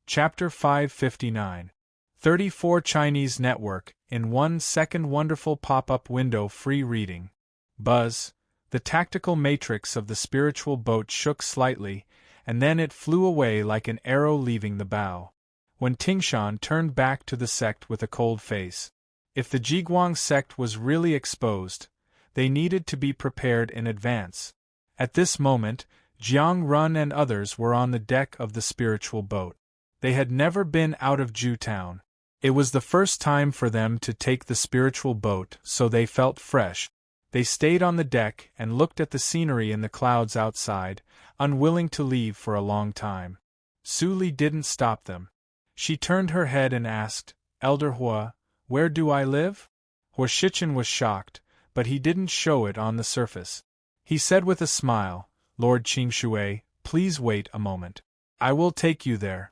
Chapter 559. 34 Chinese Network in 1 second. Wonderful pop-up window. Free reading. Buzz. The tactical matrix of the spiritual boat shook slightly, and then it flew away like an arrow leaving the bow. When Tingshan turned back to the sect with a cold face. If the Jiguang sect was really exposed, they needed to be prepared in advance. At this moment, Jiang Run and others were on the deck of the spiritual boat. They had never been out of Jewtown. It was the first time for them to take the spiritual boat, so they felt fresh. They stayed on the deck and looked at the scenery in the clouds outside, unwilling to leave for a long time. Su Li didn't stop them. She turned her head and asked, "Elder Hua, where do I live?" Hua Shichen was shocked, but he didn't show it on the surface. He said with a smile, "Lord Qingshui, please wait a moment. I will take you there."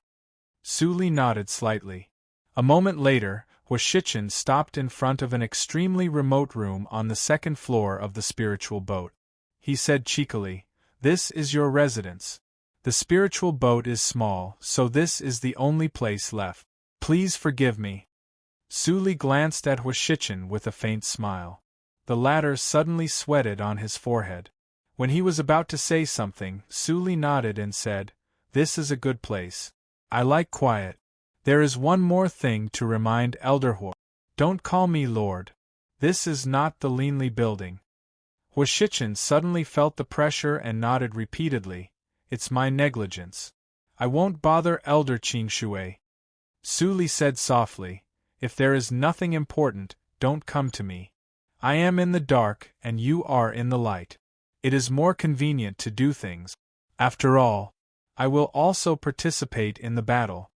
Su Li nodded slightly. A moment later, Hua Shichen stopped in front of an extremely remote room on the second floor of the spiritual boat. He said cheekily, "This is your residence. The spiritual boat is small, so this is the only place left. Please forgive me." Su Li glanced at Hua Shichen with a faint smile. The latter suddenly sweated on his forehead. When he was about to say something, Su Li nodded and said, "This is a good place. I like quiet. There is one more thing to remind Elder Hua. Don't call me Lord. This is not the Linli building." Hua Shichen suddenly felt the pressure and nodded repeatedly. "It's my negligence. I won't bother Elder Qingshui." Su Li said softly, "If there is nothing important, don't come to me. I am in the dark and you are in the light. It is more convenient to do things. After all, I will also participate in the battle."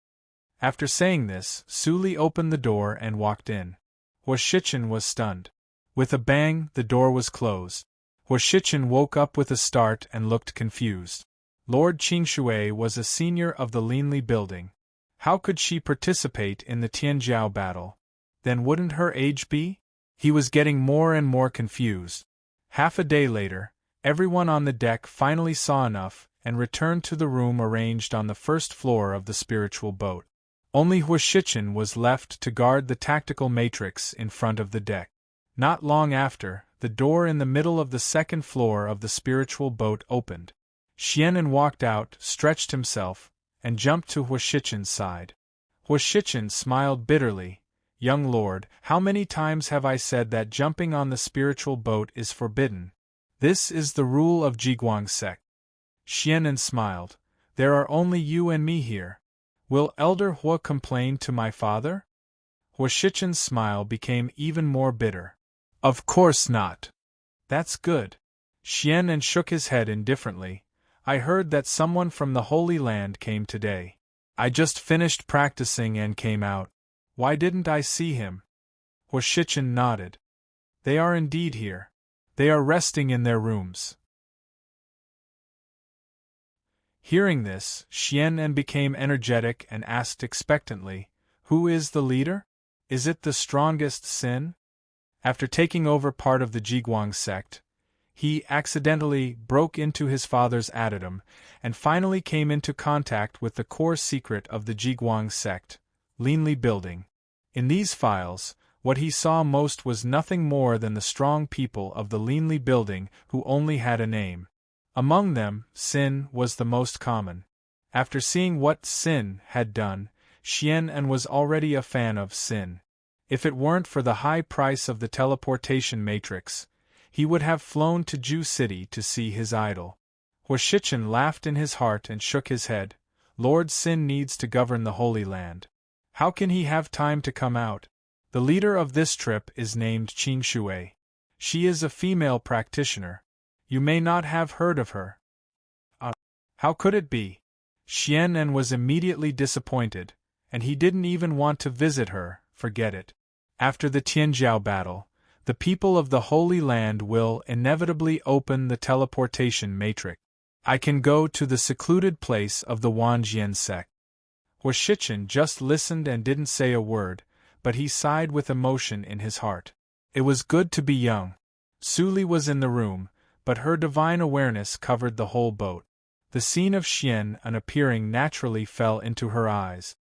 After saying this, Su Li opened the door and walked in. Hua Shichen was stunned. With a bang, the door was closed. Hua Shichen woke up with a start and looked confused. Lord Qingshui was a senior of the Linli building. How could she participate in the Tianjiao battle? Then wouldn't her age be? He was getting more and more confused. Half a day later, everyone on the deck finally saw enough and returned to the room arranged on the first floor of the spiritual boat. Only Hua Shichen was left to guard the tactical matrix in front of the deck. Not long after, the door in the middle of the second floor of the spiritual boat opened. Xianen walked out, stretched himself, and jumped to Hua Shichen's side. Hua Shichen smiled bitterly. "Young lord, how many times have I said that jumping on the spiritual boat is forbidden? This is the rule of Jiguang sect." Xianen smiled. "There are only you and me here. Will Elder Hua complain to my father?" Hua Shichen's smile became even more bitter. "Of course not." "That's good." Xianen shook his head indifferently. "I heard that someone from the Holy Land came today. I just finished practicing and came out. Why didn't I see him?" Hua Shichen nodded. "They are indeed here. They are resting in their rooms." Hearing this, Xianen became energetic and asked expectantly, "Who is the leader? Is it the strongest Sin?" After taking over part of the Jiguang sect, he accidentally broke into his father's addendum, and finally came into contact with the core secret of the Jiguang sect, Linli building. In these files, what he saw most was nothing more than the strong people of the Linli building who only had a name. Among them, Sin was the most common. After seeing what Sin had done, Xianen was already a fan of Sin. If it weren't for the high price of the teleportation matrix, he would have flown to Ju City to see his idol. Hua Shichen laughed in his heart and shook his head. "Lord Sin needs to govern the Holy Land. How can he have time to come out? The leader of this trip is named Qingshui. She is a female practitioner. You may not have heard of her." How could it be? Xianen was immediately disappointed, and he didn't even want to visit her. Forget it. After the Tianjiao battle, the people of the Holy Land will inevitably open the teleportation matrix. I can go to the secluded place of the Wanjian sect. Hua Shichen just listened and didn't say a word, but he sighed with emotion in his heart. It was good to be young. Su Li was in the room, but her divine awareness covered the whole boat. The scene of Xian appearing naturally fell into her eyes.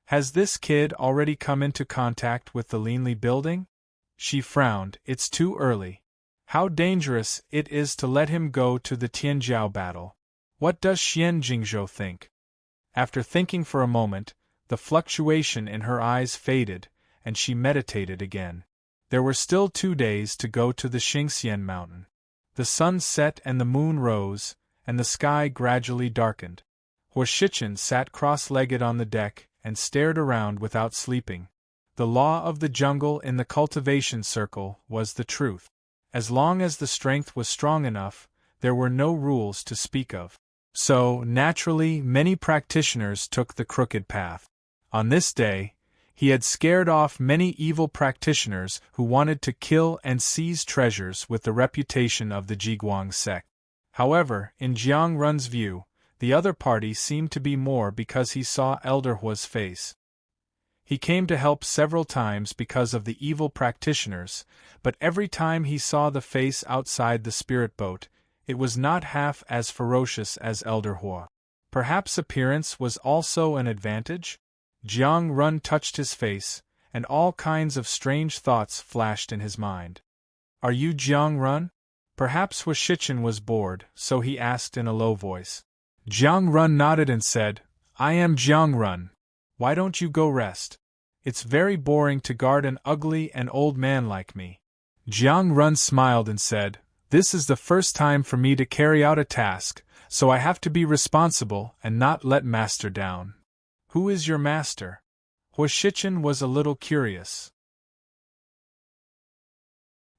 Has this kid already come into contact with the Linli building? She frowned. It's too early. How dangerous it is to let him go to the Tianjiao battle. What does Xian Jingzhou think? After thinking for a moment, the fluctuation in her eyes faded, and she meditated again. There were still 2 days to go to the Xingxian mountain. The sun set and the moon rose, and the sky gradually darkened. Huo Shichen sat cross-legged on the deck and stared around without sleeping. The law of the jungle in the cultivation circle was the truth. As long as the strength was strong enough, there were no rules to speak of. So, naturally, many practitioners took the crooked path. On this day, he had scared off many evil practitioners who wanted to kill and seize treasures with the reputation of the Jiguang sect. However, in Jiang Run's view, the other party seemed to be more because he saw Elder Hua's face. He came to help several times because of the evil practitioners, but every time he saw the face outside the spirit boat, it was not half as ferocious as Elder Hua. Perhaps appearance was also an advantage? Jiang Run touched his face, and all kinds of strange thoughts flashed in his mind. Are you Jiang Run? Perhaps Huo Shichen was bored, so he asked in a low voice. Jiang Run nodded and said, I am Jiang Run. Why don't you go rest? It's very boring to guard an ugly and old man like me. Jiang Run smiled and said, This is the first time for me to carry out a task, so I have to be responsible and not let master down. Who is your master? Huo Shichen was a little curious.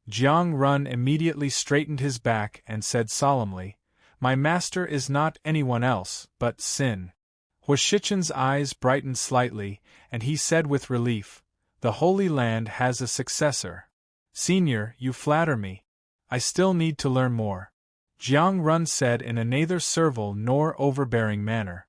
Jiang Run immediately straightened his back and said solemnly, My master is not anyone else, but Sin. Huo Shichen's eyes brightened slightly, and he said with relief, The Holy Land has a successor. Senior, you flatter me. I still need to learn more. Jiang Run said in a neither servile nor overbearing manner.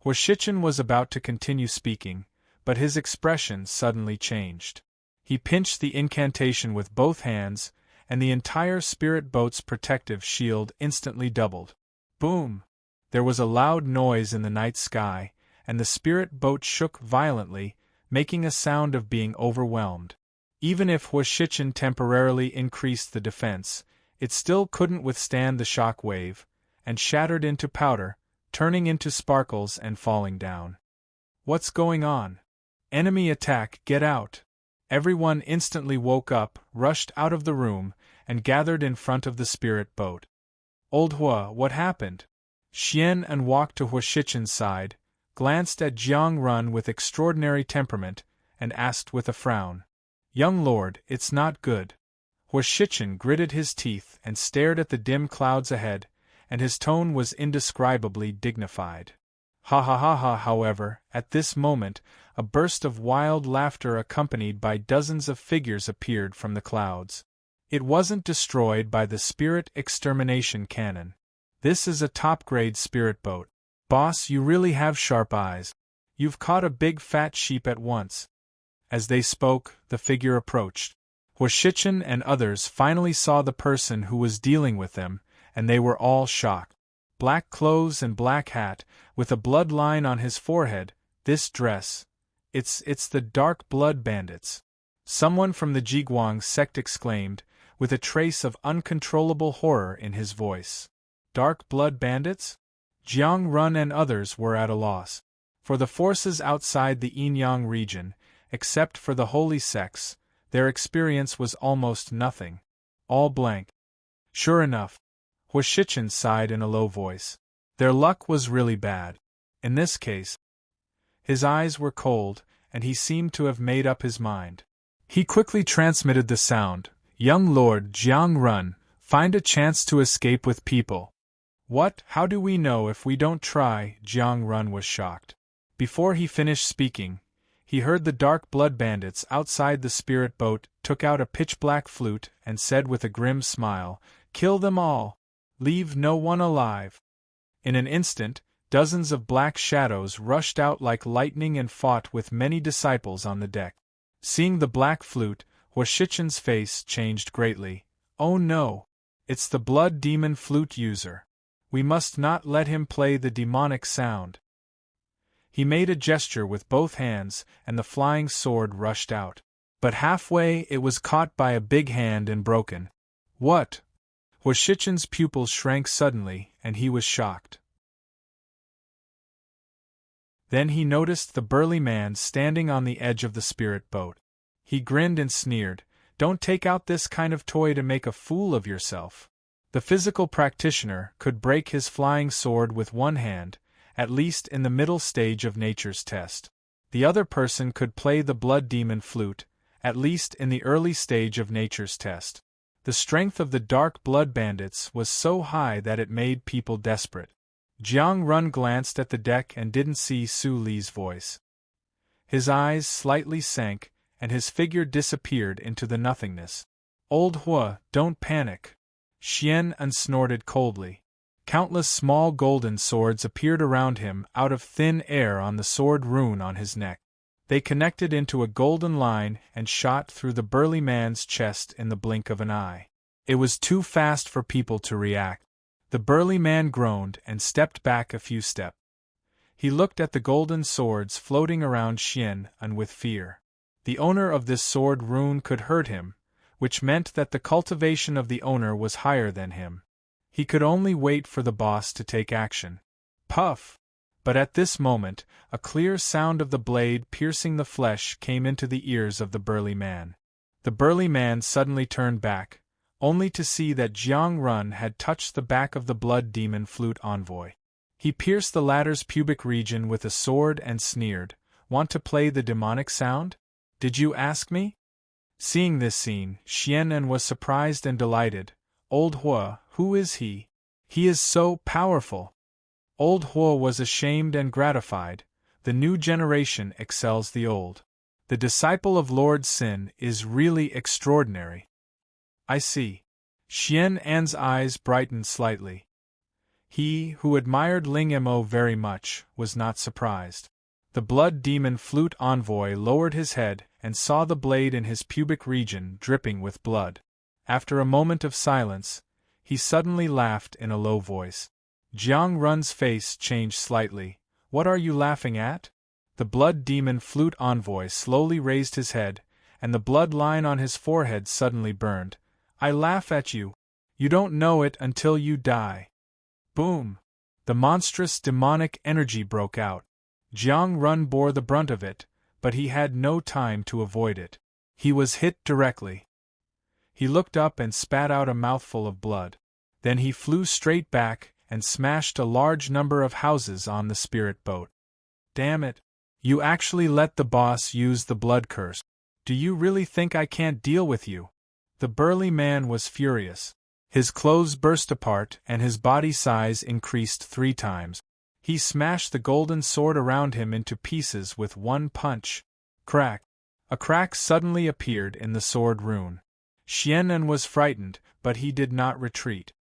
Huo Shichen was about to continue speaking, but his expression suddenly changed. He pinched the incantation with both hands, and the entire spirit boat's protective shield instantly doubled. Boom! There was a loud noise in the night sky, and the spirit boat shook violently, making a sound of being overwhelmed. Even if Huo Shichen temporarily increased the defense, it still couldn't withstand the shock wave, and shattered into powder, turning into sparkles and falling down. What's going on? Enemy attack, get out! Everyone instantly woke up, rushed out of the room, and gathered in front of the spirit boat. Old Hua, what happened? Xian walked to Huo Shichen's side, glanced at Jiang Run with extraordinary temperament, and asked with a frown. Young lord, it's not good. Huo Shichen gritted his teeth and stared at the dim clouds ahead, and his tone was indescribably dignified. Ha ha ha ha! However, at this moment, a burst of wild laughter accompanied by dozens of figures appeared from the clouds. It wasn't destroyed by the spirit extermination cannon. This is a top-grade spirit boat. Boss, you really have sharp eyes. You've caught a big fat sheep at once. As they spoke, the figure approached. Huo Shichen and others finally saw the person who was dealing with them, and they were all shocked. Black clothes and black hat, with a blood line on his forehead, this dress. It's the Dark Blood Bandits. Someone from the Jiguang sect exclaimed, with a trace of uncontrollable horror in his voice. Dark Blood Bandits? Jiang Run and others were at a loss. For the forces outside the Yinyang region, except for the holy sects, their experience was almost nothing. All blank. Sure enough, Huo Shichen sighed in a low voice. Their luck was really bad. In this case, his eyes were cold, and he seemed to have made up his mind. He quickly transmitted the sound. Young Lord Jiang Run, find a chance to escape with people. What? How do we know if we don't try? Jiang Run was shocked. Before he finished speaking, he heard the Dark Blood Bandits outside the spirit boat took out a pitch-black flute and said with a grim smile, Kill them all! Leave no one alive! In an instant, dozens of black shadows rushed out like lightning and fought with many disciples on the deck. Seeing the black flute, Huo Shichen's face changed greatly. Oh no! It's the blood demon flute user. We must not let him play the demonic sound. He made a gesture with both hands, and the flying sword rushed out. But halfway it was caught by a big hand and broken. What? Woshichen's pupils shrank suddenly, and he was shocked. Then he noticed the burly man standing on the edge of the spirit boat. He grinned and sneered, "Don't take out this kind of toy to make a fool of yourself." The physical practitioner could break his flying sword with one hand, at least in the middle stage of nature's test. The other person could play the blood demon flute, at least in the early stage of nature's test. The strength of the dark blood bandits was so high that it made people desperate. Jiang Run glanced at the deck and didn't see Su Li's voice. His eyes slightly sank, and his figure disappeared into the nothingness. "Old Hua, don't panic," Xian An snorted coldly. Countless small golden swords appeared around him out of thin air on the sword rune on his neck. They connected into a golden line and shot through the burly man's chest in the blink of an eye. It was too fast for people to react. The burly man groaned and stepped back a few steps. He looked at the golden swords floating around Xian An with fear. The owner of this sword rune could hurt him, which meant that the cultivation of the owner was higher than him. He could only wait for the boss to take action. Puff! But at this moment, a clear sound of the blade piercing the flesh came into the ears of the burly man. The burly man suddenly turned back, only to see that Jiang Run had touched the back of the blood demon flute envoy. He pierced the latter's pubic region with a sword and sneered, "Want to play the demonic sound? Did you ask me?" Seeing this scene, Xian An was surprised and delighted. "Old Hua, who is he? He is so powerful." Old Hua was ashamed and gratified. The new generation excels the old. The disciple of Lord Sin is really extraordinary. "I see." Xian An's eyes brightened slightly. He, who admired Ling Mo very much, was not surprised. The blood demon flute envoy lowered his head and saw the blade in his pubic region dripping with blood. After a moment of silence, he suddenly laughed in a low voice. Jiang Run's face changed slightly. "What are you laughing at?" The blood demon flute envoy slowly raised his head, and the blood line on his forehead suddenly burned. "I laugh at you. You don't know it until you die." Boom! The monstrous demonic energy broke out. Jiang Run bore the brunt of it, but he had no time to avoid it. He was hit directly. He looked up and spat out a mouthful of blood. Then he flew straight back and smashed a large number of houses on the spirit boat. "Damn it! You actually let the boss use the blood curse. Do you really think I can't deal with you?" The burly man was furious. His clothes burst apart and his body size increased 3 times. He smashed the golden sword around him into pieces with one punch. Crack! A crack suddenly appeared in the sword rune. Xian An was frightened, but he did not retreat.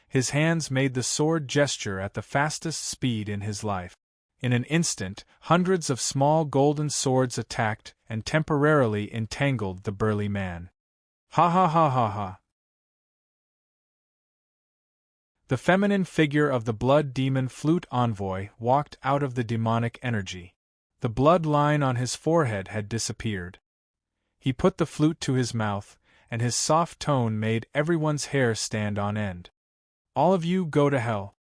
His hands made the sword gesture at the fastest speed in his life. In an instant, hundreds of small golden swords attacked and temporarily entangled the burly man. Ha ha ha ha ha! The feminine figure of the blood demon flute envoy walked out of the demonic energy. The blood line on his forehead had disappeared. He put the flute to his mouth, and his soft tone made everyone's hair stand on end. "All of you go to hell."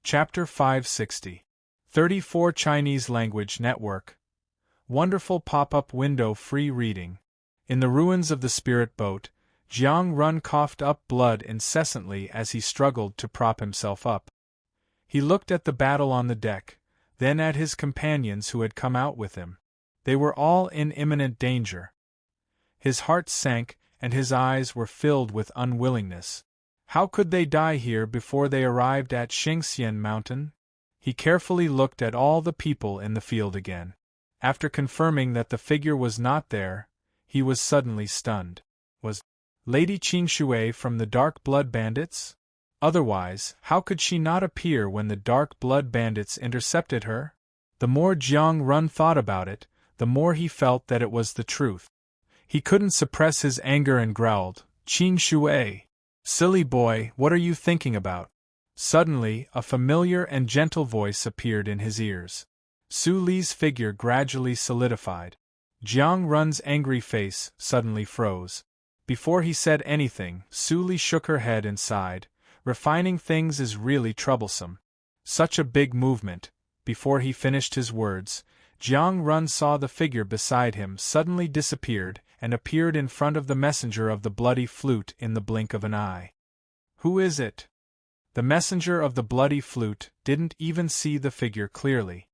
Chapter 560. 34 Chinese Language Network. Wonderful pop-up window free reading. In the ruins of the spirit boat, Jiang Run coughed up blood incessantly as he struggled to prop himself up. He looked at the battle on the deck, then at his companions who had come out with him. They were all in imminent danger. His heart sank, and his eyes were filled with unwillingness. How could they die here before they arrived at Xingxian Mountain? He carefully looked at all the people in the field again. After confirming that the figure was not there, he was suddenly stunned. Was Lady Qingxue from the Dark Blood Bandits? Otherwise, how could she not appear when the Dark Blood Bandits intercepted her? The more Jiang Run thought about it, the more he felt that it was the truth. He couldn't suppress his anger and growled, "Qin Shui! Silly boy, what are you thinking about?" Suddenly, a familiar and gentle voice appeared in his ears. Su Li's figure gradually solidified. Jiang Run's angry face suddenly froze. Before he said anything, Su Li shook her head and sighed. Refining things is really troublesome. Such a big movement. Before he finished his words, Jiang Run saw the figure beside him suddenly disappeared and appeared in front of the messenger of the bloody flute in the blink of an eye. Who is it? The messenger of the bloody flute didn't even see the figure clearly.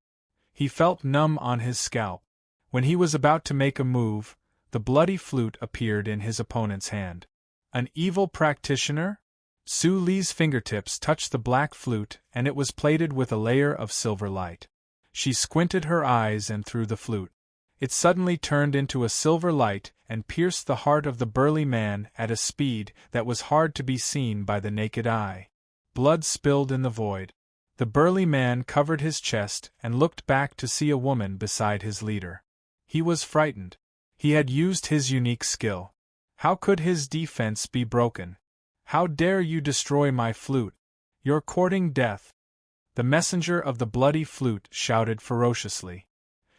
He felt numb on his scalp. When he was about to make a move, the bloody flute appeared in his opponent's hand. An evil practitioner? Su Li's fingertips touched the black flute and it was plated with a layer of silver light. She squinted her eyes and threw the flute. It suddenly turned into a silver light and pierced the heart of the burly man at a speed that was hard to be seen by the naked eye. Blood spilled in the void. The burly man covered his chest and looked back to see a woman beside his leader. He was frightened. He had used his unique skill. How could his defense be broken? "How dare you destroy my flute? You're courting death!" The messenger of the bloody flute shouted ferociously.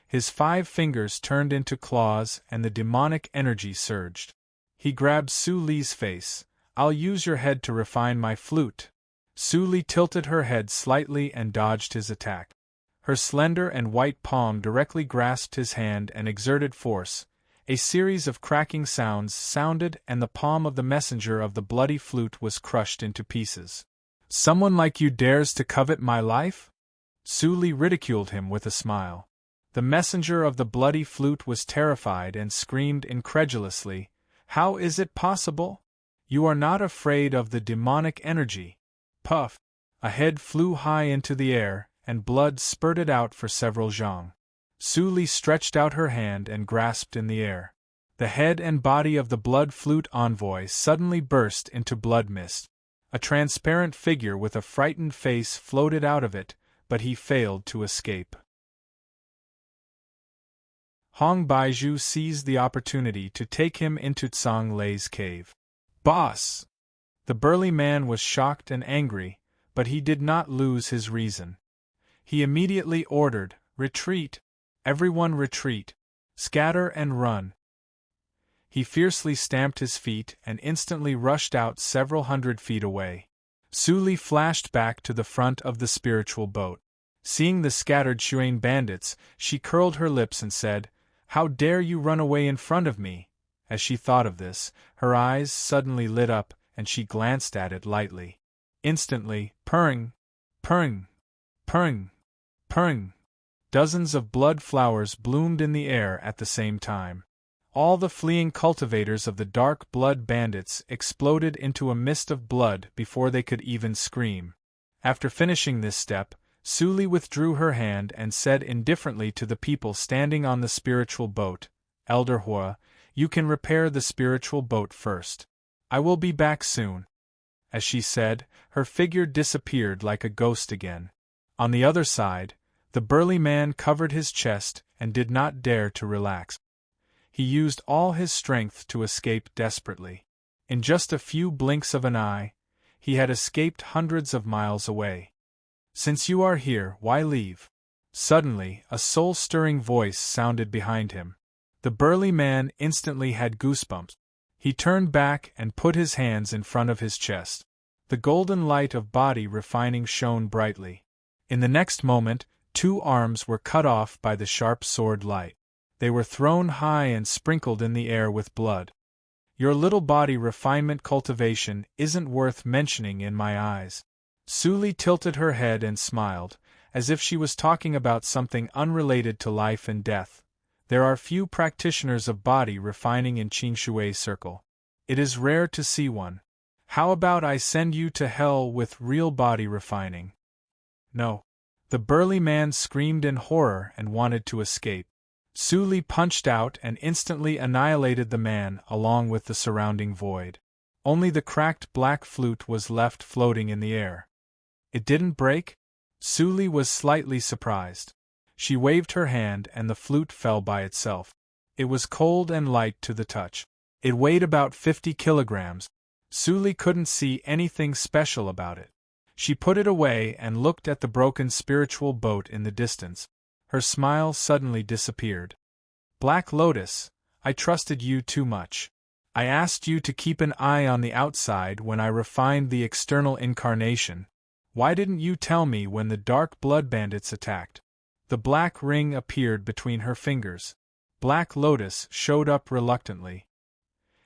His 5 fingers turned into claws and the demonic energy surged. He grabbed Su Li's face. "I'll use your head to refine my flute." Su Li tilted her head slightly and dodged his attack. Her slender and white palm directly grasped his hand and exerted force. A series of cracking sounds sounded and the palm of the messenger of the bloody flute was crushed into pieces. "Someone like you dares to covet my life?" Su Li ridiculed him with a smile. The messenger of the bloody flute was terrified and screamed incredulously, "How is it possible? You are not afraid of the demonic energy." Puff! A head flew high into the air, and blood spurted out for several zhang. Su Li stretched out her hand and grasped in the air. The head and body of the blood flute envoy suddenly burst into blood mist. A transparent figure with a frightened face floated out of it, but he failed to escape. Hong Baizhu seized the opportunity to take him into Tsang Lei's cave. "Boss!" The burly man was shocked and angry, but he did not lose his reason. He immediately ordered, "Retreat! Everyone retreat! Scatter and run!" He fiercely stamped his feet and instantly rushed out several hundred feet away. Su Li flashed back to the front of the spiritual boat. Seeing the scattered Xuan bandits, she curled her lips and said, "How dare you run away in front of me?" As she thought of this, her eyes suddenly lit up and she glanced at it lightly. Instantly, purring, purring, purring, purring, dozens of blood flowers bloomed in the air at the same time. All the fleeing cultivators of the dark blood bandits exploded into a mist of blood before they could even scream. After finishing this step, Su Li withdrew her hand and said indifferently to the people standing on the spiritual boat, "Elder Hua, you can repair the spiritual boat first. I will be back soon." As she said, her figure disappeared like a ghost again. On the other side, the burly man covered his chest and did not dare to relax. He used all his strength to escape desperately. In just a few blinks of an eye, he had escaped hundreds of miles away. "Since you are here, why leave?" Suddenly, a soul-stirring voice sounded behind him. The burly man instantly had goosebumps. He turned back and put his hands in front of his chest. The golden light of body refining shone brightly. In the next moment, 2 arms were cut off by the sharp sword light. They were thrown high and sprinkled in the air with blood. "Your little body refinement cultivation isn't worth mentioning in my eyes." Su Li tilted her head and smiled, as if she was talking about something unrelated to life and death. There are few practitioners of body refining in Qingshui's circle. It is rare to see one. How about I send you to hell with real body refining? No. The burly man screamed in horror and wanted to escape. Su Li punched out and instantly annihilated the man along with the surrounding void. Only the cracked black flute was left floating in the air. It didn't break? Su Li was slightly surprised. She waved her hand and the flute fell by itself. It was cold and light to the touch. It weighed about 50 kilograms. Suli couldn't see anything special about it. She put it away and looked at the broken spiritual boat in the distance. Her smile suddenly disappeared. Black Lotus, I trusted you too much. I asked you to keep an eye on the outside when I refined the external incarnation. Why didn't you tell me when the dark blood bandits attacked? The black ring appeared between her fingers. Black Lotus showed up reluctantly.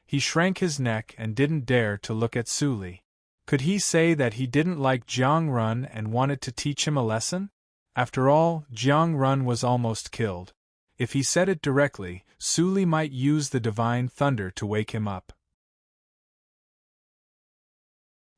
He shrank his neck and didn't dare to look at Suli. Could he say that he didn't like Jiang Run and wanted to teach him a lesson? After all, Jiang Run was almost killed. If he said it directly, Suli might use the divine thunder to wake him up.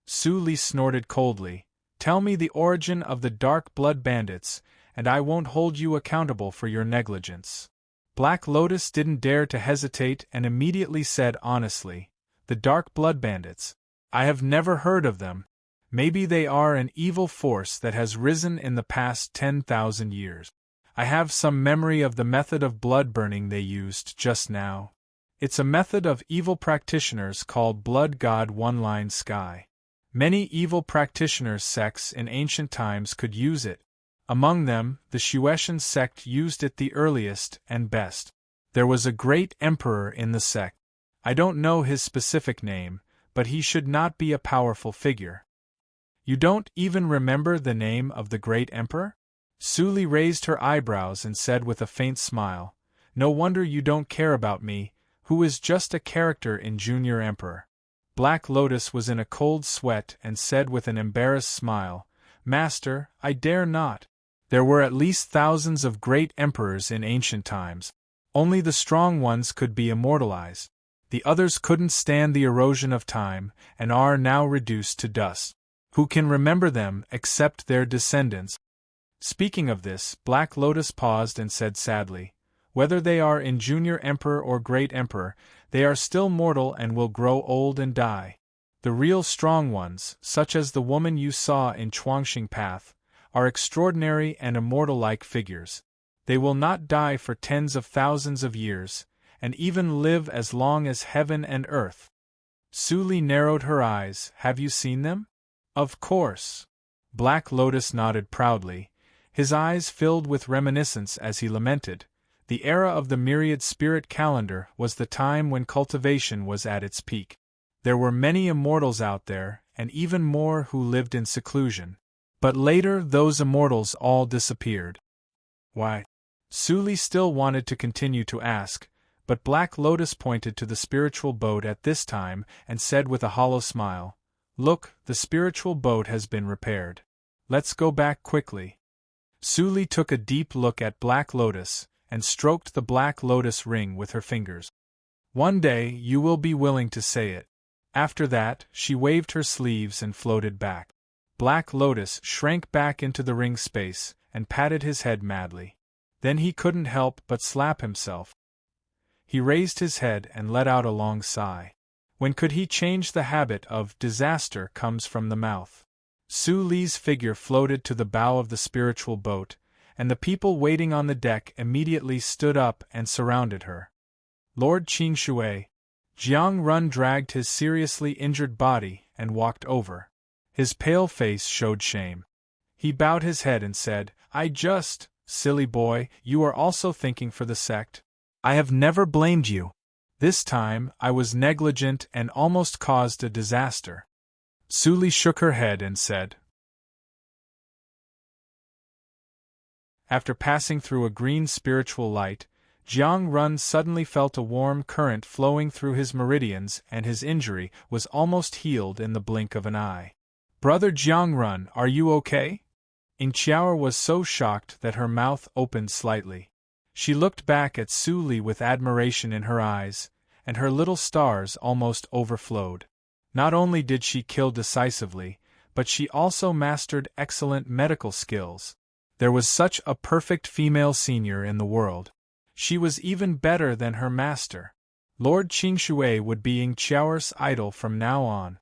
Suli snorted coldly. Tell me the origin of the dark blood bandits, and I won't hold you accountable for your negligence. Black Lotus didn't dare to hesitate and immediately said honestly, the dark blood bandits. I have never heard of them. Maybe they are an evil force that has risen in the past 10,000 years. I have some memory of the method of blood burning they used just now. It's a method of evil practitioners called Blood God One-Line Sky. Many evil practitioners' sects in ancient times could use it. Among them, the Shuetian sect used it the earliest and best. There was a great emperor in the sect. I don't know his specific name, but he should not be a powerful figure. You don't even remember the name of the great emperor? Suli raised her eyebrows and said with a faint smile, No wonder you don't care about me, who is just a character in Junior Emperor. Black Lotus was in a cold sweat and said with an embarrassed smile, Master, I dare not. There were at least thousands of great emperors in ancient times. Only the strong ones could be immortalized. The others couldn't stand the erosion of time and are now reduced to dust. Who can remember them except their descendants? Speaking of this, Black Lotus paused and said sadly, Whether they are in Junior Emperor or Great Emperor, they are still mortal and will grow old and die. The real strong ones, such as the woman you saw in Chuangxing Path, are extraordinary and immortal-like figures. They will not die for tens of thousands of years, and even live as long as heaven and earth. Suli narrowed her eyes. Have you seen them? Of course. Black Lotus nodded proudly. His eyes filled with reminiscence as he lamented. The era of the myriad spirit calendar was the time when cultivation was at its peak. There were many immortals out there, and even more who lived in seclusion. But later those immortals all disappeared. Why? Suli still wanted to continue to ask, but Black Lotus pointed to the spiritual boat at this time and said with a hollow smile, Look, the spiritual boat has been repaired. Let's go back quickly. Suli took a deep look at Black Lotus and stroked the Black Lotus ring with her fingers. One day you will be willing to say it. After that, she waved her sleeves and floated back. Black Lotus shrank back into the ring space and patted his head madly. Then he couldn't help but slap himself. He raised his head and let out a long sigh. When could he change the habit of disaster comes from the mouth? Suli's figure floated to the bow of the spiritual boat, and the people waiting on the deck immediately stood up and surrounded her. Lord Qingshui, Jiang Run dragged his seriously injured body and walked over. His pale face showed shame. He bowed his head and said, Silly boy, you are also thinking for the sect. I have never blamed you. This time, I was negligent and almost caused a disaster. Suli shook her head and said. After passing through a green spiritual light, Jiang Run suddenly felt a warm current flowing through his meridians and his injury was almost healed in the blink of an eye. Brother Jiang Run, are you okay? Ingqiao was so shocked that her mouth opened slightly. She looked back at Suli with admiration in her eyes, and her little stars almost overflowed. Not only did she kill decisively, but she also mastered excellent medical skills. There was such a perfect female senior in the world. She was even better than her master. Lord Qingshui would be Ingqiao's idol from now on.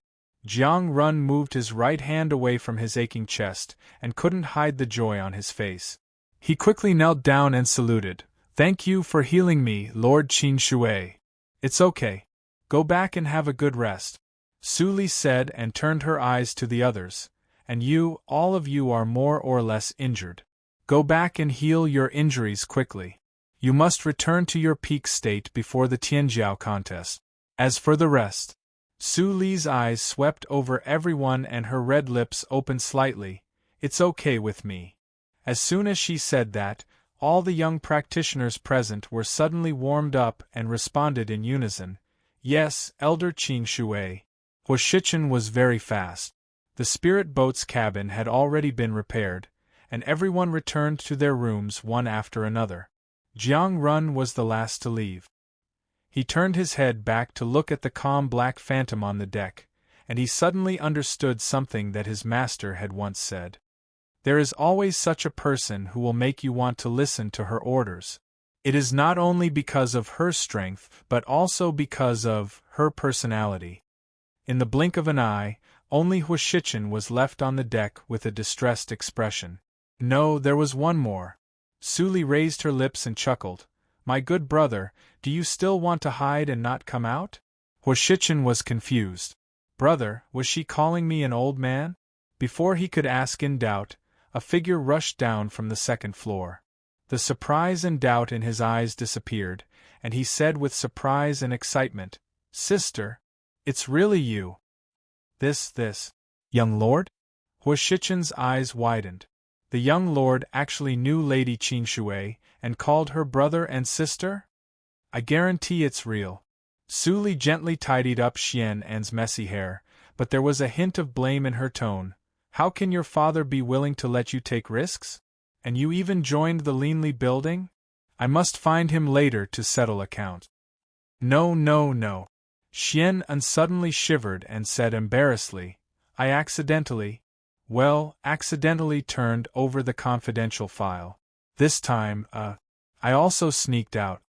Jiang Run moved his right hand away from his aching chest and couldn't hide the joy on his face. He quickly knelt down and saluted. Thank you for healing me, Lord Qin Shui. It's okay. Go back and have a good rest, Su Li said and turned her eyes to the others. And you, all of you are more or less injured. Go back and heal your injuries quickly. You must return to your peak state before the Tianjiao contest. As for the rest, Su Li's eyes swept over everyone and her red lips opened slightly. It's okay with me. As soon as she said that, all the young practitioners present were suddenly warmed up and responded in unison. Yes, Elder Qin Shui. Huashichen was very fast. The spirit boat's cabin had already been repaired, and everyone returned to their rooms one after another. Jiang Run was the last to leave. He turned his head back to look at the calm black phantom on the deck, and he suddenly understood something that his master had once said. There is always such a person who will make you want to listen to her orders. It is not only because of her strength, but also because of her personality. In the blink of an eye, only Huashichen was left on the deck with a distressed expression. No, there was one more. Su Li raised her lips and chuckled. My good brother, do you still want to hide and not come out? Huashichen was confused. Brother, was she calling me an old man? Before he could ask in doubt, a figure rushed down from the second floor. The surprise and doubt in his eyes disappeared, and he said with surprise and excitement, Sister, it's really you. This, young lord? Huashichen's eyes widened. The young lord actually knew Lady Qin Shui, and called her brother and sister? I guarantee it's real. Su Li gently tidied up Xian An's messy hair, but there was a hint of blame in her tone. How can your father be willing to let you take risks? And you even joined the Leanly building? I must find him later to settle accounts. No. Xian An suddenly shivered and said embarrassedly, I accidentally turned over the confidential file. This time, I also sneaked out.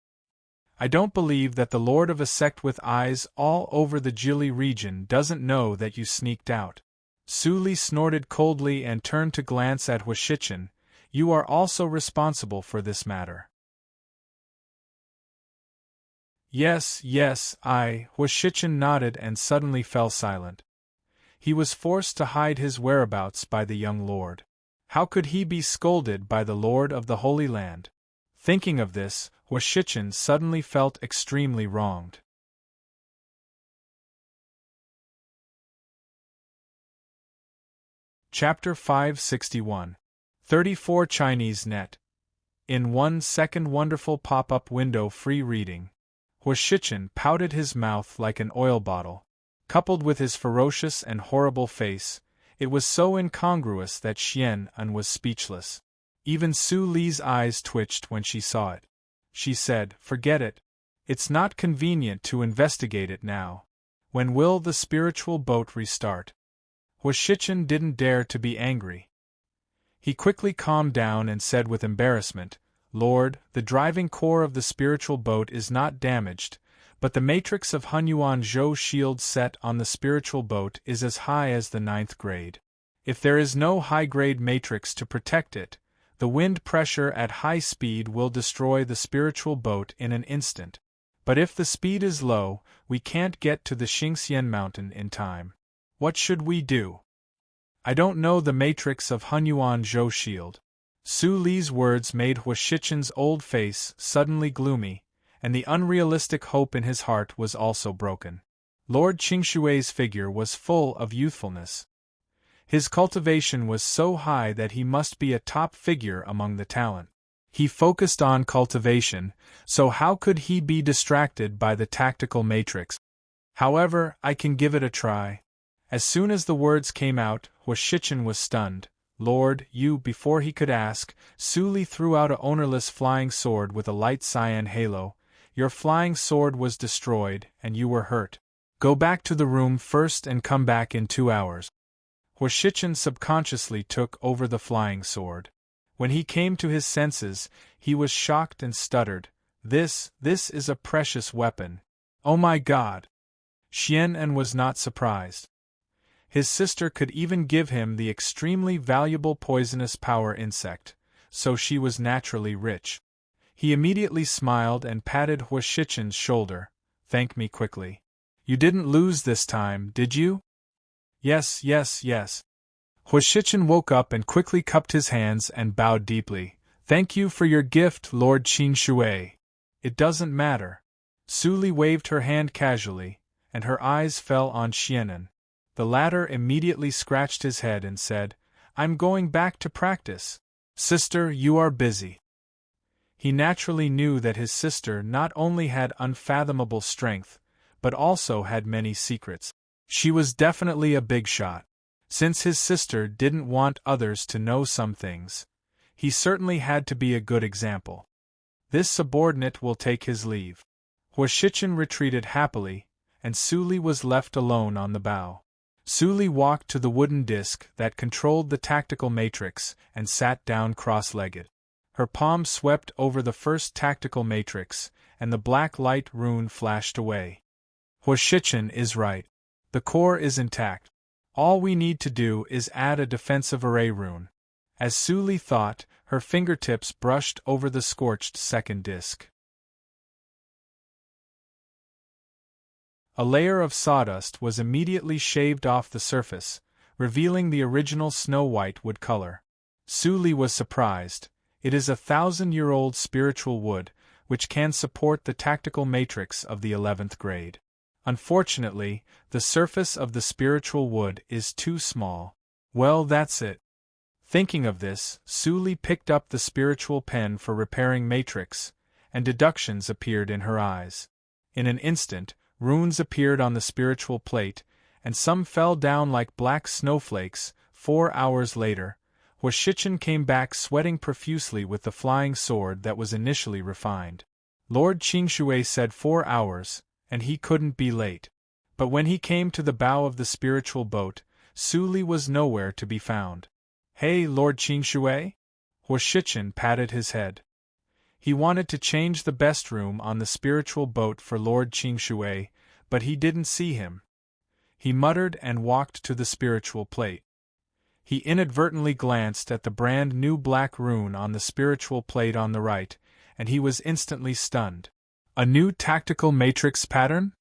I don't believe that the lord of a sect with eyes all over the Jili region doesn't know that you sneaked out. Su Li snorted coldly and turned to glance at Huashichen. You are also responsible for this matter. Yes, Huashichen nodded and suddenly fell silent. He was forced to hide his whereabouts by the young lord. How could he be scolded by the lord of the Holy Land? Thinking of this, Huashichen suddenly felt extremely wronged. Chapter 561. 34 Chinese Net. In 1 second wonderful pop-up window free reading. Huashichen pouted his mouth like an oil bottle. Coupled with his ferocious and horrible face, it was so incongruous that Xian An was speechless. Even Su Li's eyes twitched when she saw it. She said, Forget it. It's not convenient to investigate it now. When will the spiritual boat restart? Huashichen didn't dare to be angry. He quickly calmed down and said with embarrassment, Lord, the driving core of the spiritual boat is not damaged, but the matrix of Hunyuan Zhou shield set on the spiritual boat is as high as the 9th grade. If there is no high-grade matrix to protect it, the wind pressure at high speed will destroy the spiritual boat in an instant. But if the speed is low, we can't get to the Xingxian mountain in time. What should we do? I don't know the matrix of Hunyuan Zhou shield. Su Li's words made Huashichen's old face suddenly gloomy, and the unrealistic hope in his heart was also broken. Lord Qingshui's figure was full of youthfulness. His cultivation was so high that he must be a top figure among the talent. He focused on cultivation, so how could he be distracted by the tactical matrix? However, I can give it a try. As soon as the words came out, Huashichen was stunned. Lord, you, before he could ask, Su Li threw out a ownerless flying sword with a light cyan halo. Your flying sword was destroyed, and you were hurt. Go back to the room first and come back in 2 hours. Huashichen subconsciously took over the flying sword. When he came to his senses, he was shocked and stuttered. This is a precious weapon. Oh my God! Xian An was not surprised. His sister could even give him the extremely valuable poisonous power insect, so she was naturally rich. He immediately smiled and patted Huashichen's shoulder. "Thank me quickly. You didn't lose this time, did you?" "Yes, yes, yes." Huashichen woke up and quickly cupped his hands and bowed deeply. "Thank you for your gift, Lord Qing. It doesn't matter." Su Li waved her hand casually, and her eyes fell on Xianan. The latter immediately scratched his head and said, "I'm going back to practice. Sister, you are busy." He naturally knew that his sister not only had unfathomable strength, but also had many secrets. She was definitely a big shot. Since his sister didn't want others to know some things, he certainly had to be a good example. This subordinate will take his leave. Huashichen retreated happily, and Su Li was left alone on the bow. Su Li walked to the wooden disc that controlled the tactical matrix and sat down cross-legged. Her palm swept over the first tactical matrix, and the black light rune flashed away. Huashichen is right. The core is intact. All we need to do is add a defensive array rune. As Su Li thought, her fingertips brushed over the scorched second disc. A layer of sawdust was immediately shaved off the surface, revealing the original snow-white wood color. Su Li was surprised. It is a 1,000-year-old spiritual wood, which can support the tactical matrix of the 11th grade. Unfortunately, the surface of the spiritual wood is too small. Well, that's it. Thinking of this, Su Li picked up the spiritual pen for repairing matrix, and deductions appeared in her eyes. In an instant, runes appeared on the spiritual plate, and some fell down like black snowflakes. 4 hours later, Huashichen came back sweating profusely with the flying sword that was initially refined. Lord Qing said 4 hours, and he couldn't be late. But when he came to the bow of the spiritual boat, Su Li was nowhere to be found. "Hey, Lord Qing?" Huashichen patted his head. He wanted to change the best room on the spiritual boat for Lord Qing, but he didn't see him. He muttered and walked to the spiritual plate. He inadvertently glanced at the brand new black rune on the spiritual plate on the right, and he was instantly stunned. A new tactical matrix pattern?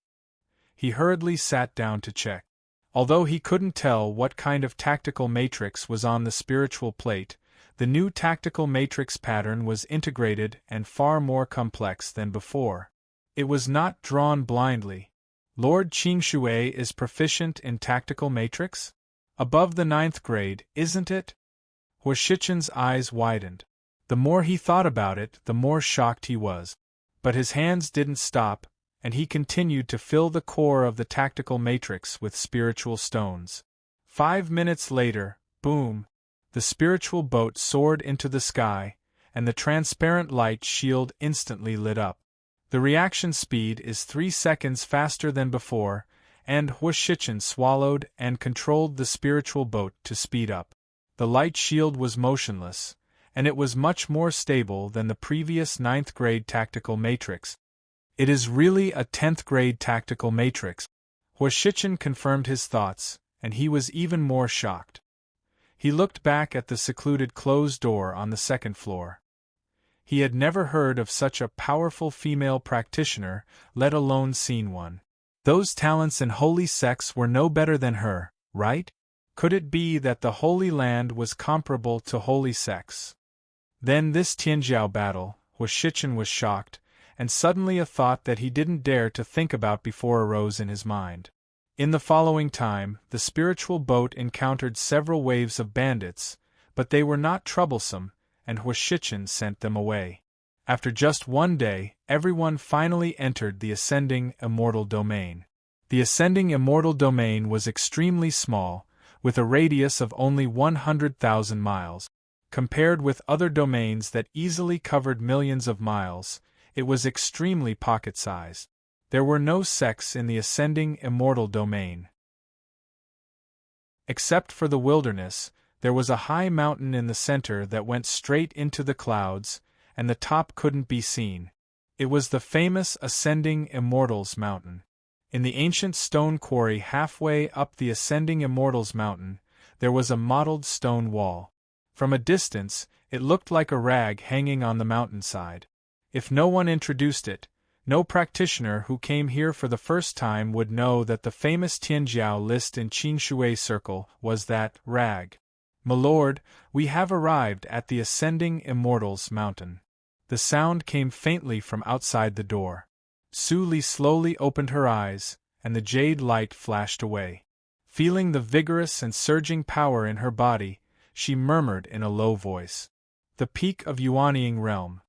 He hurriedly sat down to check. Although he couldn't tell what kind of tactical matrix was on the spiritual plate, the new tactical matrix pattern was integrated and far more complex than before. It was not drawn blindly. Lord Qing is proficient in tactical matrix? Above the 9th grade, isn't it? Huashichen's eyes widened. The more he thought about it, the more shocked he was. But his hands didn't stop, and he continued to fill the core of the tactical matrix with spiritual stones. 5 minutes later, boom! The spiritual boat soared into the sky, and the transparent light shield instantly lit up. The reaction speed is 3 seconds faster than before, and Huashichen swallowed and controlled the spiritual boat to speed up. The light shield was motionless, and it was much more stable than the previous 9th grade tactical matrix. It is really a 10th grade tactical matrix. Huashichen confirmed his thoughts, and he was even more shocked. He looked back at the secluded closed door on the 2nd floor. He had never heard of such a powerful female practitioner, let alone seen one. Those talents in holy sex were no better than her, right? Could it be that the Holy Land was comparable to holy sex? Then this Tianjiao battle, Huashichen was shocked, and suddenly a thought that he didn't dare to think about before arose in his mind. In the following time, the spiritual boat encountered several waves of bandits, but they were not troublesome, and Huashichen sent them away. After just 1 day, everyone finally entered the ascending immortal domain. The ascending immortal domain was extremely small, with a radius of only 100,000 miles. Compared with other domains that easily covered millions of miles, it was extremely pocket-sized. There were no sects in the ascending immortal domain. Except for the wilderness, there was a high mountain in the center that went straight into the clouds, and the top couldn't be seen. It was the famous Ascending Immortals Mountain. In the ancient stone quarry halfway up the Ascending Immortals Mountain, there was a mottled stone wall. From a distance, it looked like a rag hanging on the mountainside. If no one introduced it, no practitioner who came here for the first time would know that the famous Tianjiao list in Qinshui Circle was that rag. "Milord, we have arrived at the ascending Immortals Mountain." The sound came faintly from outside the door. Su Li slowly opened her eyes, and the jade light flashed away. Feeling the vigorous and surging power in her body, she murmured in a low voice, "The peak of Yuanying Realm."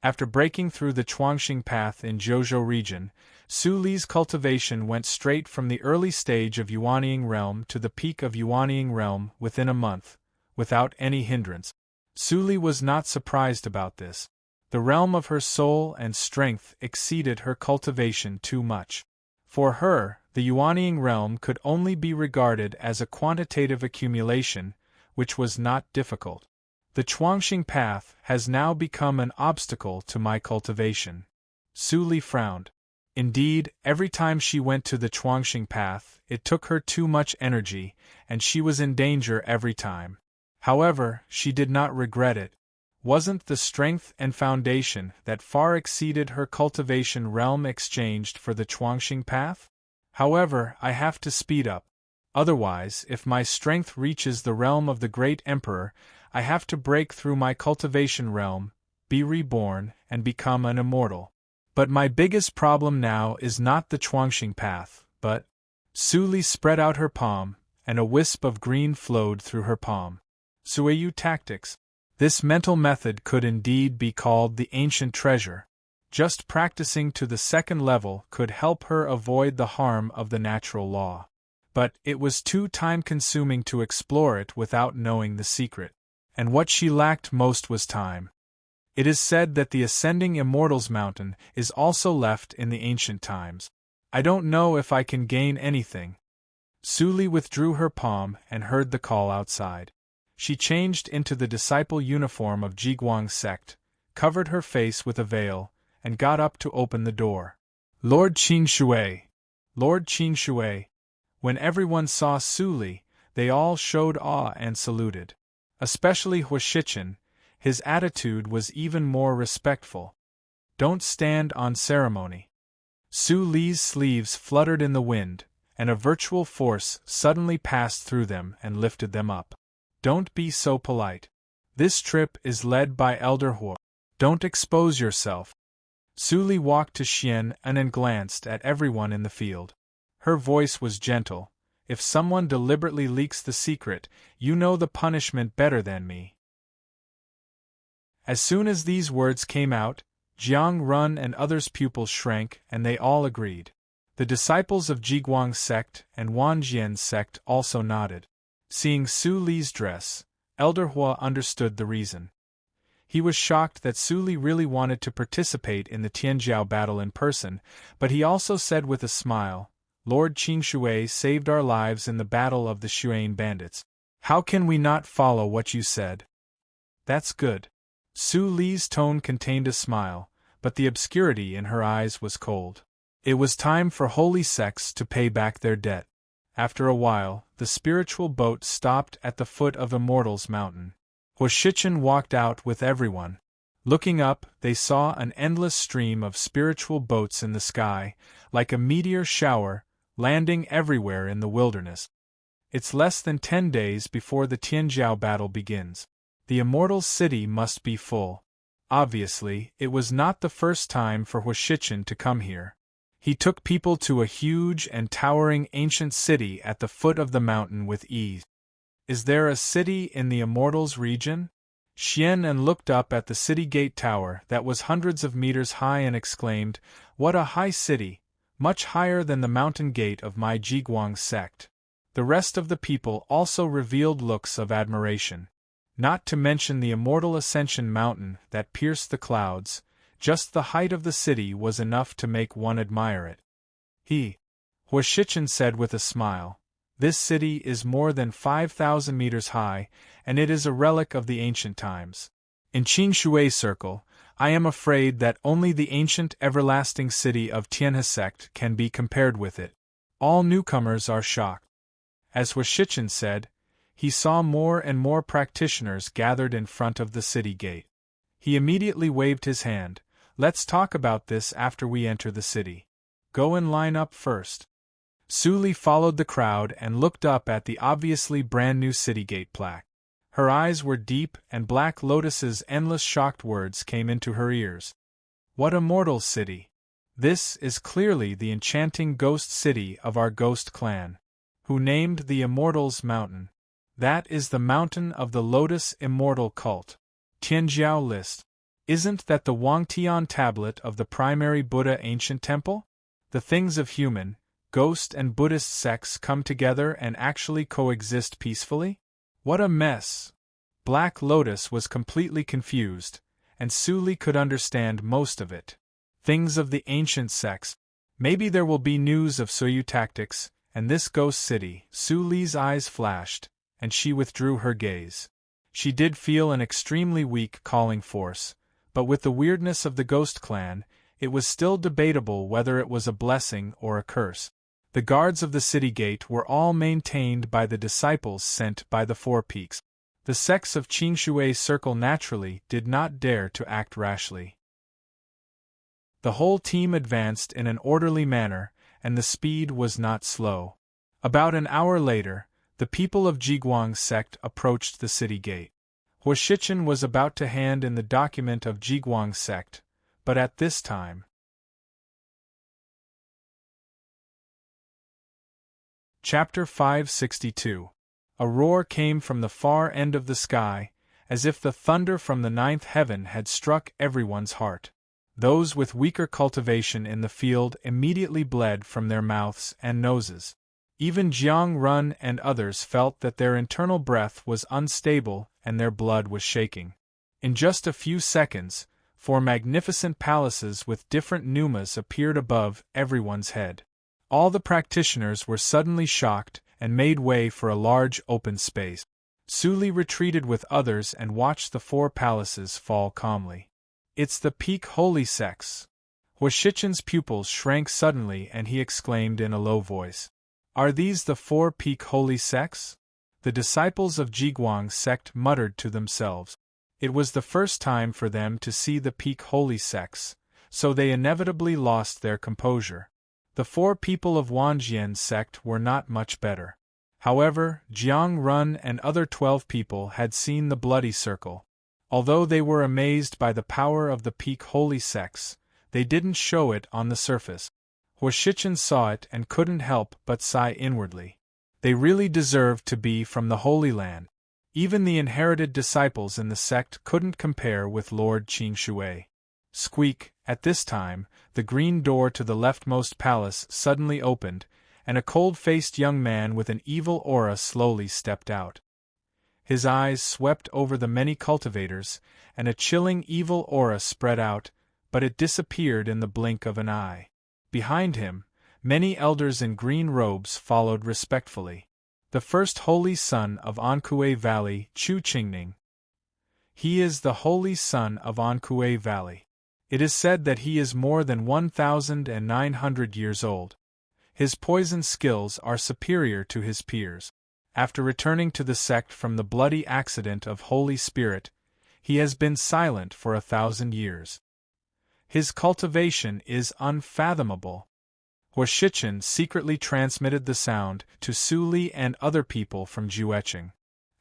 After breaking through the Chuangxing Path in Zhouzhou region, Su Li's cultivation went straight from the early stage of Yuanying Realm to the peak of Yuanying Realm within a month, without any hindrance. Su Li was not surprised about this. The realm of her soul and strength exceeded her cultivation too much. For her, the Yuanying Realm could only be regarded as a quantitative accumulation, which was not difficult. The Chuangxing Path has now become an obstacle to my cultivation. Su Li frowned. Indeed, every time she went to the Chuangxing Path, it took her too much energy, and she was in danger every time. However, she did not regret it. Wasn't the strength and foundation that far exceeded her cultivation realm exchanged for the Chuangxing Path? However, I have to speed up. Otherwise, if my strength reaches the realm of the Great Emperor, I have to break through my cultivation realm, be reborn, and become an immortal. But my biggest problem now is not the Chuangxing Path, but— Su Li spread out her palm, and a wisp of green flowed through her palm. Suiyu tactics. This mental method could indeed be called the ancient treasure. Just practicing to the second level could help her avoid the harm of the natural law. But it was too time-consuming to explore it without knowing the secret. And what she lacked most was time. It is said that the ascending Immortals Mountain is also left in the ancient times. I don't know if I can gain anything. Su Li withdrew her palm and heard the call outside. She changed into the disciple uniform of Jiguang sect, covered her face with a veil, and got up to open the door. "Lord Qinshui! Lord Qinshui!" When everyone saw Su Li, they all showed awe and saluted. Especially Huashichen, his attitude was even more respectful. "Don't stand on ceremony." Su Li's sleeves fluttered in the wind, and a virtual force suddenly passed through them and lifted them up. "Don't be so polite. This trip is led by Elder Hua. Don't expose yourself." Su Li walked to Xian and glanced at everyone in the field. Her voice was gentle. "If someone deliberately leaks the secret, you know the punishment better than me." As soon as these words came out, Jiang Run and others' pupils shrank, and they all agreed. The disciples of Jiguang sect and Wanjian sect also nodded. Seeing Su Li's dress, Elder Hua understood the reason. He was shocked that Su Li really wanted to participate in the Tianjiao battle in person, but he also said with a smile, "Lord Qinshui saved our lives in the battle of the Xuan bandits. How can we not follow what you said?" "That's good." Su Li's tone contained a smile, but the obscurity in her eyes was cold. It was time for holy sects to pay back their debt. After a while, the spiritual boat stopped at the foot of Immortals Mountain. Huashichen walked out with everyone. Looking up, they saw an endless stream of spiritual boats in the sky, like a meteor shower, landing everywhere in the wilderness. It's less than 10 days before the Tianjiao battle begins. The Immortals City must be full. Obviously, it was not the first time for Huashichen to come here. He took people to a huge and towering ancient city at the foot of the mountain with ease. Is there a city in the Immortals region? Xian looked up at the city gate tower that was hundreds of meters high and exclaimed, "What a high city! Much higher than the mountain gate of my Jiguang sect." The rest of the people also revealed looks of admiration. Not to mention the immortal Ascension Mountain that pierced the clouds, just the height of the city was enough to make one admire it. Huashichen said with a smile, "This city is more than 5,000 meters high, and it is a relic of the ancient times. In Qinshui Circle, I am afraid that only the ancient everlasting city of Tianhe sect can be compared with it." All newcomers are shocked. As Huashichen said, he saw more and more practitioners gathered in front of the city gate. He immediately waved his hand, Let's talk about this after we enter the city. Go and line up first. Su Li followed the crowd and looked up at the obviously brand new city gate plaque. Her eyes were deep, and Black Lotus's endless shocked words came into her ears. What a mortal city! This is clearly the enchanting ghost city of our ghost clan. Who named the Immortals Mountain? That is the mountain of the Lotus Immortal cult. Tianjiao list. Isn't that the Wangtian tablet of the primary Buddha ancient temple? The things of human, ghost and Buddhist sects come together and actually coexist peacefully? What a mess! Black Lotus was completely confused, and Su Li could understand most of it. Things of the ancient sects. Maybe there will be news of Suyu tactics, and this ghost city. Su Li's eyes flashed, and she withdrew her gaze. She did feel an extremely weak calling force, but with the weirdness of the ghost clan, it was still debatable whether it was a blessing or a curse. The guards of the city gate were all maintained by the disciples sent by the Four Peaks. The sects of Qingshui's circle naturally did not dare to act rashly. The whole team advanced in an orderly manner, and the speed was not slow. About an hour later, the people of Jiguang's sect approached the city gate. Huashichen was about to hand in the document of Jiguang's sect, but at this time. Chapter 562. A roar came from the far end of the sky, as if the thunder from the ninth heaven had struck everyone's heart. Those with weaker cultivation in the field immediately bled from their mouths and noses. Even Jiang Run and others felt that their internal breath was unstable and their blood was shaking. In just a few seconds, 4 magnificent palaces with different pneumas appeared above everyone's head. All the practitioners were suddenly shocked and made way for a large open space. Su Li retreated with others and watched the 4 palaces fall calmly. It's the peak holy sects. Huashichen's pupils shrank suddenly and he exclaimed in a low voice. Are these the 4 peak holy sects? The disciples of Jiguang's sect muttered to themselves. It was the first time for them to see the peak holy sects, so they inevitably lost their composure. The 4 people of Wanjian's sect were not much better. However, Jiang Run and other 12 people had seen the bloody circle. Although they were amazed by the power of the peak holy sects, they didn't show it on the surface. Huashichen saw it and couldn't help but sigh inwardly. They really deserved to be from the Holy Land. Even the inherited disciples in the sect couldn't compare with Lord Qingshui. Squeak! At this time, the green door to the leftmost palace suddenly opened, and a cold-faced young man with an evil aura slowly stepped out. His eyes swept over the many cultivators, and a chilling evil aura spread out, but it disappeared in the blink of an eye. Behind him, many elders in green robes followed respectfully. The first holy son of Ankue Valley, Chu Qingning. He is the holy son of Ankue Valley. It is said that he is more than 1,900 years old. His poison skills are superior to his peers. After returning to the sect from the bloody accident of Holy Spirit, he has been silent for 1,000 years. His cultivation is unfathomable. Huashichen secretly transmitted the sound to Su Li and other people from Jueqing.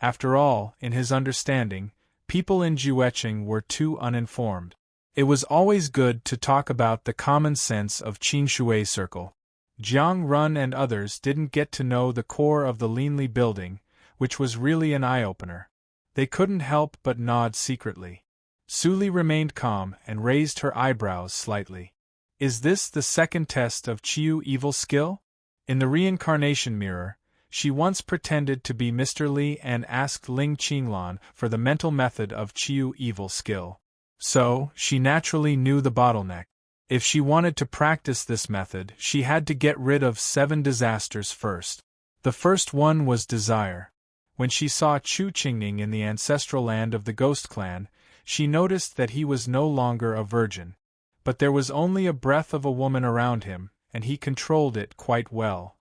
After all, in his understanding, people in Jueqing were too uninformed. It was always good to talk about the common sense of Qingshui Circle. Jiang Run and others didn't get to know the core of the Linli building, which was really an eye-opener. They couldn't help but nod secretly. Su Li remained calm and raised her eyebrows slightly. Is this the second test of Qiu evil skill? In the reincarnation mirror, she once pretended to be Mr. Li and asked Ling Qinglan for the mental method of Qiu evil skill. So, she naturally knew the bottleneck. If she wanted to practice this method, she had to get rid of 7 disasters first. The first one was desire. When she saw Chu Qingning in the ancestral land of the Ghost Clan, she noticed that he was no longer a virgin. But there was only a breath of a woman around him, and he controlled it quite well.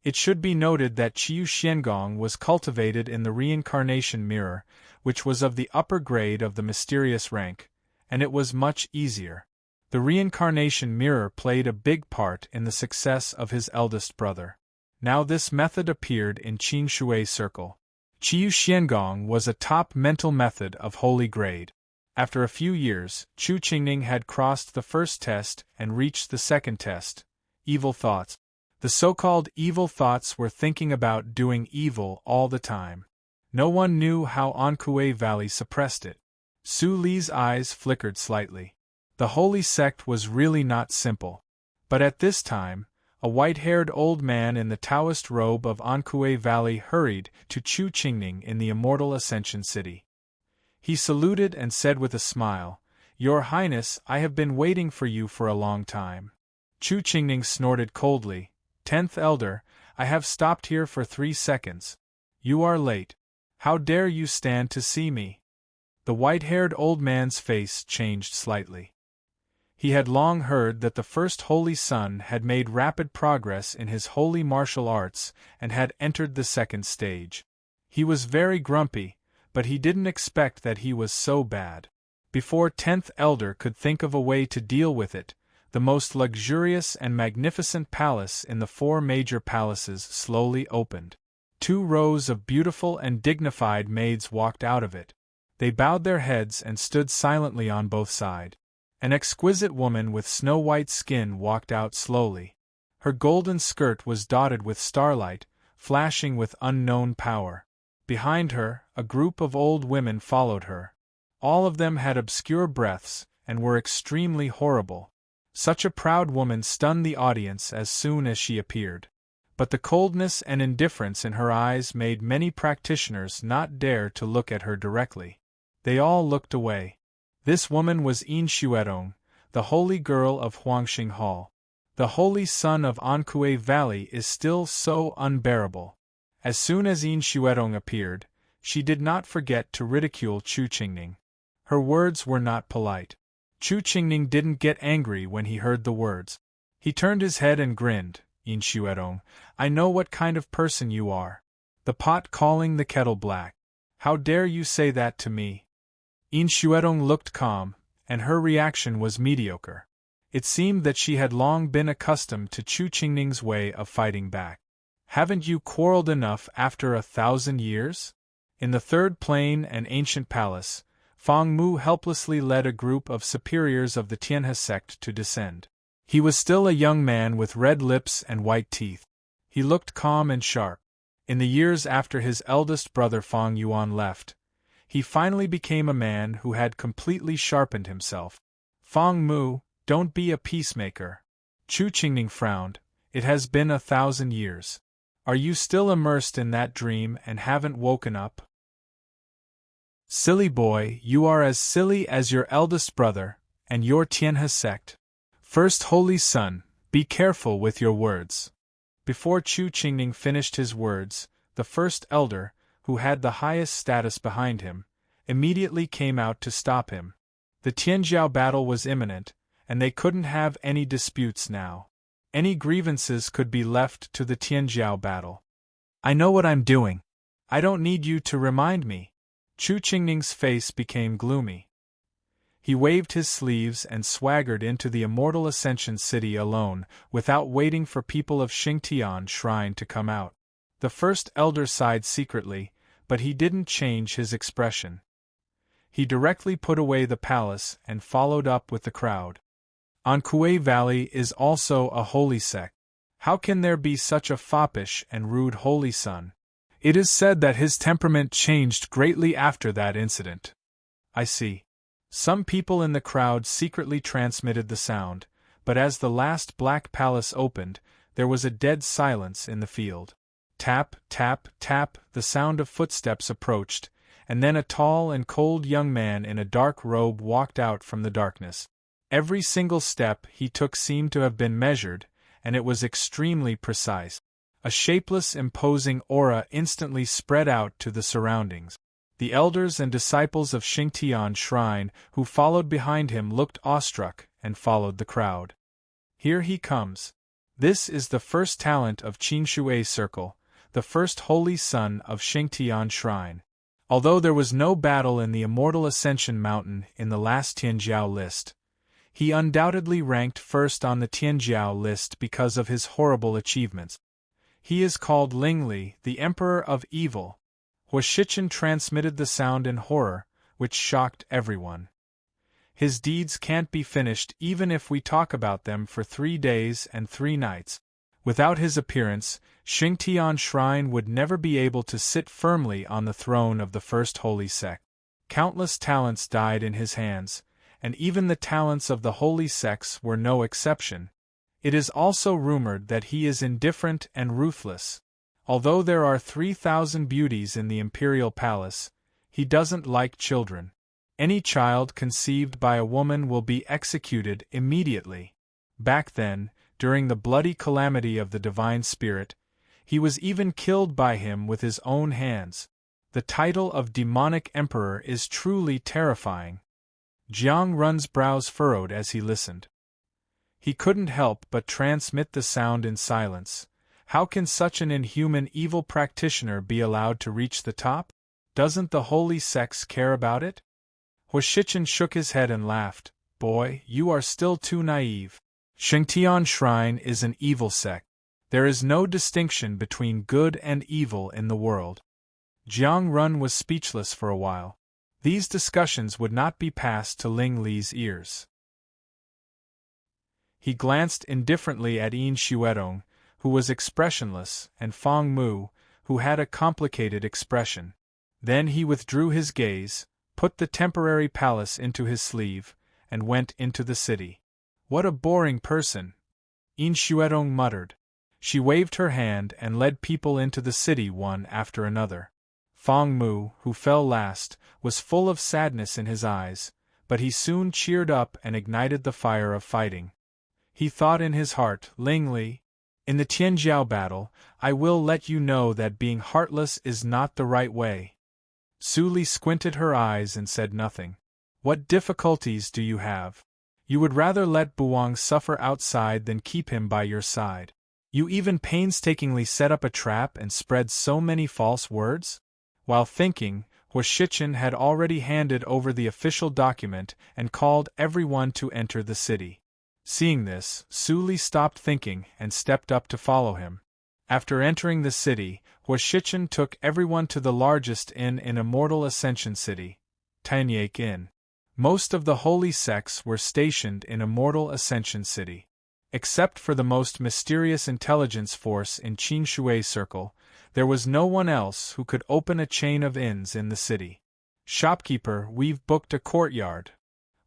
It should be noted that Qiu Xiangong was cultivated in the reincarnation mirror, which was of the upper grade of the mysterious rank, and it was much easier. The reincarnation mirror played a big part in the success of his eldest brother. Now this method appeared in Qin Shui Circle. Qiu Xiangong was a top mental method of holy grade. After a few years, Chu Qingning had crossed the first test and reached the second test, evil thoughts. The so-called evil thoughts were thinking about doing evil all the time. No one knew how Anhui Valley suppressed it. Su Li's eyes flickered slightly. The holy sect was really not simple. But at this time, a white-haired old man in the Taoist robe of Anhui Valley hurried to Chu Qingning in the immortal Ascension City. He saluted and said with a smile, "Your Highness, I have been waiting for you for a long time." Chu Qingning snorted coldly, "10th Elder, I have stopped here for 3 seconds. You are late. How dare you stand to see me?" The white-haired old man's face changed slightly. He had long heard that the first holy son had made rapid progress in his holy martial arts and had entered the second stage. He was very grumpy, but he didn't expect that he was so bad. Before 10th Elder could think of a way to deal with it, the most luxurious and magnificent palace in the 4 major palaces slowly opened. 2 rows of beautiful and dignified maids walked out of it. They bowed their heads and stood silently on both sides. An exquisite woman with snow-white skin walked out slowly. Her golden skirt was dotted with starlight, flashing with unknown power. Behind her, a group of old women followed her. All of them had obscure breaths, and were extremely horrible. Such a proud woman stunned the audience as soon as she appeared. But the coldness and indifference in her eyes made many practitioners not dare to look at her directly. They all looked away. This woman was Yin Xuerong, the holy girl of Huangxing Hall. The holy son of Anhui Valley is still so unbearable. As soon as Yin Xuerong appeared, she did not forget to ridicule Chu Qingning. Her words were not polite. Chu Qingning didn't get angry when he heard the words. He turned his head and grinned. "Yin Xuerong, I know what kind of person you are. The pot calling the kettle black. How dare you say that to me?" Yin Xuerong looked calm, and her reaction was mediocre. It seemed that she had long been accustomed to Chu Qingning's way of fighting back. "Haven't you quarreled enough after 1,000 years?" In the 3rd plane and ancient palace, Fang Mu helplessly led a group of superiors of the Tianhe sect to descend. He was still a young man with red lips and white teeth. He looked calm and sharp. In the years after his eldest brother Fang Yuan left, he finally became a man who had completely sharpened himself. "Fang Mu, don't be a peacemaker." Chu Qingning frowned. "It has been 1,000 years. Are you still immersed in that dream and haven't woken up?" "Silly boy, you are as silly as your eldest brother, and your Tianhe sect. First holy son, be careful with your words." Before Chu Qingning finished his words, the first elder, who had the highest status behind him, immediately came out to stop him. The Tianjiao battle was imminent, and they couldn't have any disputes now. Any grievances could be left to the Tianjiao battle. "I know what I'm doing. I don't need you to remind me." Chu Qingning's face became gloomy. He waved his sleeves and swaggered into the immortal Ascension City alone, without waiting for people of Xingtian Shrine to come out. The first elder sighed secretly, but he didn't change his expression. He directly put away the palace and followed up with the crowd. Anhui Valley is also a holy sect. How can there be such a foppish and rude holy son? It is said that his temperament changed greatly after that incident. I see. Some people in the crowd secretly transmitted the sound, but as the last black palace opened, there was a dead silence in the field. Tap, tap, tap, the sound of footsteps approached, and then a tall and cold young man in a dark robe walked out from the darkness. Every single step he took seemed to have been measured, and it was extremely precise. A shapeless, imposing aura instantly spread out to the surroundings. The elders and disciples of Xingtian Shrine who followed behind him looked awestruck and followed the crowd. Here he comes. This is the first talent of Qin Shui Circle, the first holy son of Xingtian Shrine. Although there was no battle in the Immortal Ascension Mountain in the last Tianjiao list, he undoubtedly ranked first on the Tianjiao list because of his horrible achievements. He is called Lingli, the Emperor of Evil. Huashichen transmitted the sound in horror, which shocked everyone. His deeds can't be finished even if we talk about them for 3 days and 3 nights. Without his appearance, Xingtian Shrine would never be able to sit firmly on the throne of the First Holy Sect. Countless talents died in his hands, and even the talents of the Holy Sects were no exception. It is also rumored that he is indifferent and ruthless. Although there are 3,000 beauties in the Imperial Palace, he doesn't like children. Any child conceived by a woman will be executed immediately. Back then, during the bloody calamity of the Divine Spirit, he was even killed by him with his own hands. The title of demonic emperor is truly terrifying. Jiang Run's brows furrowed as he listened. He couldn't help but transmit the sound in silence. How can such an inhuman evil practitioner be allowed to reach the top? Doesn't the Holy Sects care about it? Huashichen shook his head and laughed. Boy, you are still too naive. Xingtian Shrine is an evil sect. There is no distinction between good and evil in the world. Jiang Run was speechless for a while. These discussions would not be passed to Ling Li's ears. He glanced indifferently at Yin Xuedong, who was expressionless, and Fang Mu, who had a complicated expression. Then he withdrew his gaze, put the temporary palace into his sleeve, and went into the city. What a boring person! Yin Xuedong muttered. She waved her hand and led people into the city one after another. Fang Mu, who fell last, was full of sadness in his eyes, but he soon cheered up and ignited the fire of fighting. He thought in his heart, Ling Li, in the Tianjiao battle, I will let you know that being heartless is not the right way. Su Li squinted her eyes and said nothing. What difficulties do you have? You would rather let Buwang suffer outside than keep him by your side. You even painstakingly set up a trap and spread so many false words? While thinking, Huashichen had already handed over the official document and called everyone to enter the city. Seeing this, Su Li stopped thinking and stepped up to follow him. After entering the city, Huashichen took everyone to the largest inn in Immortal Ascension City, Tianyake Inn. Most of the holy sects were stationed in Immortal Ascension City. Except for the most mysterious intelligence force in Qin Shui Circle, there was no one else who could open a chain of inns in the city. Shopkeeper, we've booked a courtyard.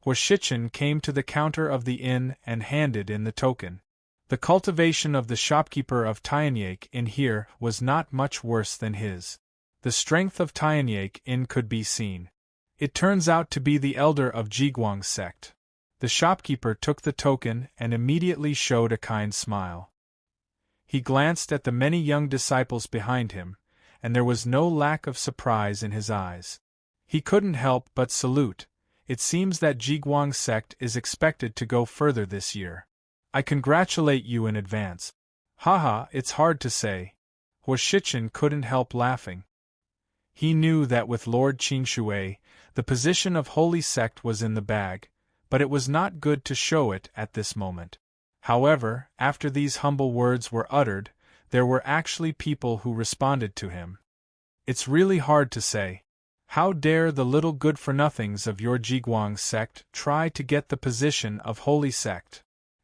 Huashichen came to the counter of the inn and handed in the token. The cultivation of the shopkeeper of Tianyake Inn here was not much worse than his. The strength of Tianyake Inn could be seen. It turns out to be the elder of Jiguang's sect. The shopkeeper took the token and immediately showed a kind smile. He glanced at the many young disciples behind him, and there was no lack of surprise in his eyes. He couldn't help but salute. It seems that Jiguang's sect is expected to go further this year. I congratulate you in advance. Haha, it's hard to say. Huashichen couldn't help laughing. He knew that with Lord Qingshui, the position of holy sect was in the bag, but it was not good to show it at this moment. However, after these humble words were uttered, there were actually people who responded to him. It's really hard to say. How dare the little good-for-nothings of your Jiguang sect try to get the position of holy sect?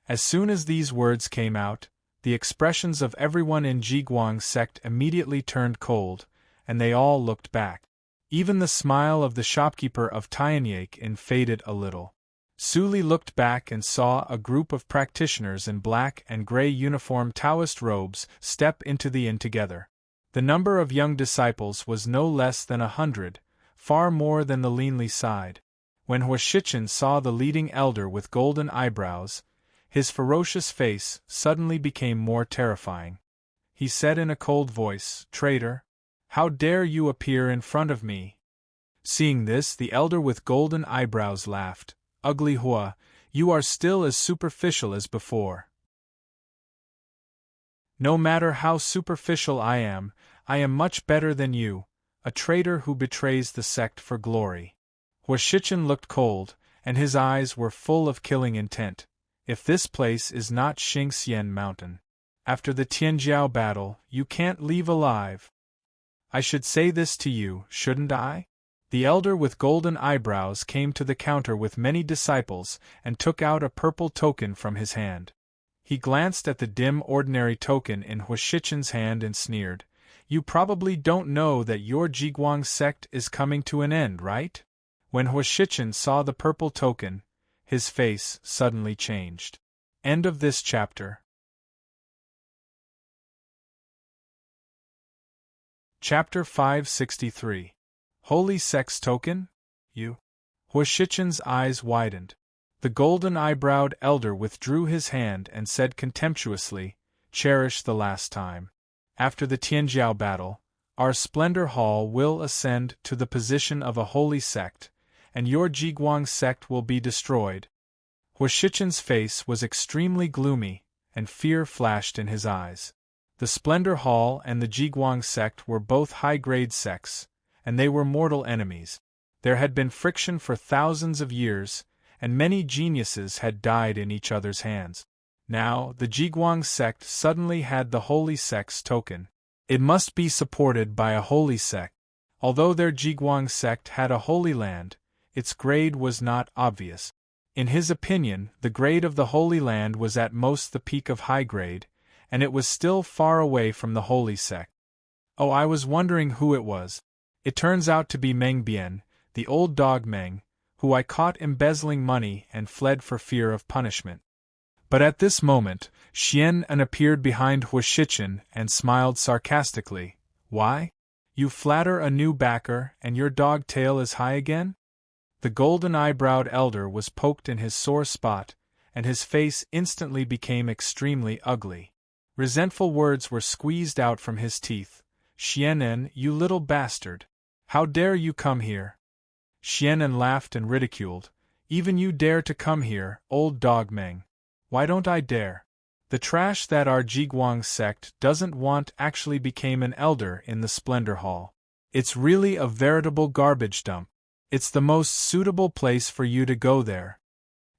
As soon as these words came out, the expressions of everyone in Jiguang sect immediately turned cold, and they all looked back. Even the smile of the shopkeeper of Tianyake Inn faded a little. Su Li looked back and saw a group of practitioners in black and gray uniform Taoist robes step into the inn together. The number of young disciples was no less than 100, far more than the Linli side. When Huashichen saw the leading elder with golden eyebrows, his ferocious face suddenly became more terrifying. He said in a cold voice, "Traitor! How dare you appear in front of me?" Seeing this, the elder with golden eyebrows laughed. "Ugly Hua, you are still as superficial as before." "No matter how superficial I am much better than you," a traitor who betrays the sect for glory. Huashichen looked cold, and his eyes were full of killing intent. If this place is not Xingxian Mountain. After the Tianjiao battle, you can't leave alive. I should say this to you, shouldn't I? The elder with golden eyebrows came to the counter with many disciples and took out a purple token from his hand. He glanced at the dim ordinary token in Huashichen's hand and sneered. You probably don't know that your Jiguang sect is coming to an end, right? When Huashichen saw the purple token, his face suddenly changed. End of this chapter. Chapter 563. Holy Sex Token? You? Huashichen's eyes widened. The golden-eyebrowed elder withdrew his hand and said contemptuously, Cherish the last time. After the Tianjiao battle, our Splendor Hall will ascend to the position of a holy sect, and your Jiguang sect will be destroyed. Huashichen's face was extremely gloomy, and fear flashed in his eyes. The Splendor Hall and the Jiguang sect were both high-grade sects, and they were mortal enemies. There had been friction for thousands of years, and many geniuses had died in each other's hands. Now, the Jiguang sect suddenly had the Holy Sex token. It must be supported by a holy sect. Although their Jiguang sect had a holy land, its grade was not obvious. In his opinion, the grade of the Holy Land was at most the peak of high grade, and it was still far away from the Holy Sect. Oh, I was wondering who it was. It turns out to be Meng Bian, the old dog Meng, who I caught embezzling money and fled for fear of punishment. But at this moment, Xian An appeared behind Huashichen and smiled sarcastically. Why? You flatter a new backer and your dog tail is high again? The golden-eyebrowed elder was poked in his sore spot, and his face instantly became extremely ugly. Resentful words were squeezed out from his teeth. Xianen, you little bastard! How dare you come here? Xianen laughed and ridiculed. Even you dare to come here, old dog Meng. Why don't I dare? The trash that our Jiguang sect doesn't want actually became an elder in the Splendor Hall. It's really a veritable garbage dump. It's the most suitable place for you to go there.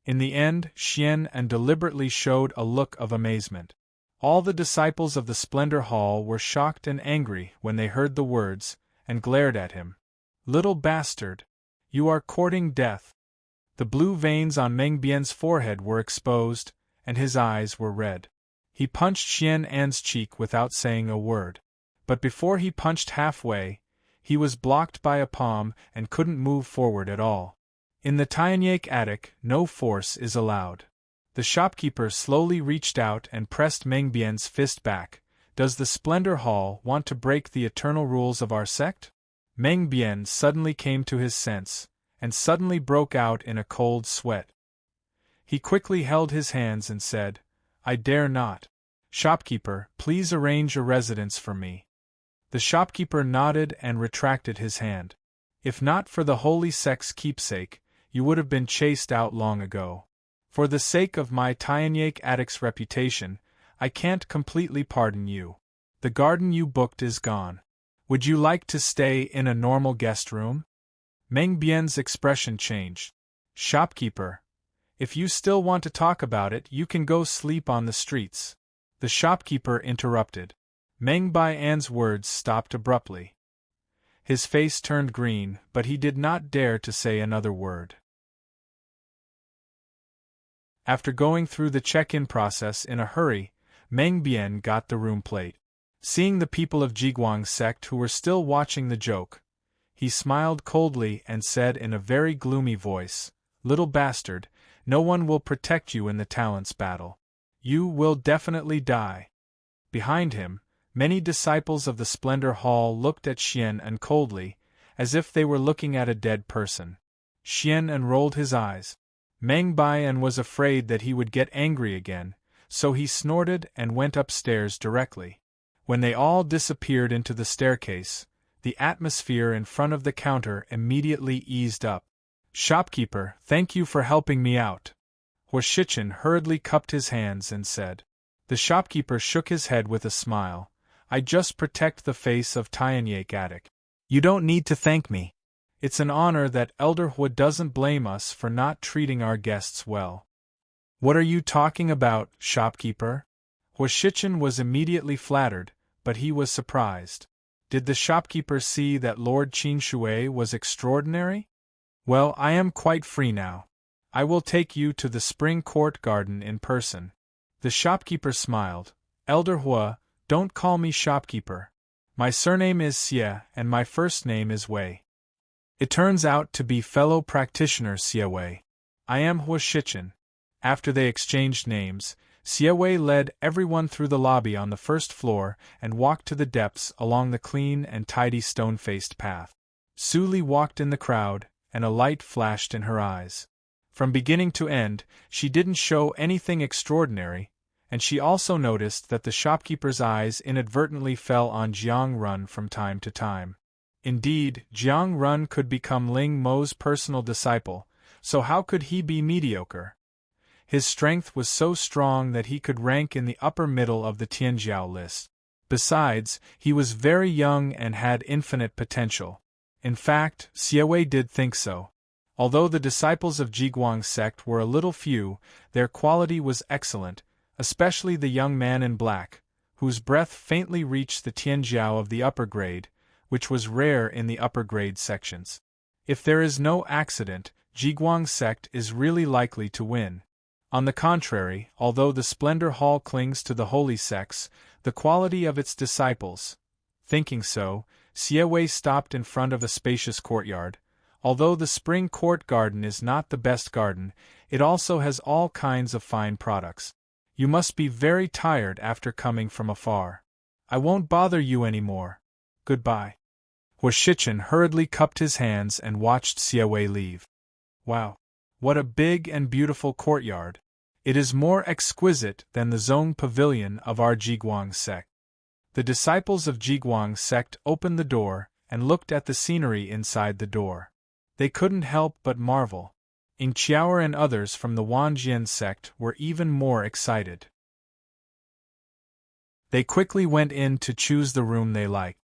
In the end, Xian An deliberately showed a look of amazement. All the disciples of the Splendor Hall were shocked and angry when they heard the words, and glared at him. Little bastard! You are courting death. The blue veins on Meng Bian's forehead were exposed, and his eyes were red. He punched Xian An's cheek without saying a word. But before he punched halfway, he was blocked by a palm and couldn't move forward at all. In the Tianyake attic, no force is allowed. The shopkeeper slowly reached out and pressed Meng Bian's fist back. Does the Splendor Hall want to break the eternal rules of our sect? Meng Bian suddenly came to his sense, and suddenly broke out in a cold sweat. He quickly held his hands and said, I dare not. Shopkeeper, please arrange a residence for me. The shopkeeper nodded and retracted his hand. If not for the holy sect's keepsake, you would have been chased out long ago. For the sake of my Tianyake attic's reputation, I can't completely pardon you. The garden you booked is gone. Would you like to stay in a normal guest room? Meng Bian's expression changed. Shopkeeper, if you still want to talk about it, you can go sleep on the streets. The shopkeeper interrupted. Meng Bian's words stopped abruptly. His face turned green, but he did not dare to say another word. After going through the check-in process in a hurry, Meng Bian got the room plate. Seeing the people of Jiguang sect who were still watching the joke, he smiled coldly and said in a very gloomy voice, Little bastard, no one will protect you in the talents battle. You will definitely die. Behind him, many disciples of the Splendor Hall looked at Xian An coldly, as if they were looking at a dead person. Xian An rolled his eyes. Meng Bian was afraid that he would get angry again, so he snorted and went upstairs directly. When they all disappeared into the staircase, the atmosphere in front of the counter immediately eased up. Shopkeeper, thank you for helping me out. Huashichen hurriedly cupped his hands and said. The shopkeeper shook his head with a smile. I just protect the face of Tianyake attic. You don't need to thank me. It's an honor that Elder Hua doesn't blame us for not treating our guests well. What are you talking about, shopkeeper? Hua Shichen was immediately flattered, but he was surprised. Did the shopkeeper see that Lord Qin Shui was extraordinary? Well, I am quite free now. I will take you to the spring court garden in person. The shopkeeper smiled. Elder Hua, don't call me shopkeeper. My surname is Xie and my first name is Wei. It turns out to be fellow practitioner Xie Wei. I am Hua Shichen. After they exchanged names, Xie Wei led everyone through the lobby on the first floor and walked to the depths along the clean and tidy stone-faced path. Su Li walked in the crowd, and a light flashed in her eyes. From beginning to end, she didn't show anything extraordinary, and she also noticed that the shopkeeper's eyes inadvertently fell on Jiang Run from time to time. Indeed, Jiang Run could become Ling Mo's personal disciple, so how could he be mediocre? His strength was so strong that he could rank in the upper middle of the Tianjiao list. Besides, he was very young and had infinite potential. In fact, Xie Wei did think so. Although the disciples of Jiguang's sect were a little few, their quality was excellent, especially the young man in black, whose breath faintly reached the Tianjiao of the upper grade, which was rare in the upper grade sections. If there is no accident, Jiguang's sect is really likely to win. On the contrary, although the Splendor Hall clings to the holy sects, the quality of its disciples. Thinking so, Xie Wei stopped in front of a spacious courtyard. Although the spring court garden is not the best garden, it also has all kinds of fine products. You must be very tired after coming from afar. I won't bother you anymore. Goodbye. Hua Shichen hurriedly cupped his hands and watched Xie Wei leave. Wow! What a big and beautiful courtyard! It is more exquisite than the Zong Pavilion of our Jiguang sect. The disciples of Jiguang sect opened the door and looked at the scenery inside the door. They couldn't help but marvel. Ing Qiaoer and others from the Wanjian sect were even more excited. They quickly went in to choose the room they liked.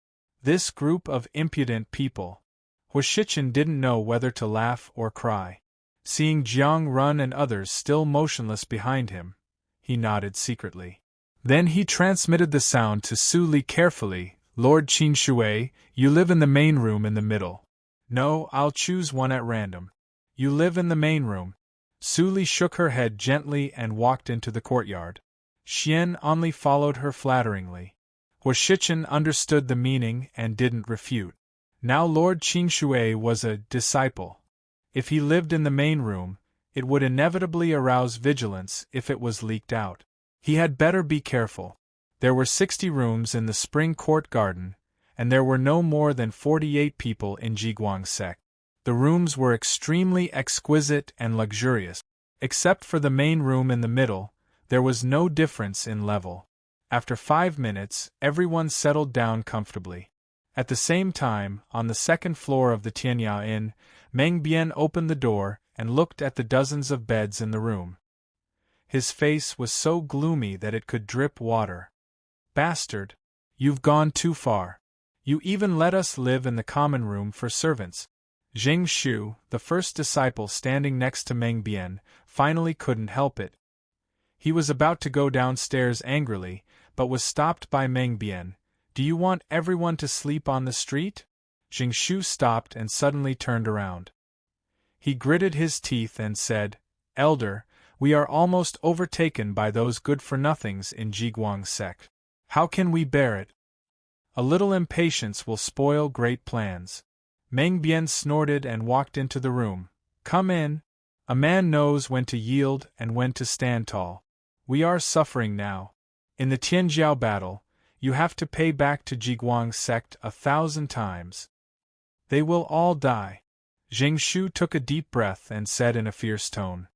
This group of impudent people. Hua Shichen didn't know whether to laugh or cry. Seeing Jiang Run and others still motionless behind him, he nodded secretly. Then he transmitted the sound to Su Li carefully. Lord Qin Shui, you live in the main room in the middle. No, I'll choose one at random. You live in the main room. Su Li shook her head gently and walked into the courtyard. Xian only followed her flatteringly. Hua Shichen understood the meaning and didn't refute. Now Lord Qin Shui was a disciple. If he lived in the main room, it would inevitably arouse vigilance if it was leaked out. He had better be careful. There were 60 rooms in the spring court garden, and there were no more than 48 people in Jiguang sect. The rooms were extremely exquisite and luxurious. Except for the main room in the middle, there was no difference in level. After 5 minutes, everyone settled down comfortably. At the same time, on the second floor of the Tianyao Inn, Meng Bian opened the door and looked at the dozens of beds in the room. His face was so gloomy that it could drip water. Bastard! You've gone too far. You even let us live in the common room for servants. Zheng Shu, the first disciple standing next to Meng Bian, finally couldn't help it. He was about to go downstairs angrily, but was stopped by Meng Bian. Do you want everyone to sleep on the street? Zheng Shu stopped and suddenly turned around. He gritted his teeth and said, Elder, we are almost overtaken by those good-for-nothings in Jiguang sect. How can we bear it? A little impatience will spoil great plans. Meng Bian snorted and walked into the room. Come in. A man knows when to yield and when to stand tall. We are suffering now. In the Tianjiao battle, you have to pay back to Jiguang sect 1,000 times. They will all die. Zheng Shu took a deep breath and said in a fierce tone.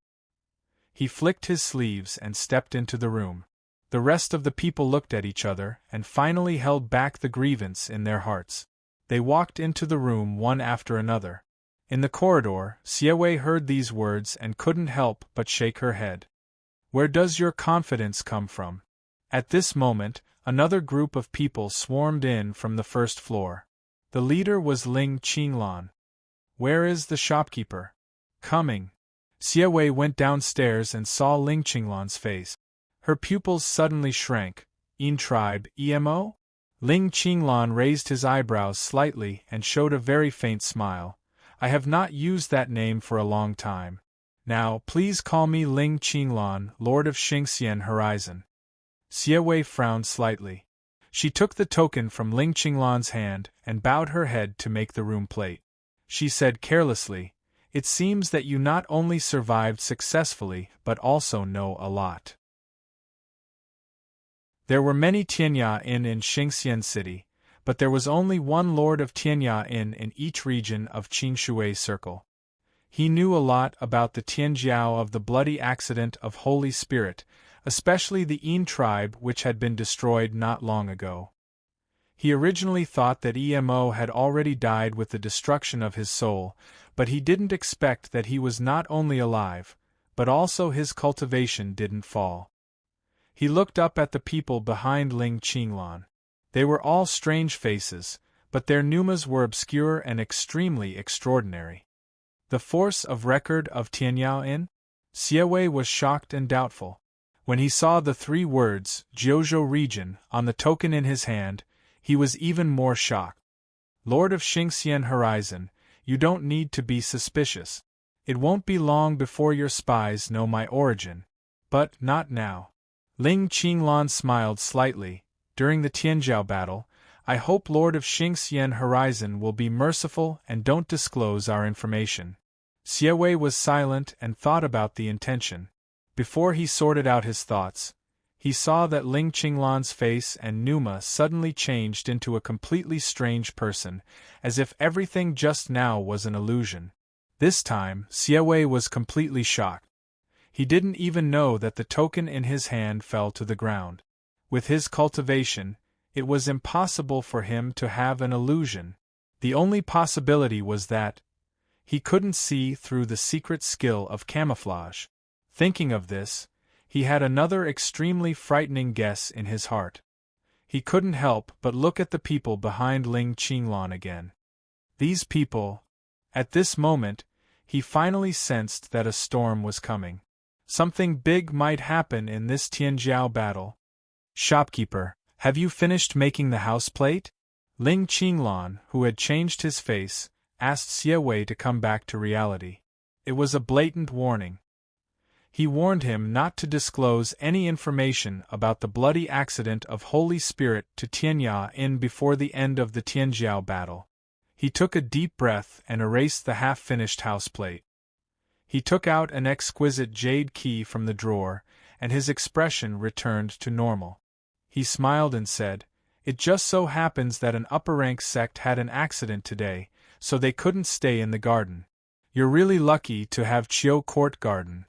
He flicked his sleeves and stepped into the room. The rest of the people looked at each other and finally held back the grievance in their hearts. They walked into the room one after another. In the corridor, Xie Wei heard these words and couldn't help but shake her head. Where does your confidence come from? At this moment, another group of people swarmed in from the first floor. The leader was Ling Qinglan. Where is the shopkeeper? Coming. Xie Wei went downstairs and saw Ling Qinglan's face. Her pupils suddenly shrank. In tribe, EMO? Ling Qinglan raised his eyebrows slightly and showed a very faint smile. I have not used that name for a long time. Now, please call me Ling Qinglan, Lord of Xingxian Horizon. Xie Wei frowned slightly. She took the token from Ling Qinglan's hand and bowed her head to make the room plate. She said carelessly, "It seems that you not only survived successfully but also know a lot." There were many Tianya Inn in Xingxian City, but there was only one Lord of Tianya Inn in each region of Qingshui Circle. He knew a lot about the Tianjiao of the bloody accident of Holy Spirit, especially the Yin tribe which had been destroyed not long ago. He originally thought that EMO had already died with the destruction of his soul, but he didn't expect that he was not only alive, but also his cultivation didn't fall. He looked up at the people behind Ling Qinglan. They were all strange faces, but their pneumas were obscure and extremely extraordinary. The force of record of Tianyao Inn? Xie Wei was shocked and doubtful. When he saw the 3 words, Jiuzhou region, on the token in his hand, he was even more shocked. Lord of Xingxian Horizon, you don't need to be suspicious. It won't be long before your spies know my origin. But not now. Ling Qinglan smiled slightly. During the Tianjiao battle, I hope Lord of Xingxian Horizon will be merciful and don't disclose our information. Xie Wei was silent and thought about the intention. Before he sorted out his thoughts, he saw that Ling Qinglan's face and pneuma suddenly changed into a completely strange person, as if everything just now was an illusion. This time, Xie Wei was completely shocked. He didn't even know that the token in his hand fell to the ground. With his cultivation, it was impossible for him to have an illusion. The only possibility was that he couldn't see through the secret skill of camouflage. Thinking of this, he had another extremely frightening guess in his heart. He couldn't help but look at the people behind Ling Qinglan again. These people. At this moment, he finally sensed that a storm was coming. Something big might happen in this Tianjiao battle. Shopkeeper, have you finished making the house plate? Ling Qinglan, who had changed his face, asked Xie Wei to come back to reality. It was a blatant warning. He warned him not to disclose any information about the bloody accident of Holy Spirit to Tianya Inn before the end of the Tianjiao battle. He took a deep breath and erased the half-finished house plate. He took out an exquisite jade key from the drawer, and his expression returned to normal. He smiled and said, "It just so happens that an upper-rank sect had an accident today, so they couldn't stay in the garden. You're really lucky to have Chiu Court Garden."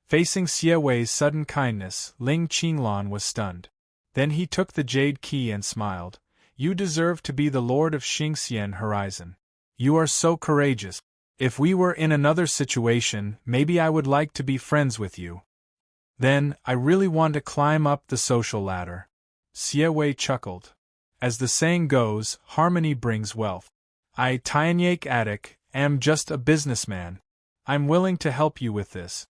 Facing Xie Wei's sudden kindness, Ling Qinglan was stunned. Then he took the jade key and smiled. "You deserve to be the Lord of Xingxian Horizon. You are so courageous. If we were in another situation, maybe I would like to be friends with you. Then, I really want to climb up the social ladder." Xie Wei chuckled. As the saying goes, harmony brings wealth. I, Tianyak Attic, am just a businessman. I'm willing to help you with this.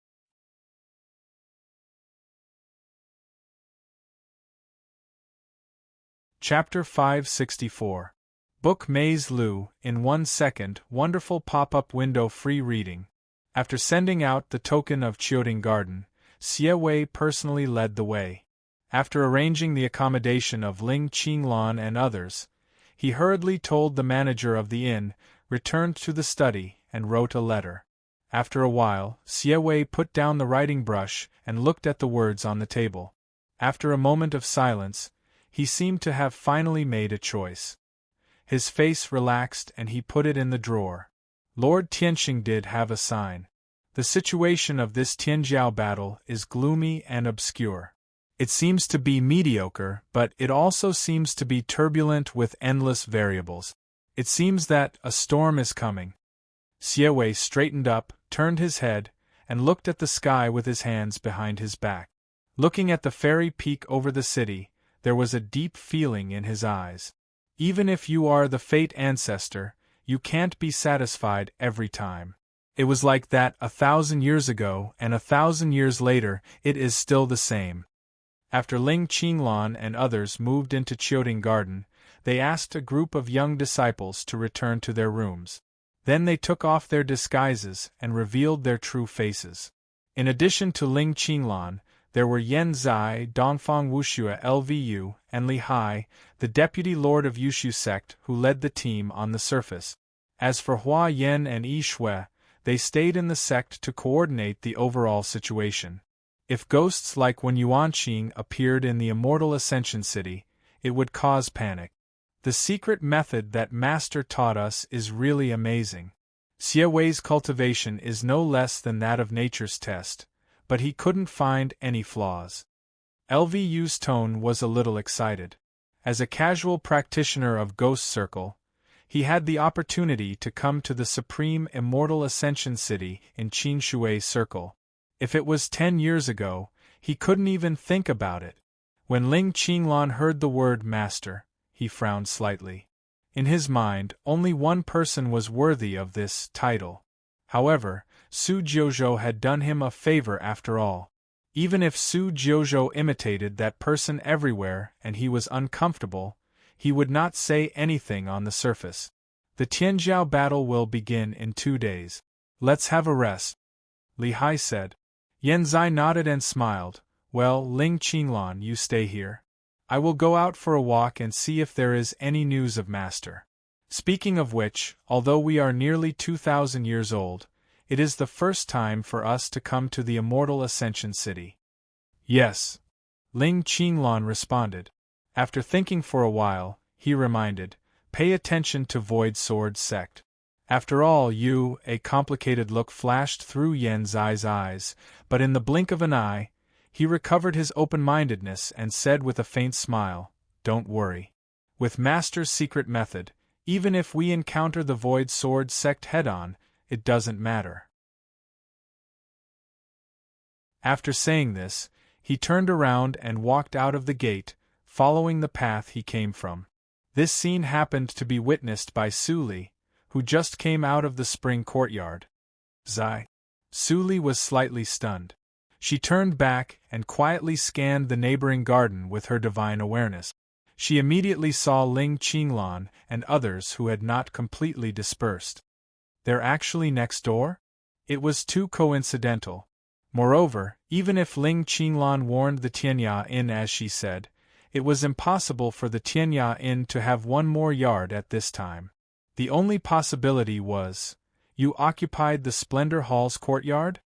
Chapter 564. Book Maze Lu, in 1 second, wonderful pop-up window free reading. After sending out the token of Chioding Garden, Xie Wei personally led the way. After arranging the accommodation of Ling Qinglan and others, he hurriedly told the manager of the inn, returned to the study, and wrote a letter. After a while, Xie Wei put down the writing brush and looked at the words on the table. After a moment of silence, he seemed to have finally made a choice. His face relaxed and he put it in the drawer. Lord Tianxing did have a sign. The situation of this Tianjiao battle is gloomy and obscure. It seems to be mediocre, but it also seems to be turbulent with endless variables. It seems that a storm is coming. Xie Wei straightened up, turned his head, and looked at the sky with his hands behind his back. Looking at the fairy peak over the city, there was a deep feeling in his eyes. Even if you are the fate ancestor, you can't be satisfied every time. It was like that 1,000 years ago, and 1,000 years later, it is still the same. After Ling Qinglan and others moved into Qiuting Garden, they asked a group of young disciples to return to their rooms. Then they took off their disguises and revealed their true faces. In addition to Ling Qinglan, there were Yan Zai, Dongfang Wuxue Lvu, and Li Hai, the deputy lord of Yushu sect who led the team on the surface. As for Hua Yan and Yi Shui, they stayed in the sect to coordinate the overall situation. If ghosts like Wen Yuanqing appeared in the Immortal Ascension City, it would cause panic. The secret method that Master taught us is really amazing. Xie Wei's cultivation is no less than that of nature's test, but he couldn't find any flaws. Lvu's tone was a little excited. As a casual practitioner of Ghost Circle, he had the opportunity to come to the Supreme Immortal Ascension City in Qinshui Circle. If it was 10 years ago, he couldn't even think about it. When Ling Qinglan heard the word master, he frowned slightly. In his mind, only one person was worthy of this title. However, Su Jiuzhou had done him a favor after all. Even if Su Jiuzhou imitated that person everywhere and he was uncomfortable, he would not say anything on the surface. The Tianjiao battle will begin in 2 days. Let's have a rest, Li Hai said. Yan Zai nodded and smiled. Well, Ling Qinglan, you stay here. I will go out for a walk and see if there is any news of Master. Speaking of which, although we are nearly 2,000 years old, it is the first time for us to come to the Immortal Ascension City. Yes, Ling Qinglan responded. After thinking for a while, he reminded, pay attention to Void Sword Sect. After all, a complicated look flashed through Yan Zai's eyes, but in the blink of an eye, he recovered his open-mindedness and said with a faint smile, don't worry. With Master's secret method, even if we encounter the Void Sword Sect head-on, it doesn't matter. After saying this, he turned around and walked out of the gate, following the path he came from. This scene happened to be witnessed by Su Li, who just came out of the spring courtyard. Zai. Su Li was slightly stunned. She turned back and quietly scanned the neighboring garden with her divine awareness. She immediately saw Ling Qinglan and others who had not completely dispersed. They're actually next door? It was too coincidental. Moreover, even if Ling Qinglan warned the Tianya Inn as she said, it was impossible for the Tianya Inn to have one more yard at this time. The only possibility was, you occupied the Splendor Hall's courtyard?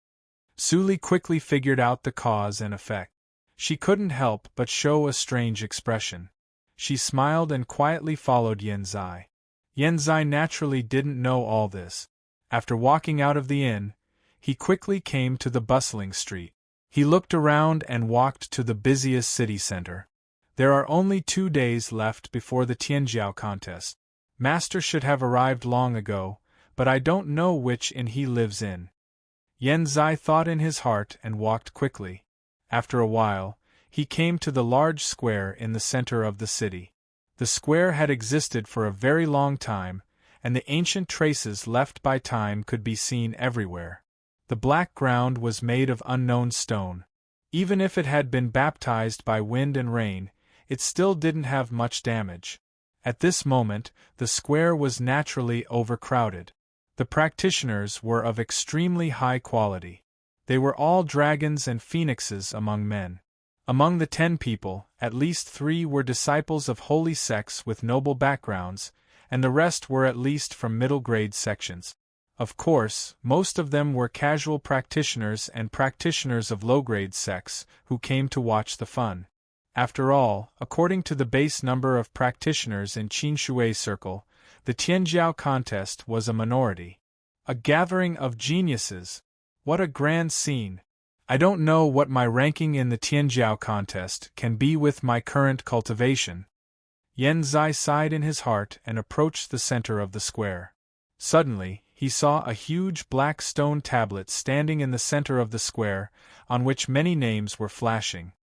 Su Li quickly figured out the cause and effect. She couldn't help but show a strange expression. She smiled and quietly followed Yan Zai. Yan Zai naturally didn't know all this. After walking out of the inn, he quickly came to the bustling street. He looked around and walked to the busiest city center. There are only 2 days left before the Tianjiao contest. Master should have arrived long ago, but I don't know which inn he lives in. Yan Zai thought in his heart and walked quickly. After a while, he came to the large square in the center of the city. The square had existed for a very long time, and the ancient traces left by time could be seen everywhere. The black ground was made of unknown stone. Even if it had been baptized by wind and rain, it still didn't have much damage. At this moment, the square was naturally overcrowded. The practitioners were of extremely high quality. They were all dragons and phoenixes among men. Among the 10 people, at least 3 were disciples of holy sects with noble backgrounds, and the rest were at least from middle-grade sections. Of course, most of them were casual practitioners and practitioners of low-grade sects who came to watch the fun. After all, according to the base number of practitioners in Qinshui Circle, the Tianjiao contest was a minority. A gathering of geniuses. What a grand scene. I don't know what my ranking in the Tianjiao contest can be with my current cultivation. Yan Zai sighed in his heart and approached the center of the square. Suddenly, he saw a huge black stone tablet standing in the center of the square, on which many names were flashing.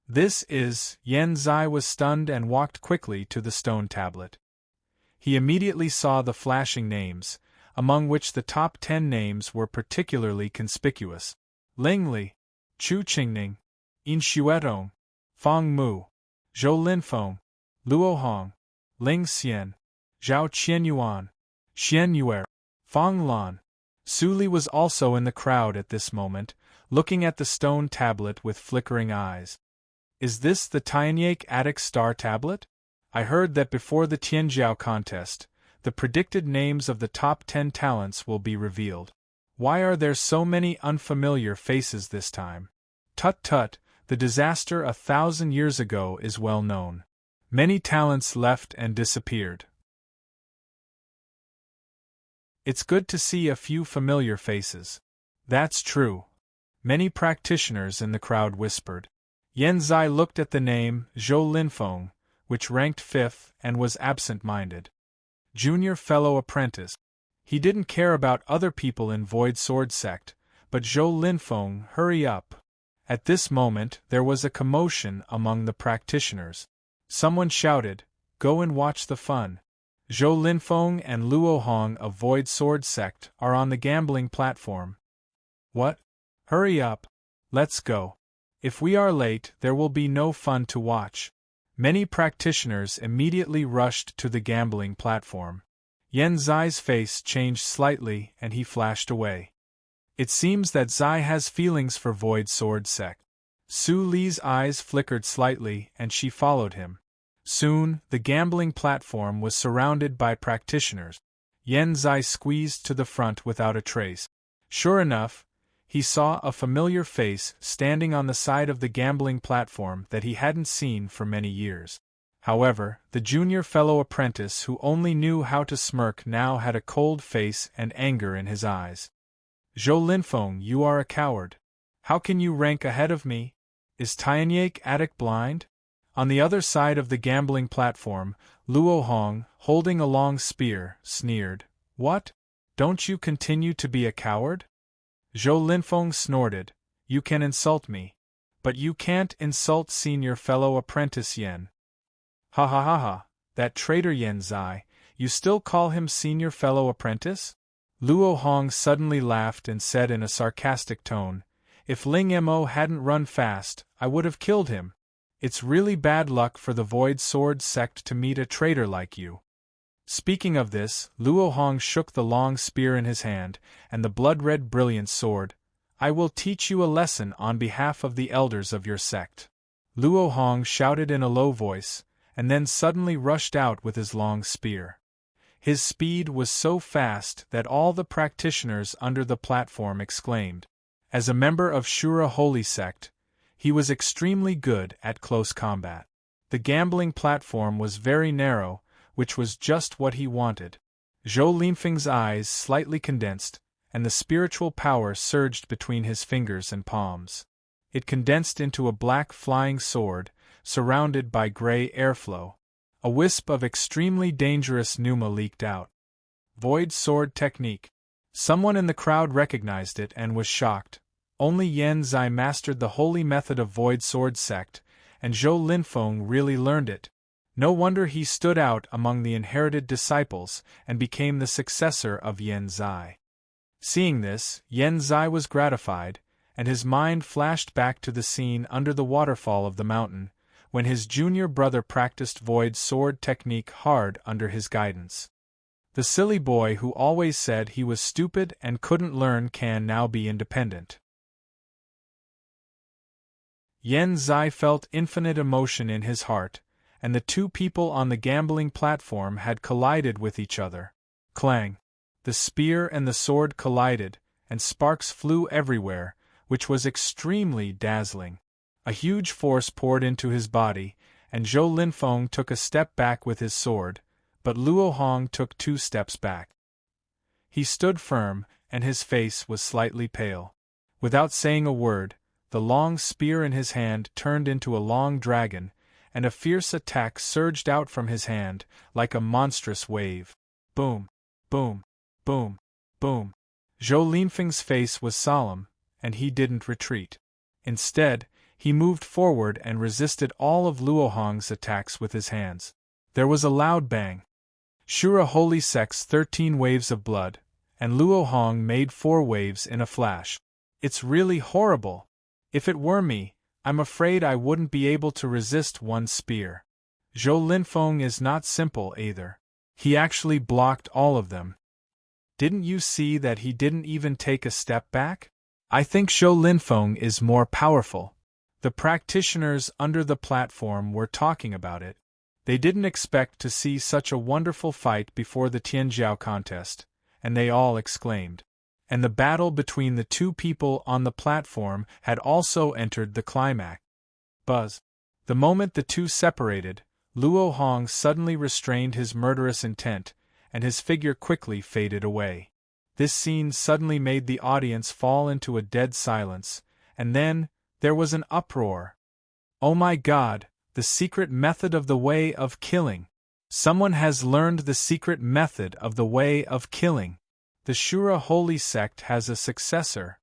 This is, Yan Zai was stunned and walked quickly to the stone tablet. He immediately saw the flashing names, among which the top 10 names were particularly conspicuous. Ling Li, Chu Qingning, Yin Xuetong, Fang Mu, Zhou Linfeng, Luo Hong, Ling Xian, Zhao Qianyuan, Xian Yuer, Fang Lan. Su Li was also in the crowd at this moment, looking at the stone tablet with flickering eyes. Is this the Tianyake Attic Star Tablet? I heard that before the Tianjiao contest, the predicted names of the top 10 talents will be revealed. Why are there so many unfamiliar faces this time? Tut tut, the disaster 1,000 years ago is well known. Many talents left and disappeared. It's good to see a few familiar faces. That's true. Many practitioners in the crowd whispered. Yan Zai looked at the name Zhou Linfeng, which ranked 5th and was absent-minded. Junior fellow apprentice. He didn't care about other people in Void Sword Sect, but Zhou Linfeng, hurry up. At this moment there was a commotion among the practitioners. Someone shouted, go and watch the fun. Zhou Linfeng and Luo Hong of Void Sword Sect are on the gambling platform. What? Hurry up. Let's go. If we are late, there will be no fun to watch. Many practitioners immediately rushed to the gambling platform. Yan Zai's face changed slightly and he flashed away. It seems that Zai has feelings for Void Sword Sect. Su Li's eyes flickered slightly and she followed him. Soon, the gambling platform was surrounded by practitioners. Yan Zai squeezed to the front without a trace. Sure enough, he saw a familiar face standing on the side of the gambling platform that he hadn't seen for many years. However, the junior fellow apprentice who only knew how to smirk now had a cold face and anger in his eyes. Zhou Linfeng, you are a coward. How can you rank ahead of me? Is Tianyake Attic blind? On the other side of the gambling platform, Luo Hong, holding a long spear, sneered. What? Don't you continue to be a coward? Zhou Linfeng snorted. You can insult me. But you can't insult senior fellow apprentice Yan. Ha ha ha ha, that traitor Yan Zai, you still call him senior fellow apprentice? Luo Hong suddenly laughed and said in a sarcastic tone, if Ling Mo hadn't run fast, I would have killed him. It's really bad luck for the Void Sword Sect to meet a traitor like you. Speaking of this, Luo Hong shook the long spear in his hand, and the blood-red brilliant sword. I will teach you a lesson on behalf of the elders of your sect. Luo Hong shouted in a low voice, and then suddenly rushed out with his long spear. His speed was so fast that all the practitioners under the platform exclaimed. As a member of Shura Holy Sect, he was extremely good at close combat. The gambling platform was very narrow, which was just what he wanted. Zhou Linfeng's eyes slightly condensed, and the spiritual power surged between his fingers and palms. It condensed into a black flying sword, surrounded by gray airflow. A wisp of extremely dangerous pneuma leaked out. Void Sword Technique. Someone in the crowd recognized it and was shocked. Only Yan Zai mastered the holy method of Void Sword Sect, and Zhou Linfeng really learned it. No wonder he stood out among the inherited disciples and became the successor of Yan Zai. Seeing this, Yan Zai was gratified, and his mind flashed back to the scene under the waterfall of the mountain, when his junior brother practiced Void Sword Technique hard under his guidance. The silly boy who always said he was stupid and couldn't learn can now be independent. Yan Zai felt infinite emotion in his heart, and the two people on the gambling platform had collided with each other. Clang! The spear and the sword collided, and sparks flew everywhere, which was extremely dazzling. A huge force poured into his body, and Zhou Linfeng took a step back with his sword, but Luo Hong took 2 steps back. He stood firm, and his face was slightly pale. Without saying a word, the long spear in his hand turned into a long dragon, and a fierce attack surged out from his hand, like a monstrous wave. Boom! Boom! Boom! Boom! Zhou Linfeng's face was solemn, and he didn't retreat. Instead, he moved forward and resisted all of Luo Hong's attacks with his hands. There was a loud bang. Shura holy sect's 13 waves of blood, and Luo Hong made 4 waves in a flash. It's really horrible. If it were me, I'm afraid I wouldn't be able to resist one spear. Zhou Linfeng is not simple either. He actually blocked all of them. Didn't you see that he didn't even take a step back? I think Zhou Linfeng is more powerful. The practitioners under the platform were talking about it. They didn't expect to see such a wonderful fight before the Tianjiao contest, and they all exclaimed. And the battle between the two people on the platform had also entered the climax. Buzz. The moment the two separated, Luo Hong suddenly restrained his murderous intent, and his figure quickly faded away. This scene suddenly made the audience fall into a dead silence, and then, there was an uproar. Oh my God, the secret method of the way of killing! Someone has learned the secret method of the way of killing. The Shura holy sect has a successor.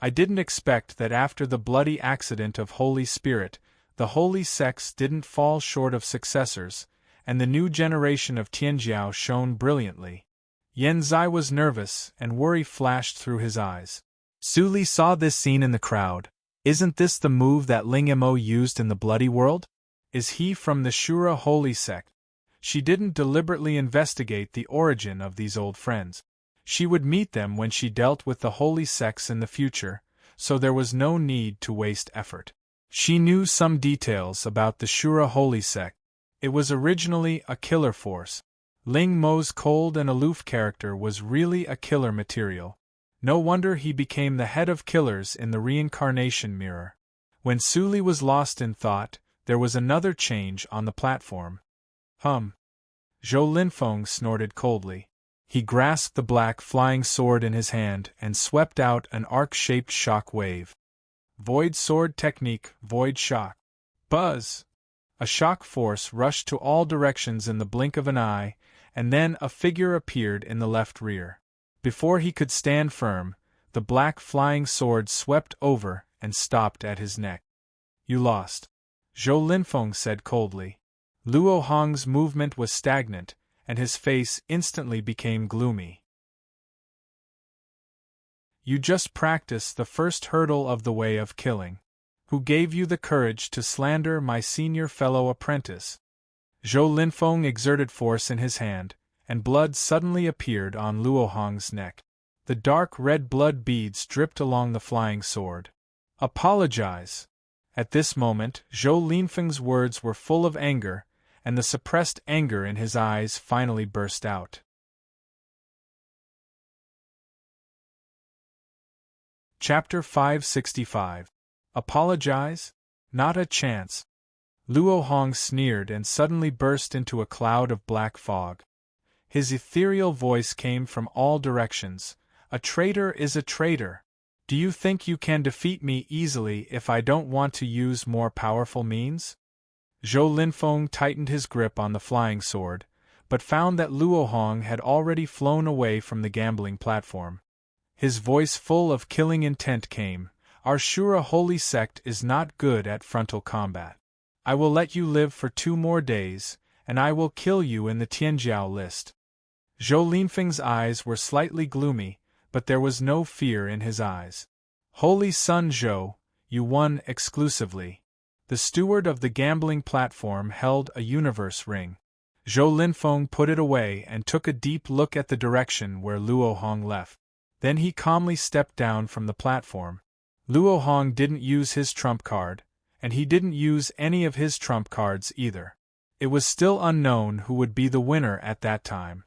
I didn't expect that after the bloody accident of Holy Spirit, the holy sects didn't fall short of successors, and the new generation of Tianjiao shone brilliantly. Yan Zai was nervous, and worry flashed through his eyes. Su Li saw this scene in the crowd. Isn't this the move that Ling Mo used in the Bloody World? Is he from the Shura holy sect? She didn't deliberately investigate the origin of these old friends. She would meet them when she dealt with the holy sects in the future, so there was no need to waste effort. She knew some details about the Shura holy sect. It was originally a killer force. Ling Mo's cold and aloof character was really a killer material. No wonder he became the head of killers in the reincarnation mirror. When Su Li was lost in thought, there was another change on the platform. Zhou Linfeng snorted coldly. He grasped the black flying sword in his hand and swept out an arc-shaped shock wave. Void sword technique, void shock. Buzz! A shock force rushed to all directions in the blink of an eye, and then a figure appeared in the left rear. Before he could stand firm, the black flying sword swept over and stopped at his neck. You lost, Zhou Linfeng said coldly. Luo Hong's movement was stagnant, and his face instantly became gloomy. You just practiced the first hurdle of the way of killing. Who gave you the courage to slander my senior fellow apprentice? Zhou Linfeng exerted force in his hand, and blood suddenly appeared on Luo Hong's neck. The dark red blood beads dripped along the flying sword. Apologize! At this moment, Zhou Linfeng's words were full of anger, and the suppressed anger in his eyes finally burst out. Chapter 565. Apologize? Not a chance. Luo Hong sneered and suddenly burst into a cloud of black fog. His ethereal voice came from all directions. A traitor is a traitor. Do you think you can defeat me easily if I don't want to use more powerful means? Zhou Linfeng tightened his grip on the flying sword, but found that Luo Hong had already flown away from the gambling platform. His voice full of killing intent came. Our Shura holy sect is not good at frontal combat. I will let you live for 2 more days, and I will kill you in the Tianjiao list. Zhou Linfeng's eyes were slightly gloomy, but there was no fear in his eyes. Holy Sun Zhou, you won exclusively. The steward of the gambling platform held a universe ring. Zhou Linfeng put it away and took a deep look at the direction where Luo Hong left. Then he calmly stepped down from the platform. Luo Hong didn't use his trump card, and he didn't use any of his trump cards either. It was still unknown who would be the winner at that time.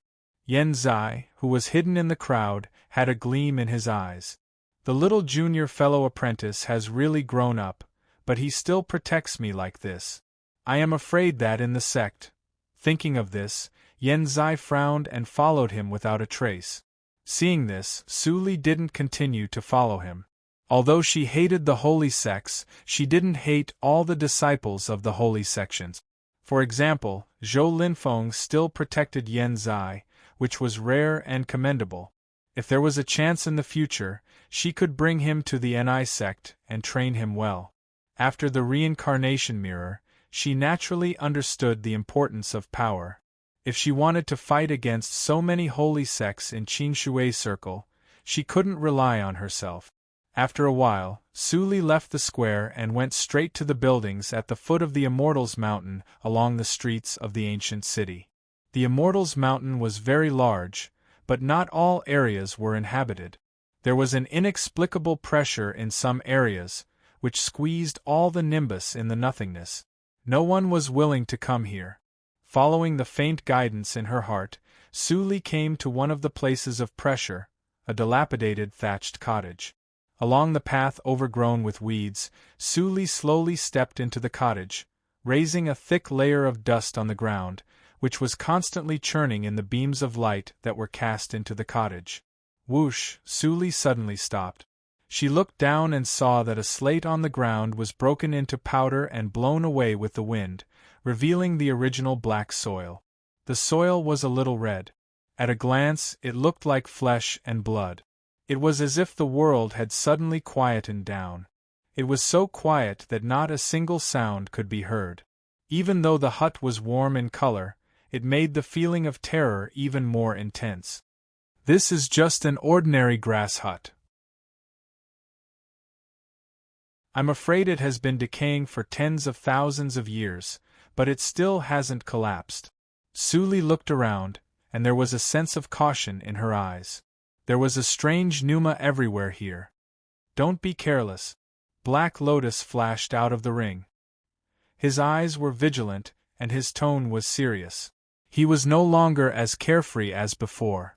Yan Zai, who was hidden in the crowd, had a gleam in his eyes. The little junior fellow apprentice has really grown up, but he still protects me like this. I am afraid that in the sect. Thinking of this, Yan Zai frowned and followed him without a trace. Seeing this, Su Li didn't continue to follow him. Although she hated the holy sects, she didn't hate all the disciples of the holy sections. For example, Zhou Linfeng still protected Yan Zai, which was rare and commendable. If there was a chance in the future, she could bring him to the Ni sect and train him well. After the reincarnation mirror, she naturally understood the importance of power. If she wanted to fight against so many holy sects in Qinshui Circle, she couldn't rely on herself. After a while, Suli left the square and went straight to the buildings at the foot of the Immortals Mountain along the streets of the ancient city. The Immortals Mountain was very large, but not all areas were inhabited. There was an inexplicable pressure in some areas, which squeezed all the nimbus in the nothingness. No one was willing to come here. Following the faint guidance in her heart, Suli came to one of the places of pressure, a dilapidated thatched cottage. Along the path overgrown with weeds, Suli slowly stepped into the cottage, raising a thick layer of dust on the ground, which was constantly churning in the beams of light that were cast into the cottage. Whoosh! Suli suddenly stopped. She looked down and saw that a slate on the ground was broken into powder and blown away with the wind, revealing the original black soil. The soil was a little red. At a glance, it looked like flesh and blood. It was as if the world had suddenly quietened down. It was so quiet that not a single sound could be heard. Even though the hut was warm in color, it made the feeling of terror even more intense. This is just an ordinary grass hut. I'm afraid it has been decaying for tens of thousands of years, but it still hasn't collapsed. Suli looked around, and there was a sense of caution in her eyes. There was a strange pneuma everywhere here. Don't be careless. Black Lotus flashed out of the ring. His eyes were vigilant, and his tone was serious. He was no longer as carefree as before.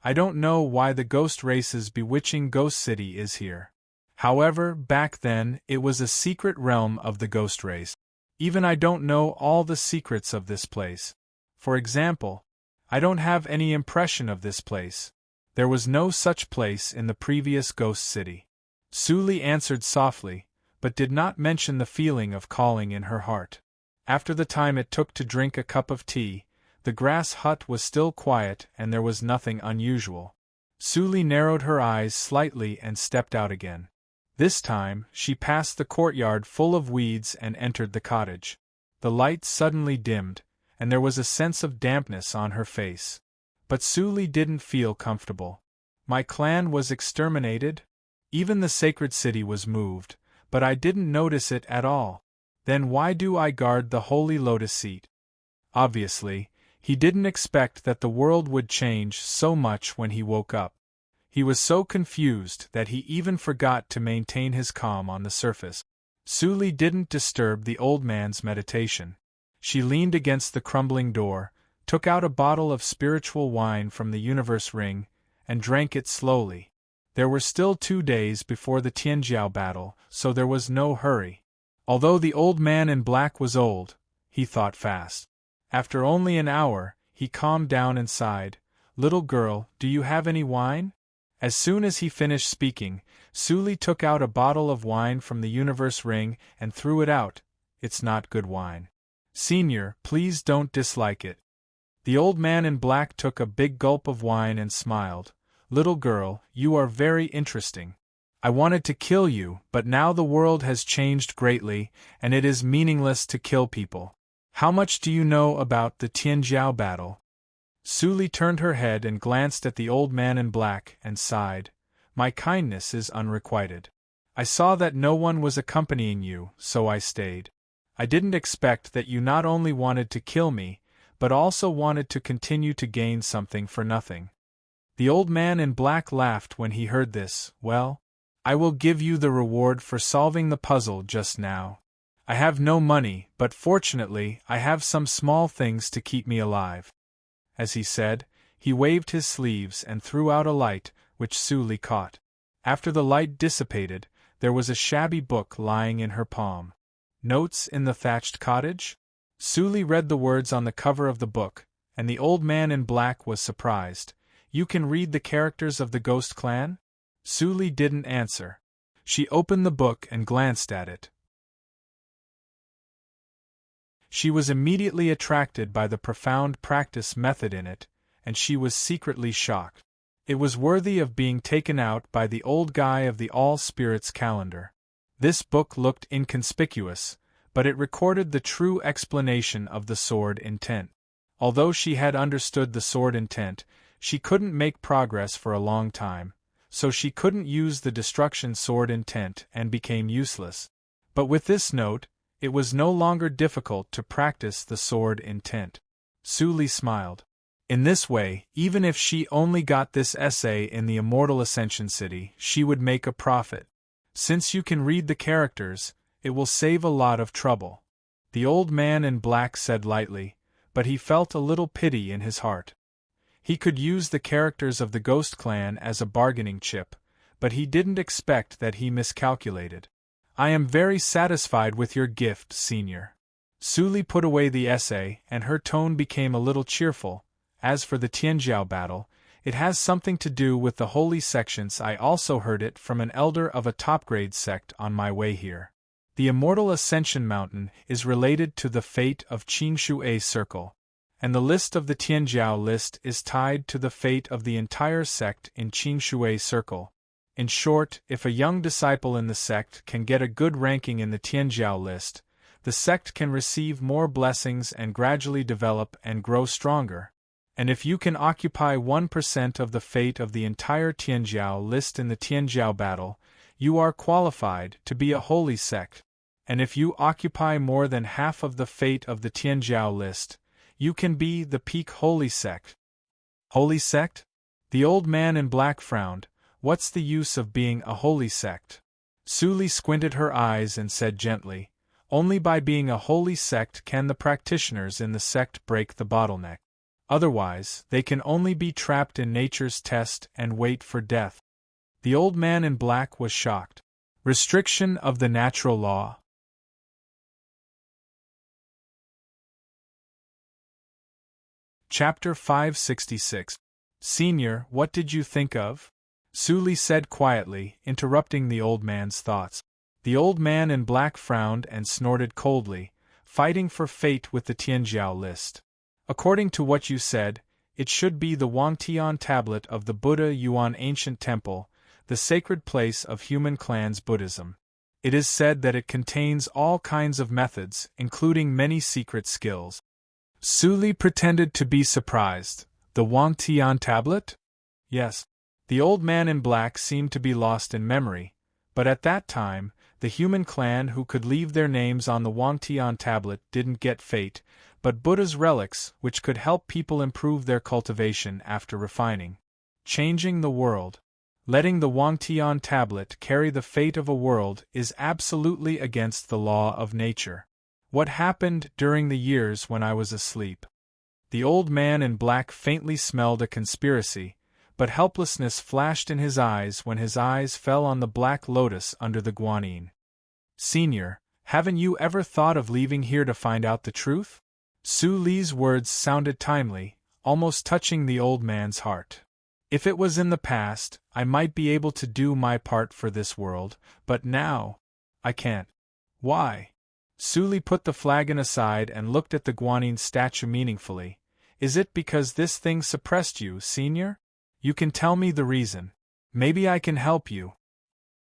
I don't know why the ghost race's bewitching ghost city is here. However, back then, it was a secret realm of the ghost race. Even I don't know all the secrets of this place. For example, I don't have any impression of this place. There was no such place in the previous ghost city. Suli answered softly, but did not mention the feeling of calling in her heart. After the time it took to drink a cup of tea, the grass hut was still quiet and there was nothing unusual. Suli narrowed her eyes slightly and stepped out again. This time, she passed the courtyard full of weeds and entered the cottage. The light suddenly dimmed, and there was a sense of dampness on her face. But Suli didn't feel comfortable. My clan was exterminated? Even the sacred city was moved, but I didn't notice it at all. Then why do I guard the holy lotus seat? Obviously, he didn't expect that the world would change so much when he woke up. He was so confused that he even forgot to maintain his calm on the surface. Suli didn't disturb the old man's meditation. She leaned against the crumbling door, took out a bottle of spiritual wine from the universe ring, and drank it slowly. There were still 2 days before the Tianjiao battle, so there was no hurry. Although the old man in black was old, he thought fast. After only an hour, he calmed down and sighed. "Little girl, do you have any wine?" As soon as he finished speaking, Suli took out a bottle of wine from the universe ring and threw it out. "It's not good wine. Senior, please don't dislike it." The old man in black took a big gulp of wine and smiled. "Little girl, you are very interesting. I wanted to kill you, but now the world has changed greatly, and it is meaningless to kill people. How much do you know about the Tianjiao battle?" Suli turned her head and glanced at the old man in black and sighed. "My kindness is unrequited. I saw that no one was accompanying you, so I stayed. I didn't expect that you not only wanted to kill me, but also wanted to continue to gain something for nothing." The old man in black laughed when he heard this. "Well, I will give you the reward for solving the puzzle just now. I have no money, but fortunately I have some small things to keep me alive." As he said, he waved his sleeves and threw out a light, which Suli caught. After the light dissipated, there was a shabby book lying in her palm. "Notes in the Thatched Cottage?" Suli read the words on the cover of the book, and the old man in black was surprised. "You can read the characters of the Ghost Clan?" Suli didn't answer. She opened the book and glanced at it. She was immediately attracted by the profound practice method in it, and she was secretly shocked. It was worthy of being taken out by the old guy of the All Spirits calendar. This book looked inconspicuous, but it recorded the true explanation of the sword intent. Although she had understood the sword intent, she couldn't make progress for a long time, so she couldn't use the destruction sword intent and became useless. But with this note, it was no longer difficult to practice the sword intent. Su Li smiled. In this way, even if she only got this essay in the Immortal Ascension City, she would make a profit. Since you can read the characters, it will save a lot of trouble. The old man in black said lightly, but he felt a little pity in his heart. He could use the characters of the Ghost Clan as a bargaining chip, but he didn't expect that he miscalculated. I am very satisfied with your gift, Senior. Su Li put away the essay, and her tone became a little cheerful. As for the Tianjiao battle, it has something to do with the holy sections. I also heard it from an elder of a top-grade sect on my way here. The Immortal Ascension Mountain is related to the fate of Qingshui Circle, and the list of the Tianjiao list is tied to the fate of the entire sect in Qingshui Circle. In short, if a young disciple in the sect can get a good ranking in the Tianjiao list, the sect can receive more blessings and gradually develop and grow stronger. And if you can occupy 1% of the fate of the entire Tianjiao list in the Tianjiao battle, you are qualified to be a holy sect. And if you occupy more than half of the fate of the Tianjiao list, you can be the peak holy sect. Holy sect? The old man in black frowned. What's the use of being a holy sect? Su Li squinted her eyes and said gently, only by being a holy sect can the practitioners in the sect break the bottleneck. Otherwise, they can only be trapped in nature's test and wait for death. The old man in black was shocked. Restriction of the natural law. Chapter 566. Senior, what did you think of? Su Li said quietly, interrupting the old man's thoughts. The old man in black frowned and snorted coldly, fighting for fate with the Tianjiao list. According to what you said, it should be the Wangtian tablet of the Buddha Yuan ancient temple, the sacred place of human clans Buddhism. It is said that it contains all kinds of methods, including many secret skills. Su Li pretended to be surprised. The Wangtian tablet? Yes. The old man in black seemed to be lost in memory, but at that time, the human clan who could leave their names on the Wangtian tablet didn't get fate, but Buddha's relics which could help people improve their cultivation after refining. Changing the world. Letting the Wangtian tablet carry the fate of a world is absolutely against the law of nature. What happened during the years when I was asleep? The old man in black faintly smelled a conspiracy, but helplessness flashed in his eyes when his eyes fell on the black lotus under the guanyin. Senior, haven't you ever thought of leaving here to find out the truth? Su Li's words sounded timely, almost touching the old man's heart. If it was in the past, I might be able to do my part for this world, but now, I can't. Why? Su Li put the flagon aside and looked at the guanyin statue meaningfully. Is it because this thing suppressed you, Senior? You can tell me the reason. Maybe I can help you.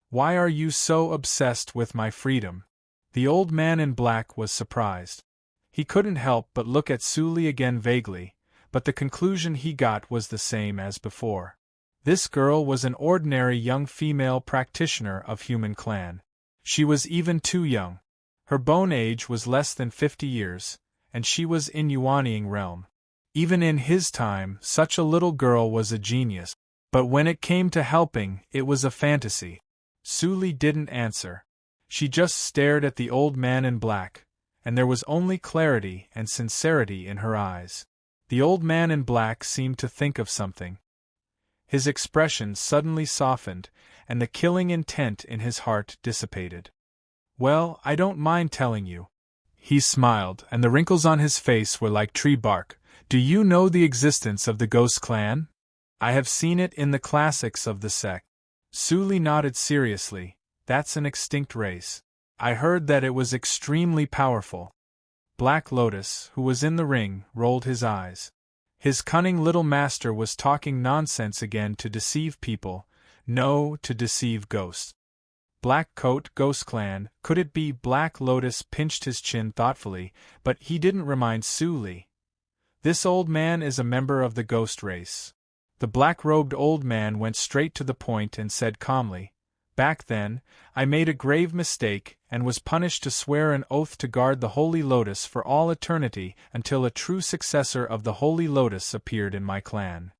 Why are you so obsessed with my freedom? The old man in black was surprised. He couldn't help but look at Su Li again vaguely, but the conclusion he got was the same as before. This girl was an ordinary young female practitioner of human clan. She was even too young. Her bone age was less than 50 years, and she was in Yuanying realm. Even in his time, such a little girl was a genius. But when it came to helping, it was a fantasy. Su Li didn't answer. She just stared at the old man in black, and there was only clarity and sincerity in her eyes. The old man in black seemed to think of something. His expression suddenly softened, and the killing intent in his heart dissipated. Well, I don't mind telling you. He smiled, and the wrinkles on his face were like tree bark. Do you know the existence of the Ghost Clan? I have seen it in the classics of the sect. Su Li nodded seriously. That's an extinct race. I heard that it was extremely powerful. Black Lotus, who was in the ring, rolled his eyes. His cunning little master was talking nonsense again to deceive people, no, to deceive ghosts. Black Coat Ghost Clan, could it be? Black Lotus pinched his chin thoughtfully, but he didn't remind Su Li. This old man is a member of the ghost race. The black-robed old man went straight to the point and said calmly, "Back then, I made a grave mistake and was punished to swear an oath to guard the Holy Lotus for all eternity until a true successor of the Holy Lotus appeared in my clan."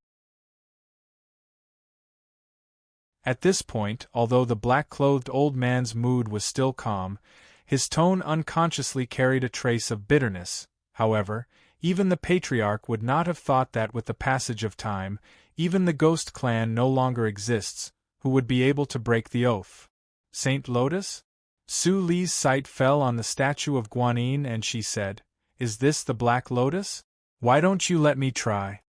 At this point, although the black-clothed old man's mood was still calm, his tone unconsciously carried a trace of bitterness. However, even the patriarch would not have thought that with the passage of time, even the ghost clan no longer exists, who would be able to break the oath. Saint Lotus? Su Li's sight fell on the statue of Guanyin and she said, "Is this the Black Lotus? Why don't you let me try?"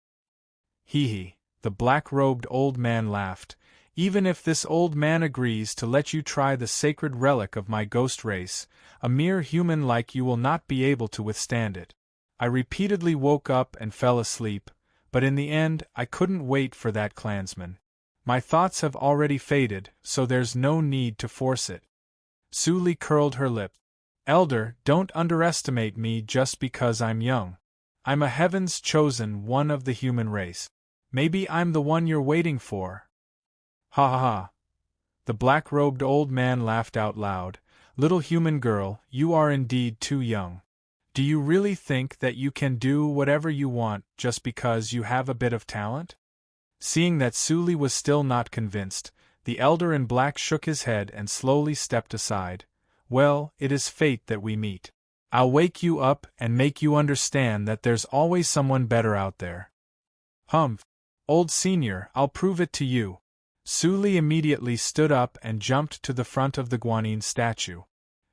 Hee, the black-robed old man laughed. "Even if this old man agrees to let you try the sacred relic of my ghost race, a mere human like you will not be able to withstand it. I repeatedly woke up and fell asleep, but in the end I couldn't wait for that clansman. My thoughts have already faded, so there's no need to force it." Su Li curled her lip. "Elder, don't underestimate me just because I'm young. I'm a heaven's chosen one of the human race. Maybe I'm the one you're waiting for." "Ha ha ha." The black-robed old man laughed out loud. "Little human girl, you are indeed too young. Do you really think that you can do whatever you want just because you have a bit of talent?" Seeing that Su Li was still not convinced, the elder in black shook his head and slowly stepped aside. "Well, it is fate that we meet. I'll wake you up and make you understand that there's always someone better out there." "Humph! Old senior, I'll prove it to you." Su Li immediately stood up and jumped to the front of the Guanyin statue.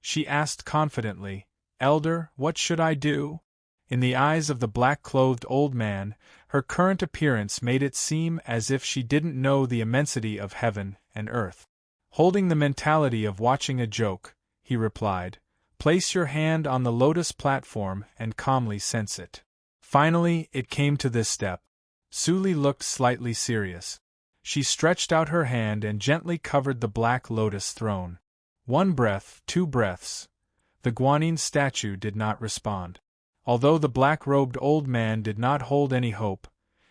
She asked confidently, "Elder, what should I do?" In the eyes of the black-clothed old man, her current appearance made it seem as if she didn't know the immensity of heaven and earth. Holding the mentality of watching a joke, he replied, "Place your hand on the lotus platform and calmly sense it." Finally, it came to this step. Su Li looked slightly serious. She stretched out her hand and gently covered the black lotus throne. One breath, two breaths. The Guanyin statue did not respond. Although the black-robed old man did not hold any hope,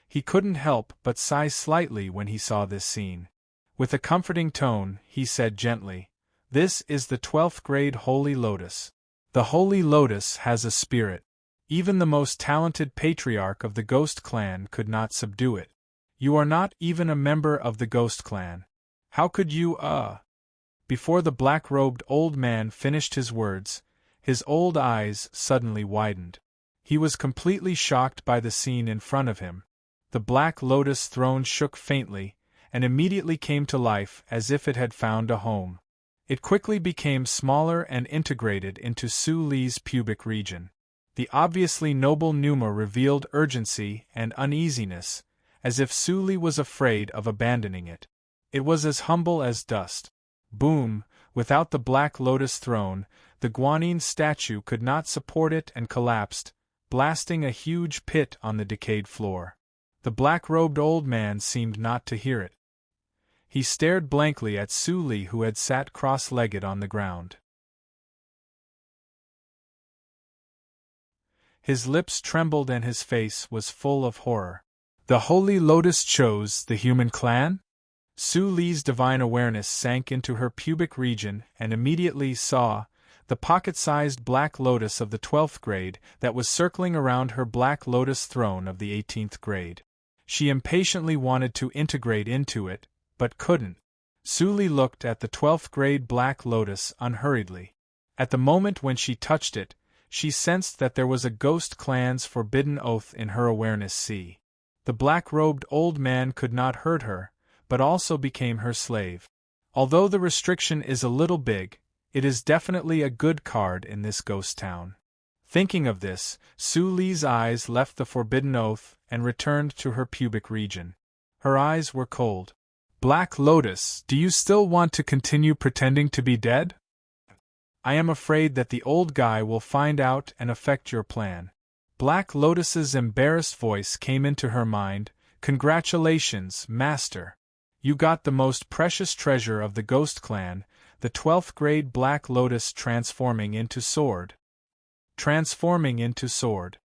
he couldn't help but sigh slightly when he saw this scene. With a comforting tone, he said gently, "This is the 12th grade Holy Lotus. The Holy Lotus has a spirit. Even the most talented patriarch of the Ghost Clan could not subdue it. You are not even a member of the Ghost Clan. How could you, Before the black-robed old man finished his words, his old eyes suddenly widened. He was completely shocked by the scene in front of him. The black lotus throne shook faintly, and immediately came to life as if it had found a home. It quickly became smaller and integrated into Su Li's pubic region. The obviously noble Numa revealed urgency and uneasiness, as if Su Li was afraid of abandoning it. It was as humble as dust. Boom! Without the black lotus throne, the Guanyin statue could not support it and collapsed, blasting a huge pit on the decayed floor. The black-robed old man seemed not to hear it. He stared blankly at Su Li, who had sat cross-legged on the ground. His lips trembled and his face was full of horror. The Holy Lotus chose the human clan? Su Li's divine awareness sank into her pubic region and immediately saw the pocket-sized black lotus of the 12th grade that was circling around her black lotus throne of the 18th grade. She impatiently wanted to integrate into it, but couldn't. Su Li looked at the 12th grade black lotus unhurriedly. At the moment when she touched it, she sensed that there was a ghost clan's forbidden oath in her awareness. The black-robed old man could not hurt her, but also became her slave. Although the restriction is a little big, it is definitely a good card in this ghost town. Thinking of this, Su Li's eyes left the forbidden oath and returned to her pubic region. Her eyes were cold. "Black Lotus, do you still want to continue pretending to be dead? I am afraid that the old guy will find out and affect your plan." Black Lotus's embarrassed voice came into her mind. "Congratulations, Master. You got the most precious treasure of the Ghost Clan, the 12th grade Black Lotus transforming into sword." Transforming into sword.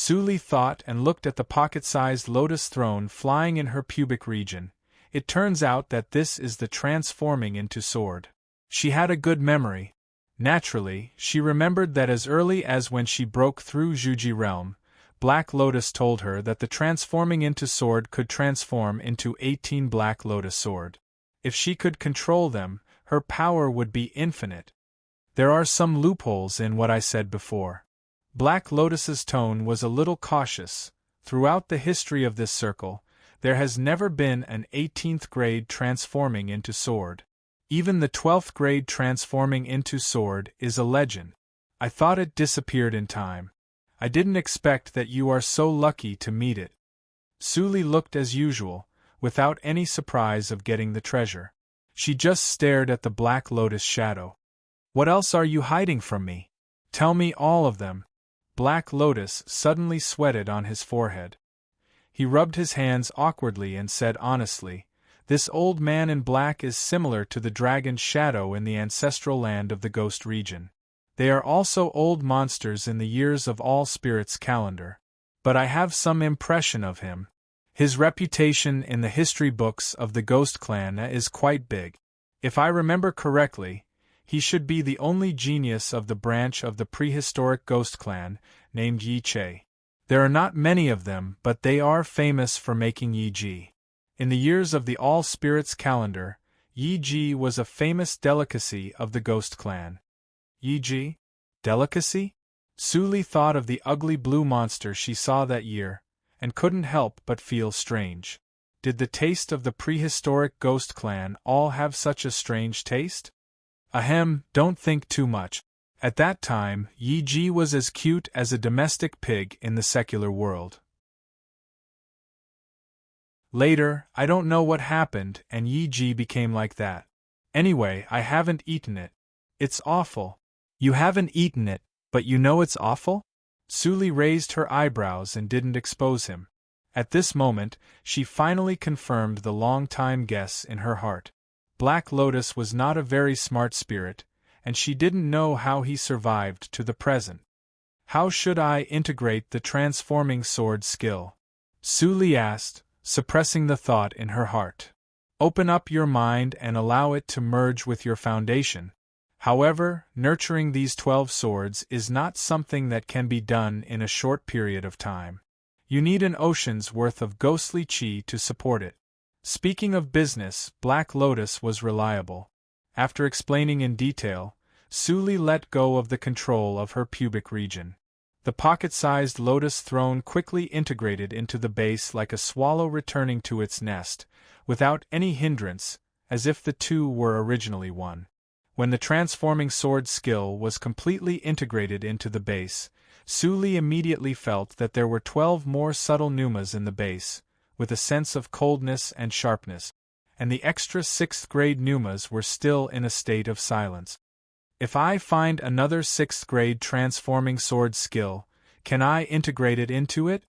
Su Li thought and looked at the pocket-sized lotus throne flying in her pubic region. It turns out that this is the transforming into sword. She had a good memory. Naturally, she remembered that as early as when she broke through Zhuji realm, Black Lotus told her that the transforming into sword could transform into 18 Black Lotus sword. If she could control them, her power would be infinite. There are some loopholes in what I said before. Black Lotus's tone was a little cautious. Throughout the history of this circle, there has never been an 18th grade transforming into sword. Even the 12th grade transforming into sword is a legend. I thought it disappeared in time. I didn't expect that you are so lucky to meet it. Su Li looked as usual, without any surprise of getting the treasure. She just stared at the Black Lotus shadow. What else are you hiding from me? Tell me all of them. Black Lotus suddenly sweated on his forehead. He rubbed his hands awkwardly and said honestly, "This old man in black is similar to the dragon's shadow in the ancestral land of the ghost region. They are also old monsters in the years of all spirits calendar. But I have some impression of him. His reputation in the history books of the Ghost Clan is quite big. If I remember correctly, he should be the only genius of the branch of the prehistoric Ghost Clan, named Yi Che. There are not many of them, but they are famous for making Yi Ji. In the years of the All Spirits calendar, Yi Ji was a famous delicacy of the Ghost Clan." Yi Ji? Delicacy? Su Li thought of the ugly blue monster she saw that year, and couldn't help but feel strange. Did the taste of the prehistoric Ghost Clan all have such a strange taste? Ahem, don't think too much. At that time, Yi Ji was as cute as a domestic pig in the secular world. Later, I don't know what happened and Yi Ji became like that. Anyway, I haven't eaten it. It's awful. You haven't eaten it, but you know it's awful? Su Li raised her eyebrows and didn't expose him. At this moment, she finally confirmed the long-time guess in her heart. Black Lotus was not a very smart spirit, and she didn't know how he survived to the present. How should I integrate the transforming sword skill? Su Li asked, suppressing the thought in her heart. Open up your mind and allow it to merge with your foundation. However, nurturing these 12 swords is not something that can be done in a short period of time. You need an ocean's worth of ghostly chi to support it. Speaking of business, Black Lotus was reliable. After explaining in detail, Su Li let go of the control of her pubic region. The pocket-sized lotus throne quickly integrated into the base like a swallow returning to its nest, without any hindrance, as if the two were originally one. When the transforming sword skill was completely integrated into the base, Su Li immediately felt that there were 12 more subtle pneumas in the base, with a sense of coldness and sharpness, and the extra 6th grade pneumas were still in a state of silence. If I find another 6th grade transforming sword skill, can I integrate it into it?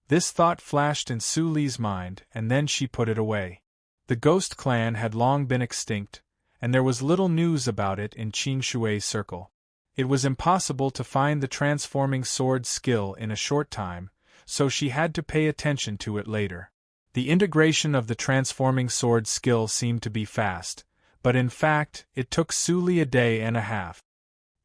This thought flashed in Su Li's mind, and then she put it away. The Ghost Clan had long been extinct, and there was little news about it in Qing Shui's circle. It was impossible to find the transforming sword skill in a short time, so she had to pay attention to it later. The integration of the transforming sword skill seemed to be fast, but in fact, it took Su Li a day and a half.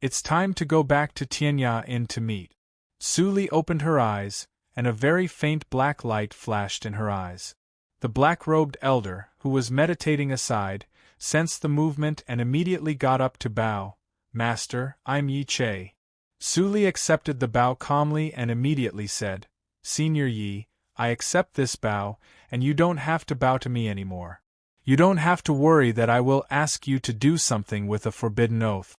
It's time to go back to Tianya Inn to meet. Su Li opened her eyes, and a very faint black light flashed in her eyes. The black-robed elder, who was meditating aside, sensed the movement and immediately got up to bow. "Master, I'm Yi Che." Su Li accepted the bow calmly and immediately said, "Senior Yi, I accept this bow, and you don't have to bow to me anymore. You don't have to worry that I will ask you to do something with a forbidden oath."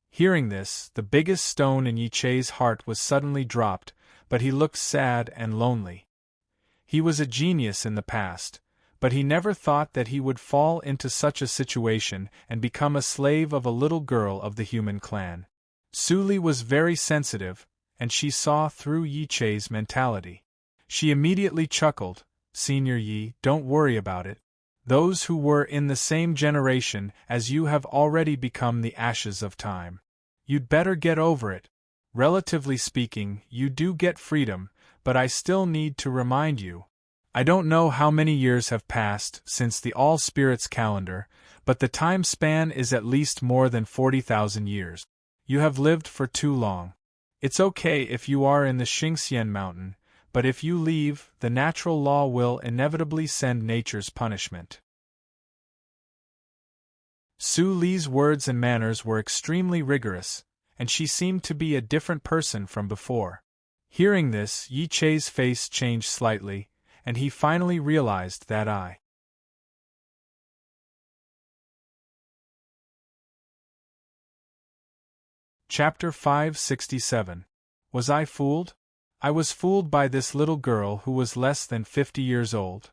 Hearing this, the biggest stone in Yi Che's heart was suddenly dropped, but he looked sad and lonely. He was a genius in the past, but he never thought that he would fall into such a situation and become a slave of a little girl of the human clan. Su Li was very sensitive, and she saw through Yi Che's mentality. She immediately chuckled, "Senior Yi, don't worry about it. Those who were in the same generation as you have already become the ashes of time. You'd better get over it. Relatively speaking, you do get freedom, but I still need to remind you. I don't know how many years have passed since the All Spirits calendar, but the time span is at least more than 40,000 years. You have lived for too long. It's okay if you are in the Xingxian mountain, but if you leave, the natural law will inevitably send nature's punishment. Su Li's words and manners were extremely rigorous, and she seemed to be a different person from before. Hearing this, Yi Chei's face changed slightly, and he finally realized that Chapter 567. Was I fooled? I was fooled by this little girl who was less than 50 years old.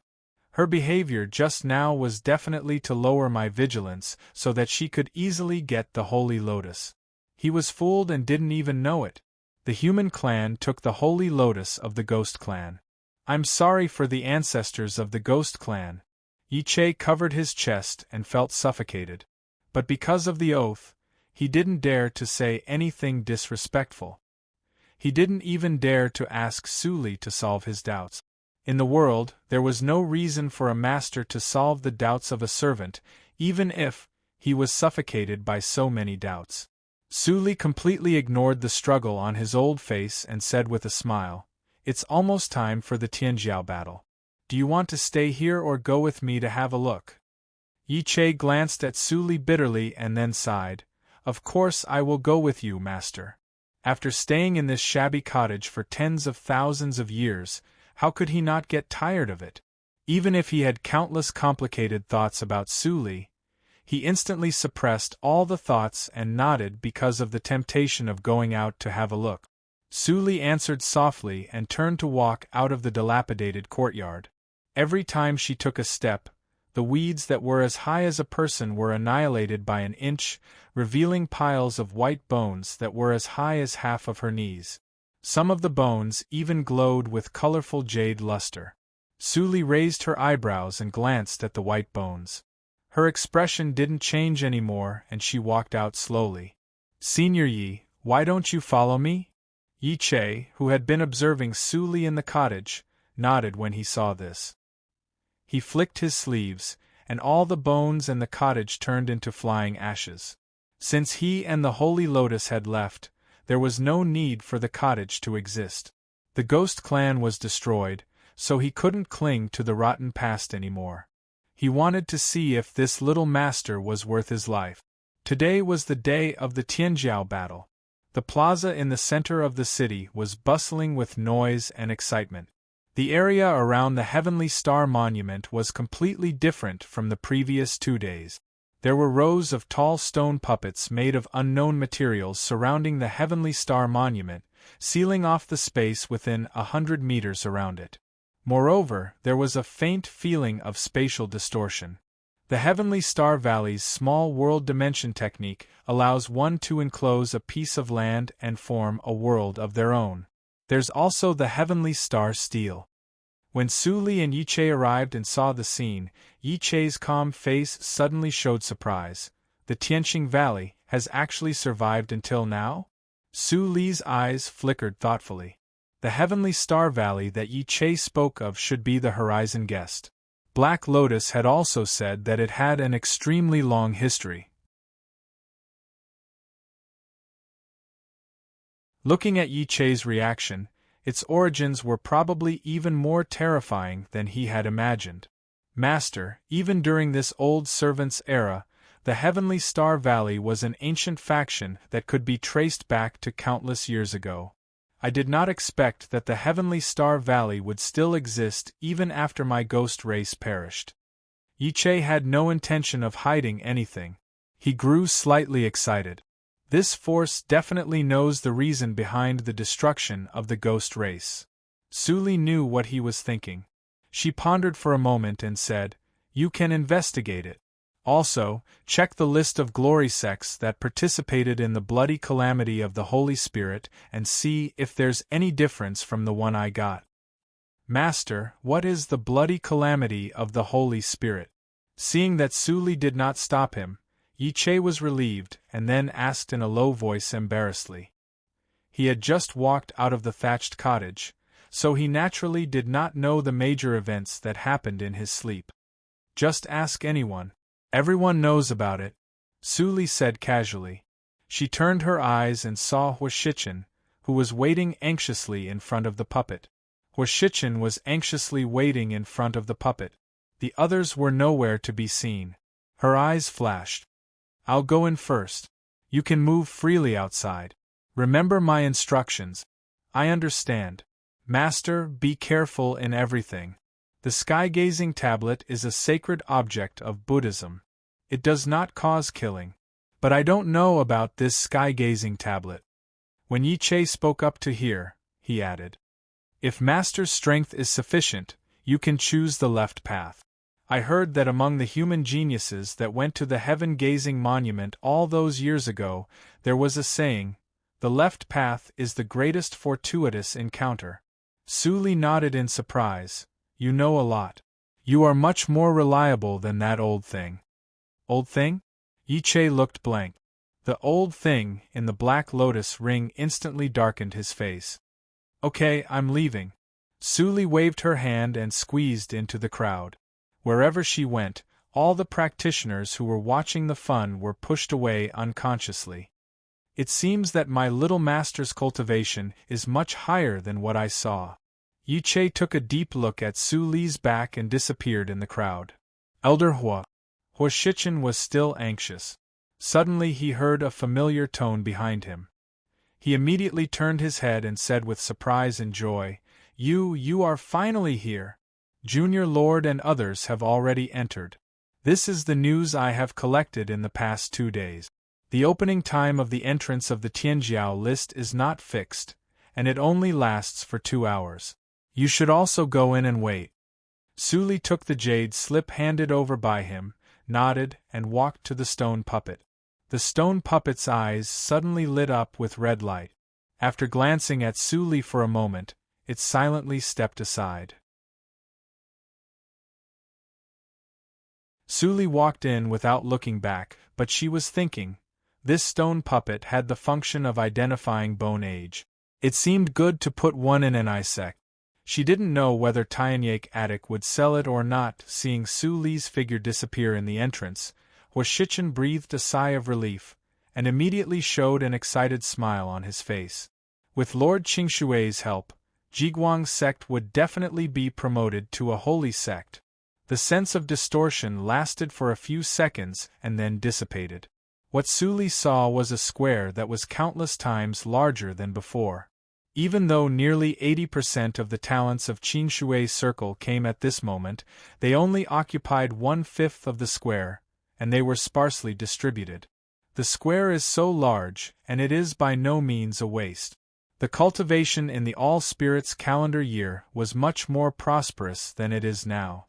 Her behavior just now was definitely to lower my vigilance so that she could easily get the Holy Lotus. He was fooled and didn't even know it. The human clan took the Holy Lotus of the Ghost Clan. I'm sorry for the ancestors of the Ghost Clan. Yi Chei covered his chest and felt suffocated. But because of the oath, he didn't dare to say anything disrespectful. He didn't even dare to ask Su Li to solve his doubts. In the world, there was no reason for a master to solve the doubts of a servant, even if he was suffocated by so many doubts. Su Li completely ignored the struggle on his old face and said with a smile, "It's almost time for the Tianjiao battle. Do you want to stay here or go with me to have a look?" Yi Chei glanced at Su Li bitterly and then sighed. "Of course I will go with you, master. After staying in this shabby cottage for tens of thousands of years, how could he not get tired of it?" Even if he had countless complicated thoughts about Su Li, he instantly suppressed all the thoughts and nodded because of the temptation of going out to have a look. Su Li answered softly and turned to walk out of the dilapidated courtyard. Every time she took a step, the weeds that were as high as a person were annihilated by an inch, revealing piles of white bones that were as high as half of her knees. Some of the bones even glowed with colorful jade luster. Su Li raised her eyebrows and glanced at the white bones. Her expression didn't change anymore and she walked out slowly. "Senior Yi, why don't you follow me?" Yi Chei, who had been observing Su Li in the cottage, nodded when he saw this. He flicked his sleeves, and all the bones and the cottage turned into flying ashes. Since he and the Holy Lotus had left, there was no need for the cottage to exist. The Ghost Clan was destroyed, so he couldn't cling to the rotten past anymore. He wanted to see if this little master was worth his life. Today was the day of the Tianjiao battle. The plaza in the center of the city was bustling with noise and excitement. The area around the Heavenly Star Monument was completely different from the previous 2 days. There were rows of tall stone puppets made of unknown materials surrounding the Heavenly Star Monument, sealing off the space within 100 meters around it. Moreover, there was a faint feeling of spatial distortion. The Heavenly Star Valley's small world dimension technique allows one to enclose a piece of land and form a world of their own. There's also the Heavenly Star Steel. When Su Li and Yi Chei arrived and saw the scene, Yi Chei's calm face suddenly showed surprise. The Tianqing Valley has actually survived until now? Su Li's eyes flickered thoughtfully. The Heavenly Star Valley that Yi Chei spoke of should be the Horizon Guest. Black Lotus had also said that it had an extremely long history. Looking at Yi Chei's reaction, its origins were probably even more terrifying than he had imagined. "Master, even during this old servant's era, the Heavenly Star Valley was an ancient faction that could be traced back to countless years ago. I did not expect that the Heavenly Star Valley would still exist even after my ghost race perished." Yi Chei had no intention of hiding anything. He grew slightly excited. This force definitely knows the reason behind the destruction of the ghost race. Su Li knew what he was thinking. She pondered for a moment and said, "You can investigate it. Also, check the list of glory sects that participated in the bloody calamity of the Holy Spirit and see if there's any difference from the one I got." "Master, what is the bloody calamity of the Holy Spirit?" Seeing that Su Li did not stop him, Yi Chei was relieved and then asked in a low voice embarrassedly. He had just walked out of the thatched cottage, so he naturally did not know the major events that happened in his sleep. Just ask anyone. Everyone knows about it, Su Li said casually. She turned her eyes and saw Huashichin, who was waiting anxiously in front of the puppet. Huashichin was anxiously waiting in front of the puppet. The others were nowhere to be seen. Her eyes flashed. I'll go in first. You can move freely outside. Remember my instructions. I understand. Master, be careful in everything. The sky-gazing tablet is a sacred object of Buddhism. It does not cause killing. But I don't know about this sky-gazing tablet. When Yi Che spoke up to hear, he added, if Master's strength is sufficient, you can choose the left path. I heard that among the human geniuses that went to the heaven-gazing monument all those years ago, there was a saying, the left path is the greatest fortuitous encounter. Su Li nodded in surprise. You know a lot. You are much more reliable than that old thing. Old thing? Yi Che looked blank. The old thing in the black lotus ring instantly darkened his face. Okay, I'm leaving. Su Li waved her hand and squeezed into the crowd. Wherever she went, all the practitioners who were watching the fun were pushed away unconsciously. It seems that my little master's cultivation is much higher than what I saw. Yi Che took a deep look at Su Li's back and disappeared in the crowd. Elder Huashichin was still anxious. Suddenly he heard a familiar tone behind him. He immediately turned his head and said with surprise and joy, You are finally here. Junior Lord and others have already entered. This is the news I have collected in the past 2 days. The opening time of the entrance of the Tianjiao list is not fixed, and it only lasts for 2 hours. You should also go in and wait. Su Li took the jade slip handed over by him, nodded, and walked to the stone puppet. The stone puppet's eyes suddenly lit up with red light. After glancing at Su Li for a moment, it silently stepped aside. Su Li walked in without looking back, but she was thinking. This stone puppet had the function of identifying bone age. It seemed good to put one in an insect. She didn't know whether Tianyak Attic would sell it or not. Seeing Su Li's figure disappear in the entrance, Huashichin breathed a sigh of relief, and immediately showed an excited smile on his face. With Lord Qingshui's help, Jiguang's sect would definitely be promoted to a holy sect. The sense of distortion lasted for a few seconds and then dissipated. What Su Li saw was a square that was countless times larger than before. Even though nearly 80% of the talents of Qingshui's circle came at this moment, they only occupied 1/5 of the square, and they were sparsely distributed. The square is so large, and it is by no means a waste. The cultivation in the All-Spirits calendar year was much more prosperous than it is now.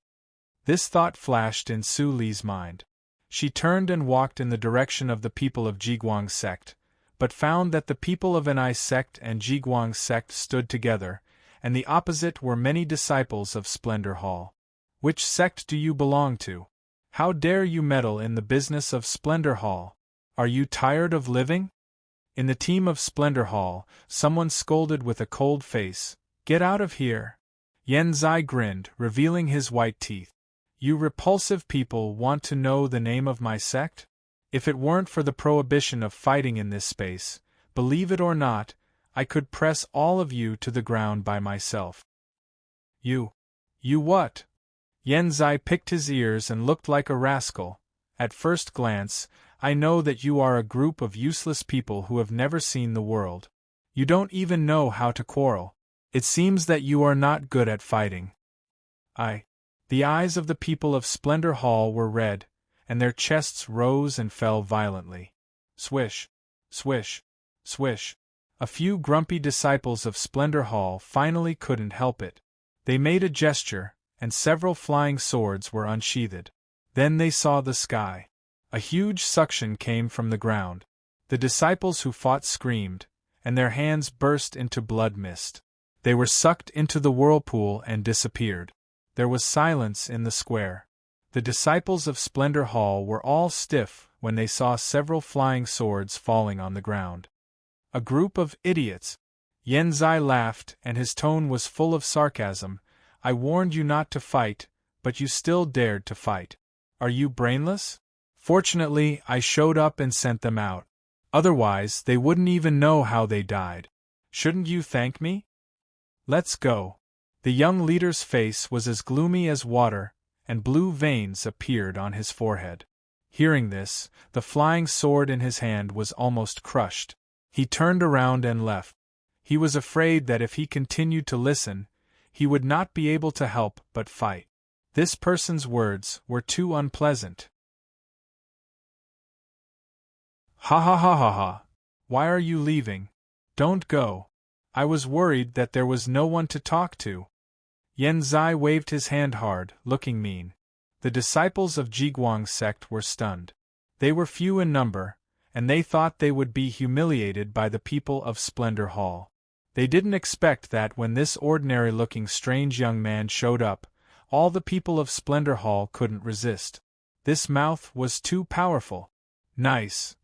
This thought flashed in Su Li's mind. She turned and walked in the direction of the people of Jiguang's sect, but found that the people of Anai's sect and Jiguang's sect stood together, and the opposite were many disciples of Splendor Hall. Which sect do you belong to? How dare you meddle in the business of Splendor Hall? Are you tired of living? In the team of Splendor Hall, someone scolded with a cold face, Get out of here! Yan Zai grinned, revealing his white teeth. You repulsive people want to know the name of my sect? If it weren't for the prohibition of fighting in this space, believe it or not, I could press all of you to the ground by myself. You what? Yan Zai picked his ears and looked like a rascal. At first glance, I know that you are a group of useless people who have never seen the world. You don't even know how to quarrel. It seems that you are not good at fighting. The eyes of the people of Splendor Hall were red, and their chests rose and fell violently. Swish, swish, swish. A few grumpy disciples of Splendor Hall finally couldn't help it. They made a gesture, and several flying swords were unsheathed. Then they saw the sky. A huge suction came from the ground. The disciples who fought screamed, and their hands burst into blood mist. They were sucked into the whirlpool and disappeared. There was silence in the square. The disciples of Splendor Hall were all stiff when they saw several flying swords falling on the ground. A group of idiots! Yen Zai laughed, and his tone was full of sarcasm. I warned you not to fight, but you still dared to fight. Are you brainless? Fortunately, I showed up and sent them out. Otherwise, they wouldn't even know how they died. Shouldn't you thank me? Let's go. The young leader's face was as gloomy as water, and blue veins appeared on his forehead. Hearing this, the flying sword in his hand was almost crushed. He turned around and left. He was afraid that if he continued to listen, he would not be able to help but fight. This person's words were too unpleasant. Ha ha ha ha ha. Why are you leaving? Don't go. I was worried that there was no one to talk to. Yen Zai waved his hand hard, looking mean. The disciples of Jiguang's sect were stunned. They were few in number, and they thought they would be humiliated by the people of Splendor Hall. They didn't expect that when this ordinary-looking strange young man showed up, all the people of Splendor Hall couldn't resist. This mouth was too powerful. Nice.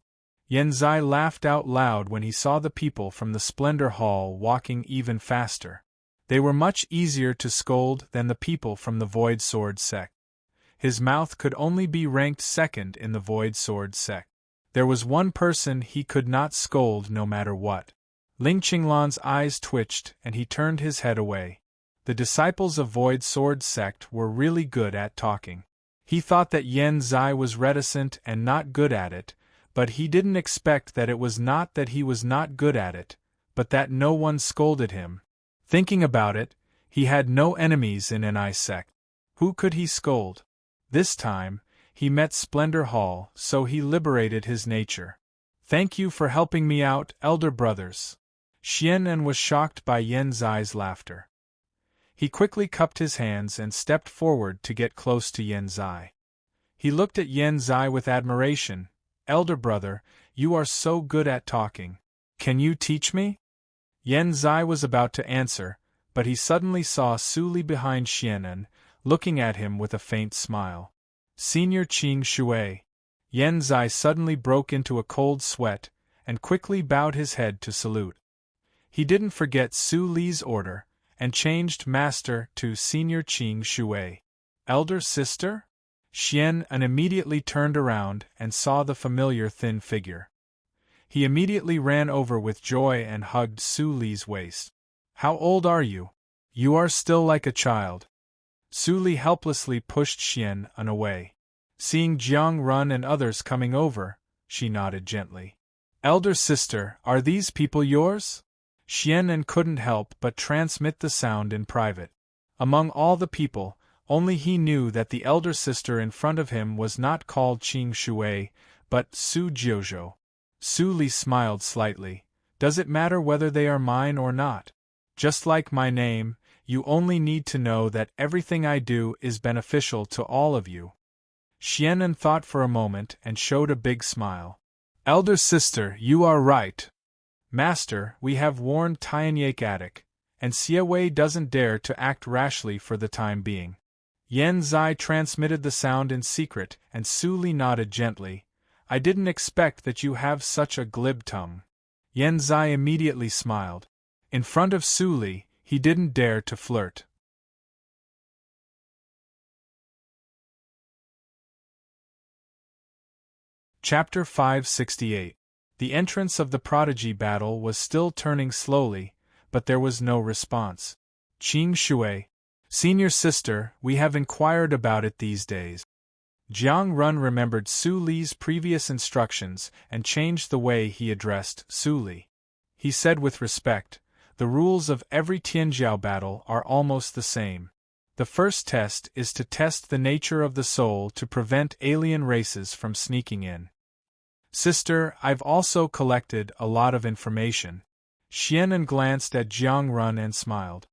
Yen Zai laughed out loud when he saw the people from the Splendor Hall walking even faster. They were much easier to scold than the people from the Void Sword sect. His mouth could only be ranked second in the Void Sword sect. There was one person he could not scold no matter what. Ling Qinglan's eyes twitched and he turned his head away. The disciples of Void Sword sect were really good at talking. He thought that Yen Zai was reticent and not good at it, but he didn't expect that it was not that he was not good at it, but that no one scolded him. Thinking about it, he had no enemies in Ni sect. Who could he scold? This time, he met Splendor Hall, so he liberated his nature. Thank you for helping me out, elder brothers. Xian'an was shocked by Yen Zai's laughter. He quickly cupped his hands and stepped forward to get close to Yen Zai. He looked at Yen Zai with admiration. Elder brother, you are so good at talking. Can you teach me? Yen Zai was about to answer, but he suddenly saw Su Li behind Xian'an, looking at him with a faint smile. Senior Qing Shui. Yen Zai suddenly broke into a cold sweat, and quickly bowed his head to salute. He didn't forget Su Li's order, and changed master to Senior Qing Shui. Elder sister? Xian'an immediately turned around and saw the familiar thin figure. He immediately ran over with joy and hugged Su Li's waist. How old are you? You are still like a child. Su Li helplessly pushed Xian'an away. Seeing Jiang Run and others coming over, she nodded gently. Elder sister, are these people yours? Xian'an couldn't help but transmit the sound in private. Among all the people, only he knew that the elder sister in front of him was not called Qing Shui, but Su Jiuzhou. Su Li smiled slightly. Does it matter whether they are mine or not? Just like my name, you only need to know that everything I do is beneficial to all of you. Xian'an thought for a moment and showed a big smile. Elder sister, you are right. Master, we have warned Tianyake Attic, and Xie Wei doesn't dare to act rashly for the time being. Yen Zai transmitted the sound in secret, and Su Li nodded gently. I didn't expect that you have such a glib tongue. Yen Zai immediately smiled. In front of Su Li, he didn't dare to flirt. Chapter 568. The entrance of the prodigy battle was still turning slowly, but there was no response. Qing Shui. Senior sister, we have inquired about it these days. Jiang Run remembered Su Li's previous instructions and changed the way he addressed Su Li. He said with respect, the rules of every Tianjiao battle are almost the same. The first test is to test the nature of the soul to prevent alien races from sneaking in. Sister, I've also collected a lot of information. Xian'an glanced at Jiang Run and smiled.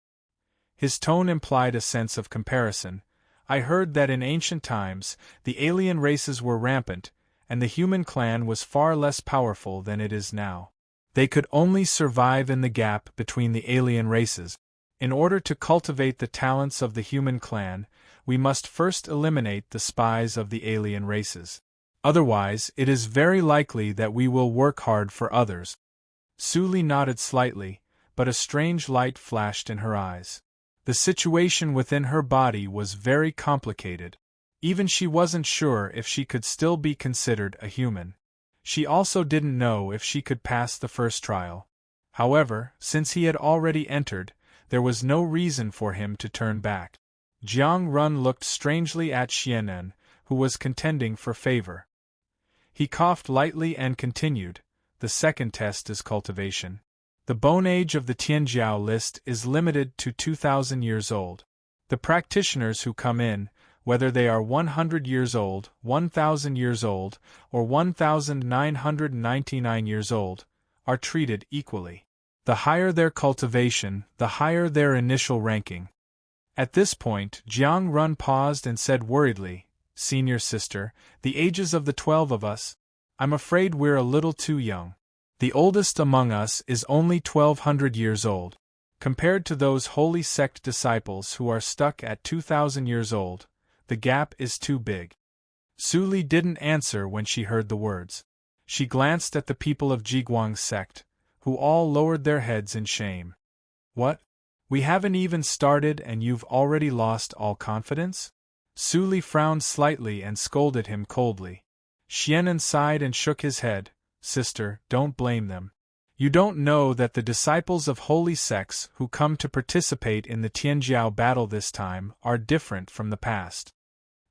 His tone implied a sense of comparison. I heard that in ancient times, the alien races were rampant, and the human clan was far less powerful than it is now. They could only survive in the gap between the alien races. In order to cultivate the talents of the human clan, we must first eliminate the spies of the alien races. Otherwise, it is very likely that we will work hard for others. Su Li nodded slightly, but a strange light flashed in her eyes. The situation within her body was very complicated. Even she wasn't sure if she could still be considered a human. She also didn't know if she could pass the first trial. However, since he had already entered, there was no reason for him to turn back. Jiang Run looked strangely at Xianen, who was contending for favor. He coughed lightly and continued, "The second test is cultivation. The bone age of the Tianjiao list is limited to 2,000 years old. The practitioners who come in, whether they are 100 years old, 1,000 years old, or 1,999 years old, are treated equally. The higher their cultivation, the higher their initial ranking." At this point, Jiang Run paused and said worriedly, "Senior sister, the ages of the 12 of us, I'm afraid we're a little too young. The oldest among us is only 1,200 years old. Compared to those holy sect disciples who are stuck at 2,000 years old, the gap is too big." Su Li didn't answer when she heard the words. She glanced at the people of Jiguang's sect, who all lowered their heads in shame. "What? We haven't even started and you've already lost all confidence?" Su Li frowned slightly and scolded him coldly. Xianen sighed and shook his head. "Sister, don't blame them. You don't know that the disciples of holy sects who come to participate in the Tianjiao battle this time are different from the past."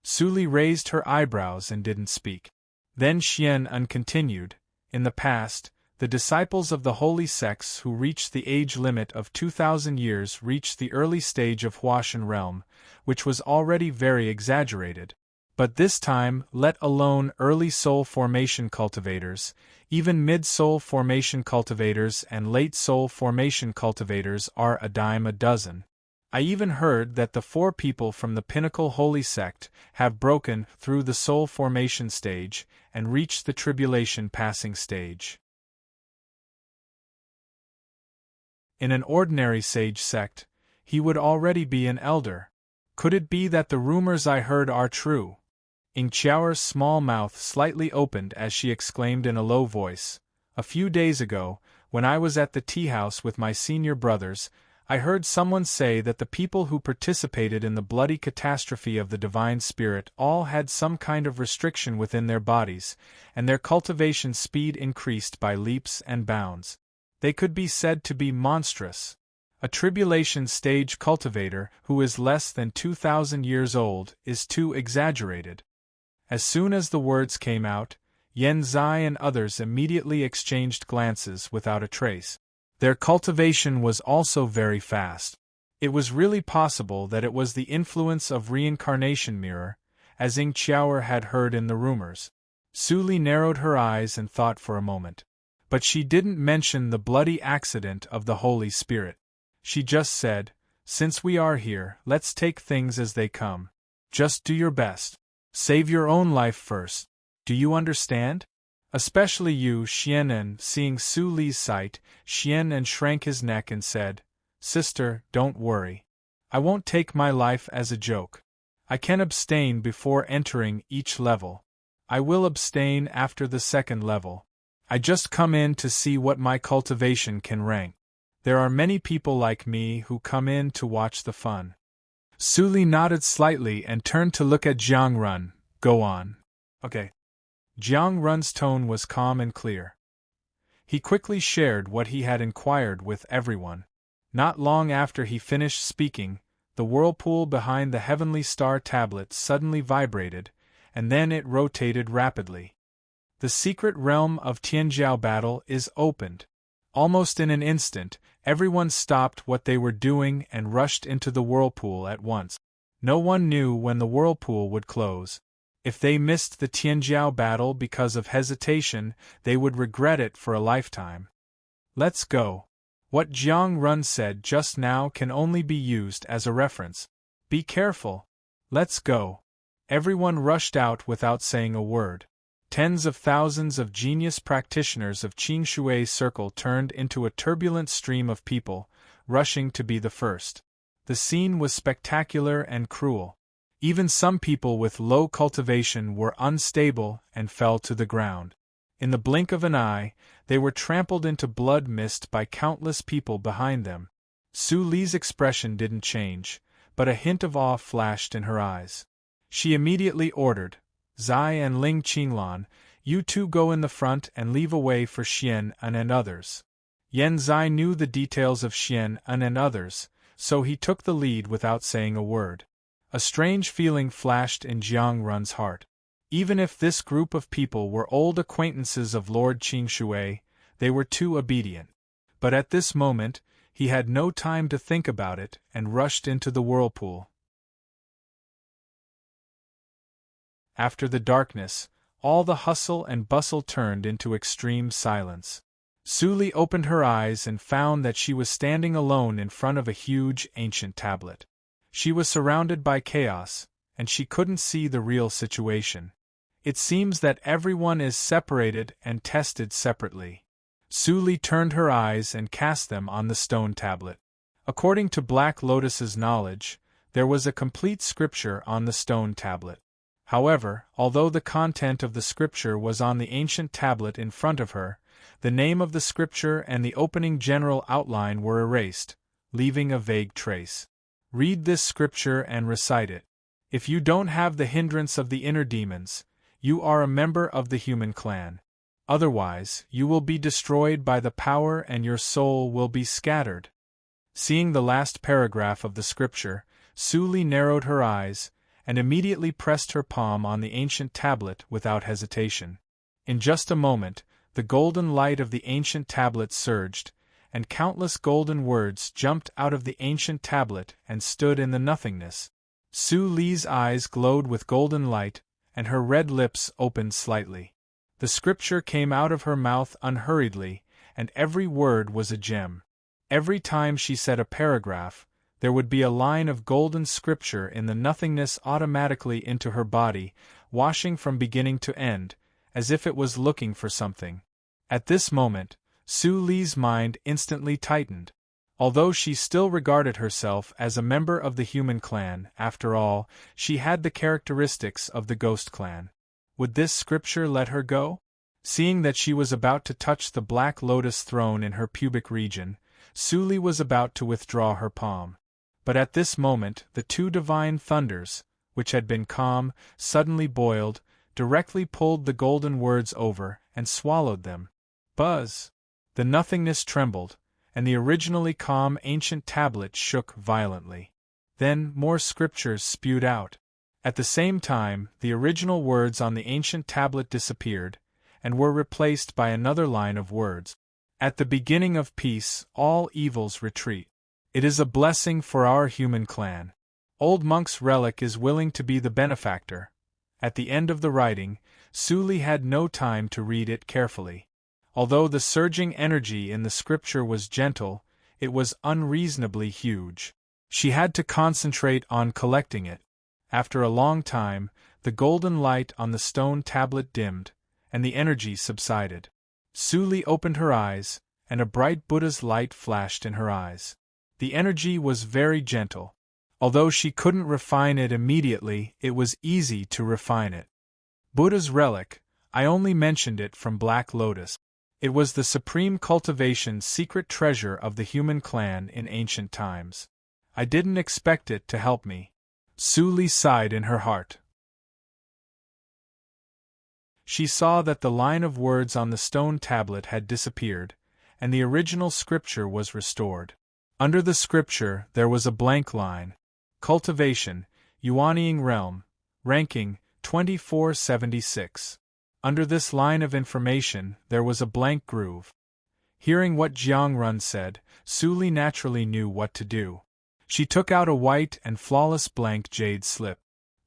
Su Li raised her eyebrows and didn't speak. Then Xianen continued, "In the past, the disciples of the holy sects who reached the age limit of 2,000 years reached the early stage of Huashan realm, which was already very exaggerated. But this time, let alone early soul formation cultivators, even mid-soul formation cultivators and late soul formation cultivators are a dime a dozen. I even heard that the 4 people from the Pinnacle Holy Sect have broken through the soul formation stage and reached the tribulation passing stage. In an ordinary sage sect, he would already be an elder. Could it be that the rumors I heard are true?" Ing Qiaoer's small mouth slightly opened as she exclaimed in a low voice, "A few days ago, when I was at the tea-house with my senior brothers, I heard someone say that the people who participated in the bloody catastrophe of the Divine Spirit all had some kind of restriction within their bodies, and their cultivation speed increased by leaps and bounds. They could be said to be monstrous. A tribulation stage cultivator who is less than 2,000 years old is too exaggerated." As soon as the words came out, Yen Zai and others immediately exchanged glances without a trace. Their cultivation was also very fast. It was really possible that it was the influence of reincarnation mirror, as Ing Qiaoer had heard in the rumors. Su Li narrowed her eyes and thought for a moment. But she didn't mention the bloody accident of the Holy Spirit. She just said, "Since we are here, let's take things as they come. Just do your best. Save your own life first. Do you understand?" Especially you, Xianen. Seeing Su Li's sight, Xianen shrank his neck and said, "Sister, don't worry. I won't take my life as a joke. I can abstain before entering each level. I will abstain after the second level. I just come in to see what my cultivation can rank. There are many people like me who come in to watch the fun." Su Li nodded slightly and turned to look at Jiang Run. "Go on." "Okay." Jiang Run's tone was calm and clear. He quickly shared what he had inquired with everyone. Not long after he finished speaking, the whirlpool behind the heavenly star tablet suddenly vibrated, and then it rotated rapidly. The secret realm of Tianjiao battle is opened. Almost in an instant, everyone stopped what they were doing and rushed into the whirlpool at once. No one knew when the whirlpool would close. If they missed the Tianjiao battle because of hesitation, they would regret it for a lifetime. "Let's go." What Jiang Run said just now can only be used as a reference. Be careful. Let's go. Everyone rushed out without saying a word. Tens of thousands of genius practitioners of Qing Shui's circle turned into a turbulent stream of people, rushing to be the first. The scene was spectacular and cruel. Even some people with low cultivation were unstable and fell to the ground. In the blink of an eye, they were trampled into blood mist by countless people behind them. Su Li's expression didn't change, but a hint of awe flashed in her eyes. She immediately ordered, "Zai and Ling Qinglan, you two go in the front and leave a way for Xian An and others." Yan Zai knew the details of Xian An and others, so he took the lead without saying a word. A strange feeling flashed in Jiang Run's heart. Even if this group of people were old acquaintances of Lord Qingshui, they were too obedient. But at this moment, he had no time to think about it and rushed into the whirlpool. After the darkness, all the hustle and bustle turned into extreme silence. Su Li opened her eyes and found that she was standing alone in front of a huge ancient tablet. She was surrounded by chaos, and she couldn't see the real situation. It seems that everyone is separated and tested separately. Su Li turned her eyes and cast them on the stone tablet. According to Black Lotus's knowledge, there was a complete scripture on the stone tablet. However, although the content of the scripture was on the ancient tablet in front of her, the name of the scripture and the opening general outline were erased, leaving a vague trace. Read this scripture and recite it. If you don't have the hindrance of the inner demons, you are a member of the human clan. Otherwise, you will be destroyed by the power and your soul will be scattered. Seeing the last paragraph of the scripture, Su Li narrowed her eyes, and immediately pressed her palm on the ancient tablet without hesitation. In just a moment, the golden light of the ancient tablet surged, and countless golden words jumped out of the ancient tablet and stood in the nothingness. Su Li's eyes glowed with golden light, and her red lips opened slightly. The scripture came out of her mouth unhurriedly, and every word was a gem. Every time she said a paragraph, there would be a line of golden scripture in the nothingness automatically into her body, washing from beginning to end, as if it was looking for something. At this moment, Su Li's mind instantly tightened. Although she still regarded herself as a member of the human clan, after all, she had the characteristics of the ghost clan. Would this scripture let her go? Seeing that she was about to touch the black lotus throne in her pubic region, Su Li was about to withdraw her palm. But at this moment the two divine thunders, which had been calm, suddenly boiled, directly pulled the golden words over and swallowed them. Buzz! The nothingness trembled, and the originally calm ancient tablet shook violently. Then more scriptures spewed out. At the same time, the original words on the ancient tablet disappeared, and were replaced by another line of words. At the beginning of peace, all evils retreat. It is a blessing for our human clan. Old Monk's relic is willing to be the benefactor. At the end of the writing, Su Li had no time to read it carefully. Although the surging energy in the scripture was gentle, it was unreasonably huge. She had to concentrate on collecting it. After a long time, the golden light on the stone tablet dimmed, and the energy subsided. Su Li opened her eyes, and a bright Buddha's light flashed in her eyes. The energy was very gentle. Although she couldn't refine it immediately, it was easy to refine it. Buddha's relic, I only mentioned it from Black Lotus. It was the supreme cultivation's secret treasure of the human clan in ancient times. I didn't expect it to help me. Su Li sighed in her heart. She saw that the line of words on the stone tablet had disappeared, and the original scripture was restored. Under the scripture there was a blank line. Cultivation, Yuanying Realm, ranking 2476. Under this line of information there was a blank groove. Hearing what Jiang Run said, Su Li naturally knew what to do. She took out a white and flawless blank jade slip.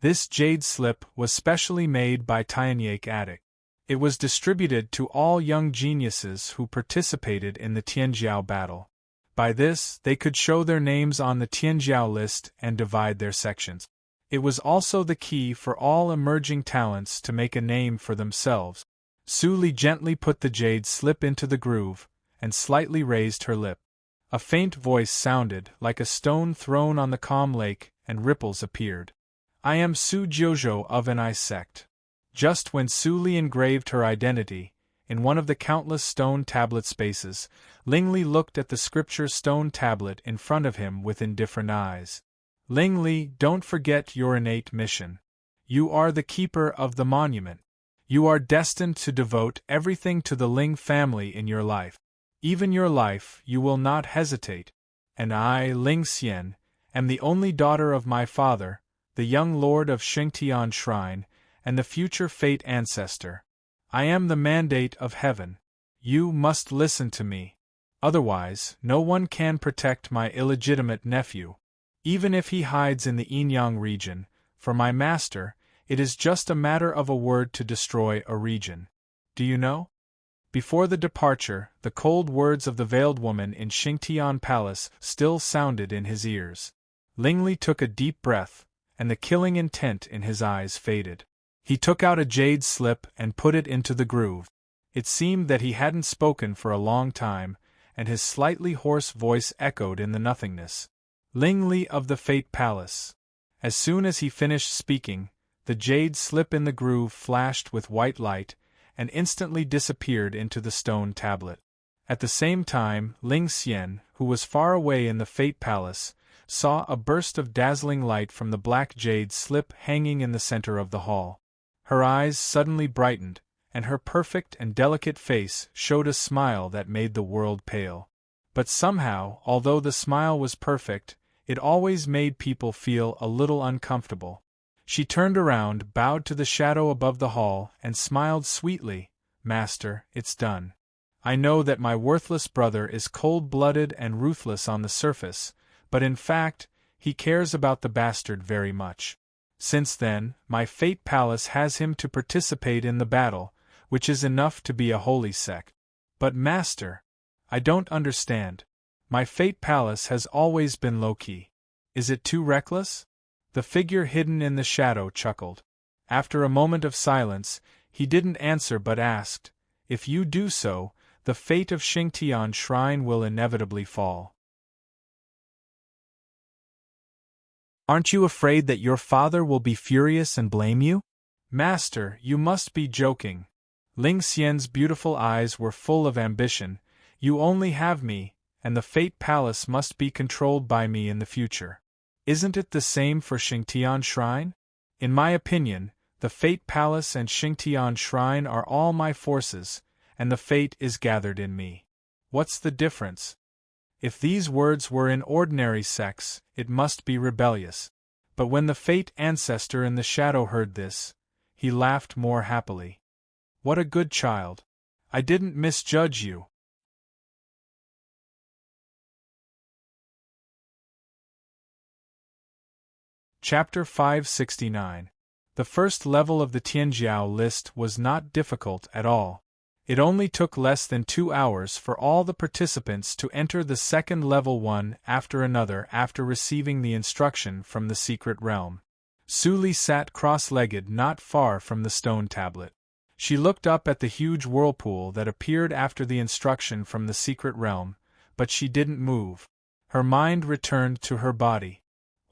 This jade slip was specially made by Tianyake Attic. It was distributed to all young geniuses who participated in the Tianjiao battle. By this, they could show their names on the Tianjiao list and divide their sections. It was also the key for all emerging talents to make a name for themselves. Su Li gently put the jade slip into the groove, and slightly raised her lip. A faint voice sounded, like a stone thrown on the calm lake, and ripples appeared. I am Su Jiuzhou of an I sect. Just when Su Li engraved her identity, in one of the countless stone tablet spaces, Ling Li looked at the scripture stone tablet in front of him with indifferent eyes. Ling Li, don't forget your innate mission. You are the keeper of the monument. You are destined to devote everything to the Ling family in your life. Even your life, you will not hesitate. And I, Ling Xian, am the only daughter of my father, the young lord of Xingtian Shrine, and the future fate ancestor. I am the mandate of heaven. You must listen to me. Otherwise, no one can protect my illegitimate nephew. Even if he hides in the Yinyang region, for my master, it is just a matter of a word to destroy a region. Do you know? Before the departure, the cold words of the veiled woman in Xingtian Palace still sounded in his ears. Ling Li took a deep breath, and the killing intent in his eyes faded. He took out a jade slip and put it into the groove. It seemed that he hadn't spoken for a long time, and his slightly hoarse voice echoed in the nothingness. Ling Li of the Fate Palace. As soon as he finished speaking, the jade slip in the groove flashed with white light, and instantly disappeared into the stone tablet. At the same time, Ling Xian, who was far away in the Fate Palace, saw a burst of dazzling light from the black jade slip hanging in the center of the hall. Her eyes suddenly brightened, and her perfect and delicate face showed a smile that made the world pale. But somehow, although the smile was perfect, it always made people feel a little uncomfortable. She turned around, bowed to the shadow above the hall, and smiled sweetly. Master, it's done. I know that my worthless brother is cold-blooded and ruthless on the surface, but in fact, he cares about the bastard very much. Since then, my Fate Palace has him to participate in the battle, which is enough to be a holy sect. But Master, I don't understand. My Fate Palace has always been low-key. Is it too reckless? The figure hidden in the shadow chuckled. After a moment of silence, he didn't answer but asked, if you do so, the fate of Xingtian Shrine will inevitably fall. Aren't you afraid that your father will be furious and blame you? Master, you must be joking. Ling Xian's beautiful eyes were full of ambition. You only have me, and the Fate Palace must be controlled by me in the future. Isn't it the same for Xingtian Shrine? In my opinion, the Fate Palace and Xingtian Shrine are all my forces, and the fate is gathered in me. What's the difference? If these words were in ordinary sex, it must be rebellious. But when the Fate ancestor in the shadow heard this, he laughed more happily. What a good child. I didn't misjudge you. Chapter 569. The first level of the Tianjiao list was not difficult at all. It only took less than 2 hours for all the participants to enter the second level one after another after receiving the instruction from the secret realm. Su Li sat cross-legged not far from the stone tablet. She looked up at the huge whirlpool that appeared after the instruction from the secret realm, but she didn't move. Her mind returned to her body.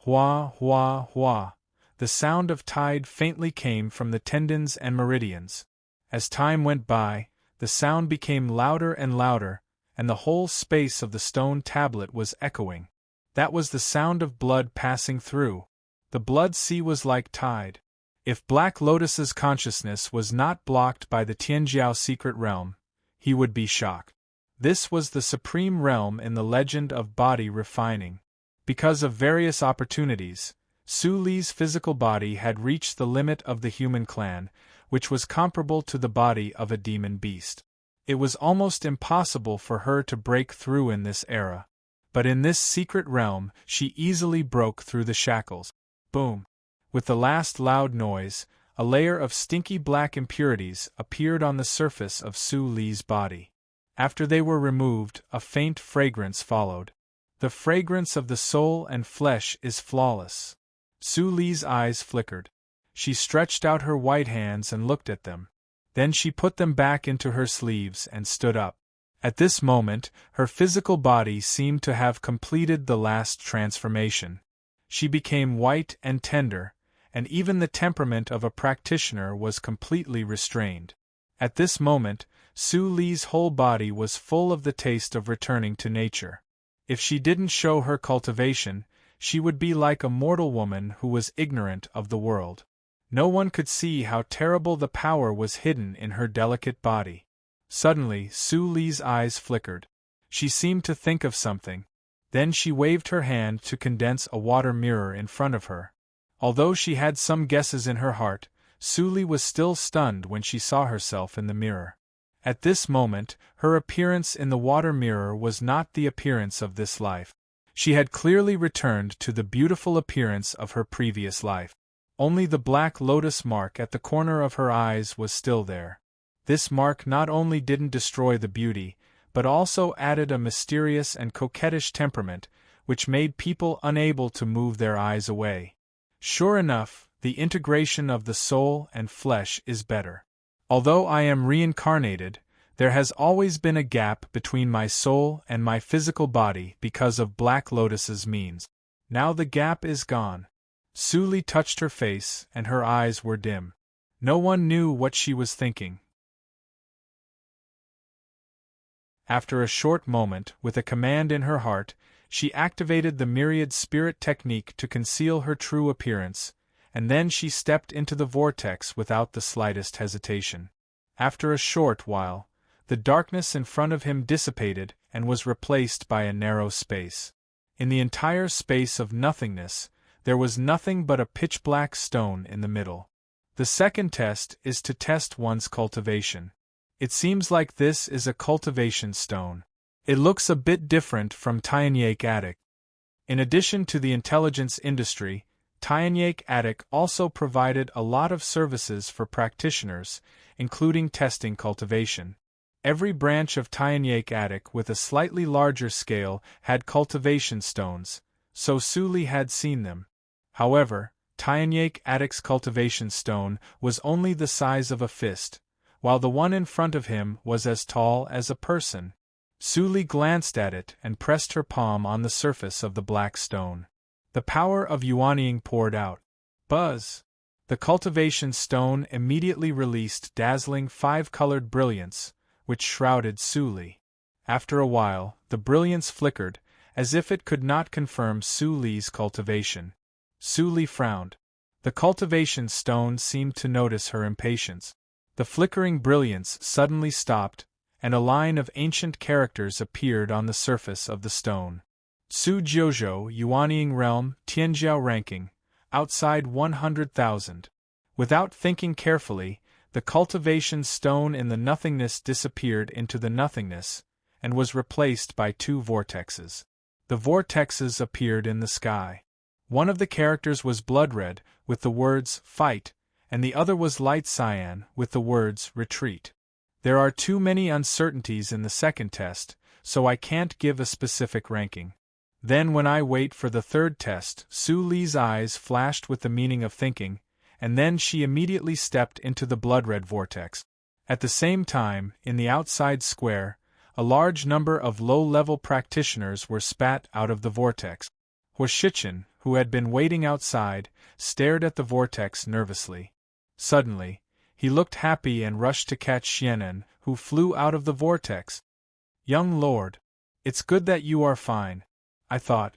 Hua, hua, hua. The sound of tide faintly came from the tendons and meridians. As time went by, the sound became louder and louder, and the whole space of the stone tablet was echoing. That was the sound of blood passing through. The blood sea was like tide. If Black Lotus's consciousness was not blocked by the Tianjiao secret realm, he would be shocked. This was the supreme realm in the legend of body refining. Because of various opportunities, Su Li's physical body had reached the limit of the human clan, which was comparable to the body of a demon beast. It was almost impossible for her to break through in this era. But in this secret realm, she easily broke through the shackles. Boom! With the last loud noise, a layer of stinky black impurities appeared on the surface of Su Li's body. After they were removed, a faint fragrance followed. The fragrance of the soul and flesh is flawless. Su Li's eyes flickered. She stretched out her white hands and looked at them. Then she put them back into her sleeves and stood up. At this moment, her physical body seemed to have completed the last transformation. She became white and tender, and even the temperament of a practitioner was completely restrained. At this moment, Su Li's whole body was full of the taste of returning to nature. If she didn't show her cultivation, she would be like a mortal woman who was ignorant of the world. No one could see how terrible the power was hidden in her delicate body. Suddenly, Su Li's eyes flickered. She seemed to think of something. Then she waved her hand to condense a water mirror in front of her. Although she had some guesses in her heart, Su Li was still stunned when she saw herself in the mirror. At this moment, her appearance in the water mirror was not the appearance of this life. She had clearly returned to the beautiful appearance of her previous life. Only the black lotus mark at the corner of her eyes was still there. This mark not only didn't destroy the beauty, but also added a mysterious and coquettish temperament, which made people unable to move their eyes away. Sure enough, the integration of the soul and flesh is better. Although I am reincarnated, there has always been a gap between my soul and my physical body because of Black Lotus's means. Now the gap is gone. Su Li touched her face, and her eyes were dim. No one knew what she was thinking. After a short moment, with a command in her heart, she activated the myriad spirit technique to conceal her true appearance, and then she stepped into the vortex without the slightest hesitation. After a short while, the darkness in front of him dissipated and was replaced by a narrow space. In the entire space of nothingness, there was nothing but a pitch-black stone in the middle. The second test is to test one's cultivation. It seems like this is a cultivation stone. It looks a bit different from Tianyak Attic. In addition to the intelligence industry, Tianyak Attic also provided a lot of services for practitioners, including testing cultivation. Every branch of Tianyak Attic with a slightly larger scale had cultivation stones, so Su Li had seen them. However, Tianyak Attic's cultivation stone was only the size of a fist, while the one in front of him was as tall as a person. Su Li glanced at it and pressed her palm on the surface of the black stone. The power of yuanying poured out. Buzz! The cultivation stone immediately released dazzling five-colored brilliance, which shrouded Su Li. After a while, the brilliance flickered, as if it could not confirm Su Li's cultivation. Su Li frowned. The cultivation stone seemed to notice her impatience. The flickering brilliance suddenly stopped, and a line of ancient characters appeared on the surface of the stone. Su Jiuzhou, Yuanying Realm, Tianjiao Ranking, outside 100,000. Without thinking carefully, the cultivation stone in the nothingness disappeared into the nothingness, and was replaced by two vortexes. The vortexes appeared in the sky. One of the characters was blood red, with the words, fight, and the other was light cyan, with the words, retreat. There are too many uncertainties in the second test, so I can't give a specific ranking. Then when I wait for the third test, Su Li's eyes flashed with the meaning of thinking, and then she immediately stepped into the blood-red vortex. At the same time, in the outside square, a large number of low-level practitioners were spat out of the vortex. Huashichan, who had been waiting outside, stared at the vortex nervously. Suddenly, he looked happy and rushed to catch Xianen, who flew out of the vortex. "Young lord, it's good that you are fine," I thought.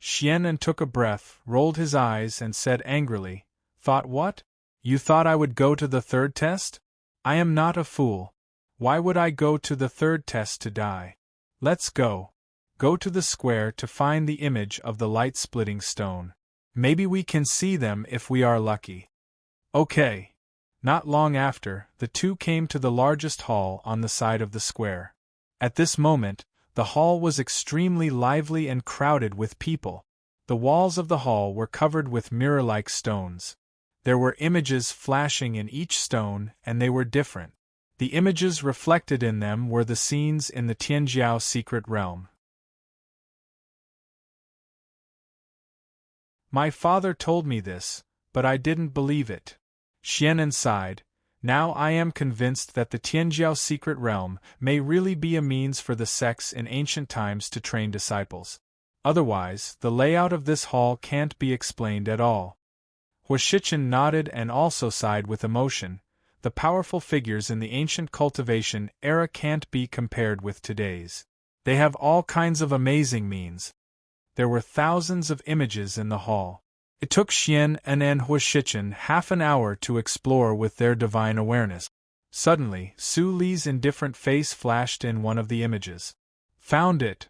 Xianen took a breath, rolled his eyes and said angrily, "Thought what? You thought I would go to the third test? I am not a fool. Why would I go to the third test to die? Let's go. Go to the square to find the image of the light-splitting stone. Maybe we can see them if we are lucky." Okay. Not long after, the two came to the largest hall on the side of the square. At this moment, the hall was extremely lively and crowded with people. The walls of the hall were covered with mirror-like stones. There were images flashing in each stone, and they were different. The images reflected in them were the scenes in the Tianjiao secret realm. My father told me this, but I didn't believe it. Xianen sighed. Now I am convinced that the Tianjiao secret realm may really be a means for the sects in ancient times to train disciples. Otherwise, the layout of this hall can't be explained at all. Huashichan nodded and also sighed with emotion, the powerful figures in the ancient cultivation era can't be compared with today's. They have all kinds of amazing means. There were thousands of images in the hall. It took Xian and Huashichen half an hour to explore with their divine awareness. Suddenly, Su Li's indifferent face flashed in one of the images. Found it!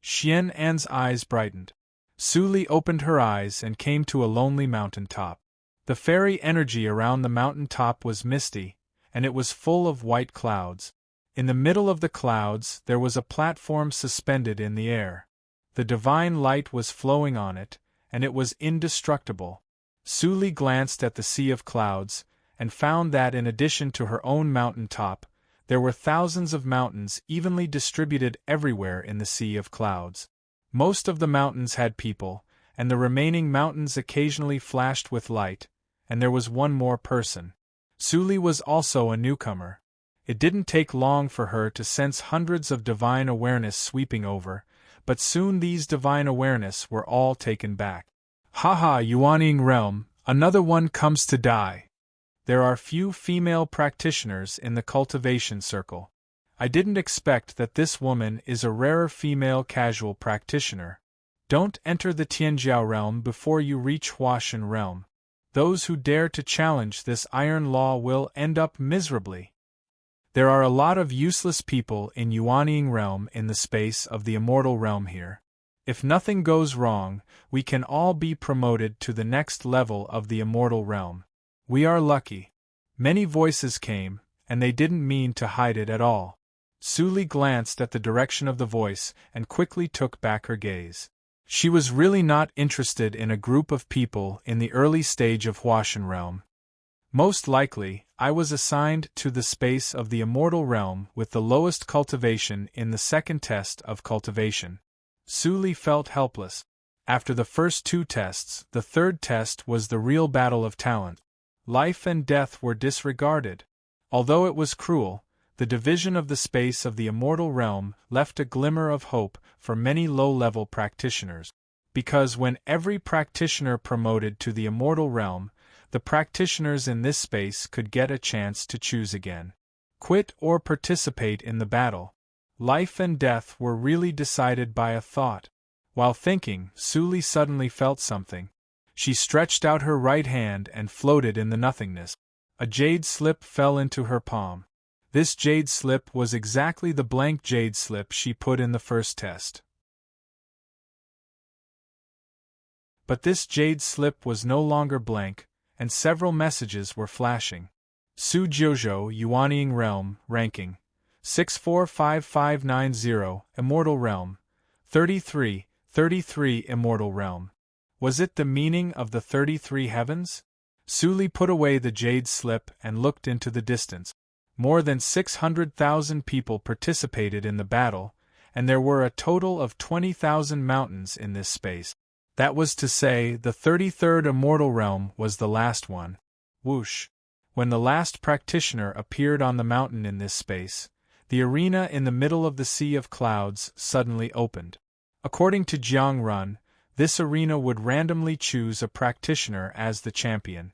Xian An's eyes brightened. Su Li opened her eyes and came to a lonely mountain top. The fairy energy around the mountain top was misty, and it was full of white clouds. In the middle of the clouds there was a platform suspended in the air. The divine light was flowing on it, and it was indestructible. Su Li glanced at the sea of clouds, and found that in addition to her own mountain top, there were thousands of mountains evenly distributed everywhere in the sea of clouds. Most of the mountains had people, and the remaining mountains occasionally flashed with light, and there was one more person. Su Li was also a newcomer. It didn't take long for her to sense hundreds of divine awareness sweeping over, but soon these divine awareness were all taken back. Haha, Yuanying realm, another one comes to die. There are few female practitioners in the cultivation circle. I didn't expect that this woman is a rarer female casual practitioner. Don't enter the Tianjiao realm before you reach Huashan realm. Those who dare to challenge this iron law will end up miserably. There are a lot of useless people in Yuanying realm in the space of the immortal realm here. If nothing goes wrong, we can all be promoted to the next level of the immortal realm. We are lucky. Many voices came, and they didn't mean to hide it at all. Su Li glanced at the direction of the voice and quickly took back her gaze. She was really not interested in a group of people in the early stage of Huashan realm. Most likely, I was assigned to the space of the immortal realm with the lowest cultivation in the second test of cultivation. Su Li felt helpless. After the first two tests, the third test was the real battle of talent. Life and death were disregarded. Although it was cruel, the division of the space of the immortal realm left a glimmer of hope for many low-level practitioners. Because when every practitioner promoted to the immortal realm, the practitioners in this space could get a chance to choose again. Quit or participate in the battle. Life and death were really decided by a thought. While thinking, Su Li suddenly felt something. She stretched out her right hand and floated in the nothingness. A jade slip fell into her palm. This jade slip was exactly the blank jade slip she put in the first test. But this jade slip was no longer blank, and several messages were flashing. Su Jiuzhou, Yuanying Realm, Ranking 645590, Immortal Realm 33 Immortal Realm. Was it the meaning of the 33 heavens? Su Li put away the jade slip and looked into the distance. More than 600,000 people participated in the battle, and there were a total of 20,000 mountains in this space. That was to say, the 33rd Immortal Realm was the last one. Whoosh! When the last practitioner appeared on the mountain in this space, the arena in the middle of the sea of clouds suddenly opened. According to Jiang Run, this arena would randomly choose a practitioner as the champion.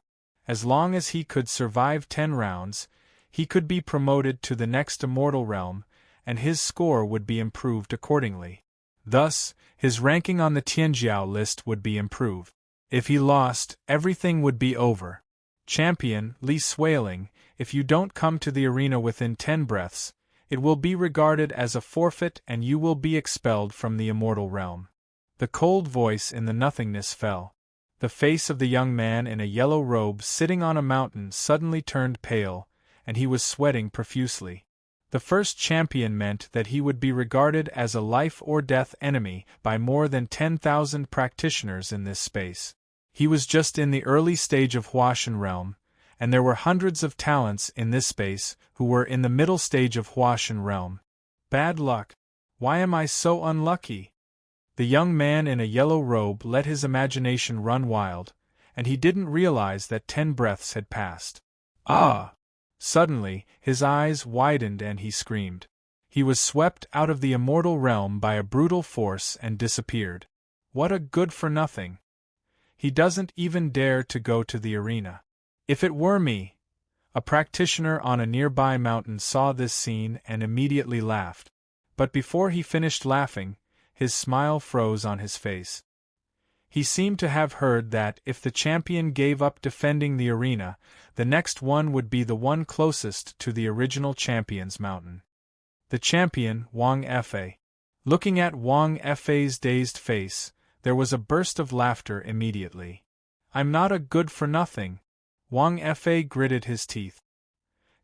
As long as he could survive 10 rounds, he could be promoted to the next immortal realm, and his score would be improved accordingly. Thus, his ranking on the Tianjiao list would be improved. If he lost, everything would be over. Champion, Li Suiling, if you don't come to the arena within 10 breaths, it will be regarded as a forfeit and you will be expelled from the immortal realm. The cold voice in the nothingness fell. The face of the young man in a yellow robe sitting on a mountain suddenly turned pale, and he was sweating profusely. The first champion meant that he would be regarded as a life-or-death enemy by more than 10,000 practitioners in this space. He was just in the early stage of Huashan realm, and there were hundreds of talents in this space who were in the middle stage of Huashan realm. Bad luck. Why am I so unlucky? The young man in a yellow robe let his imagination run wild, and he didn't realize that 10 breaths had passed. Ah! Suddenly, his eyes widened and he screamed. He was swept out of the immortal realm by a brutal force and disappeared. What a good-for-nothing! He doesn't even dare to go to the arena. If it were me, A practitioner on a nearby mountain saw this scene and immediately laughed. But before he finished laughing, his smile froze on his face. He seemed to have heard that if the champion gave up defending the arena, the next one would be the one closest to the original champion's mountain. The champion, Wang Fei. Looking at Wang Fei's dazed face, there was a burst of laughter immediately. "I'm not a good-for-nothing." Wang Fei gritted his teeth.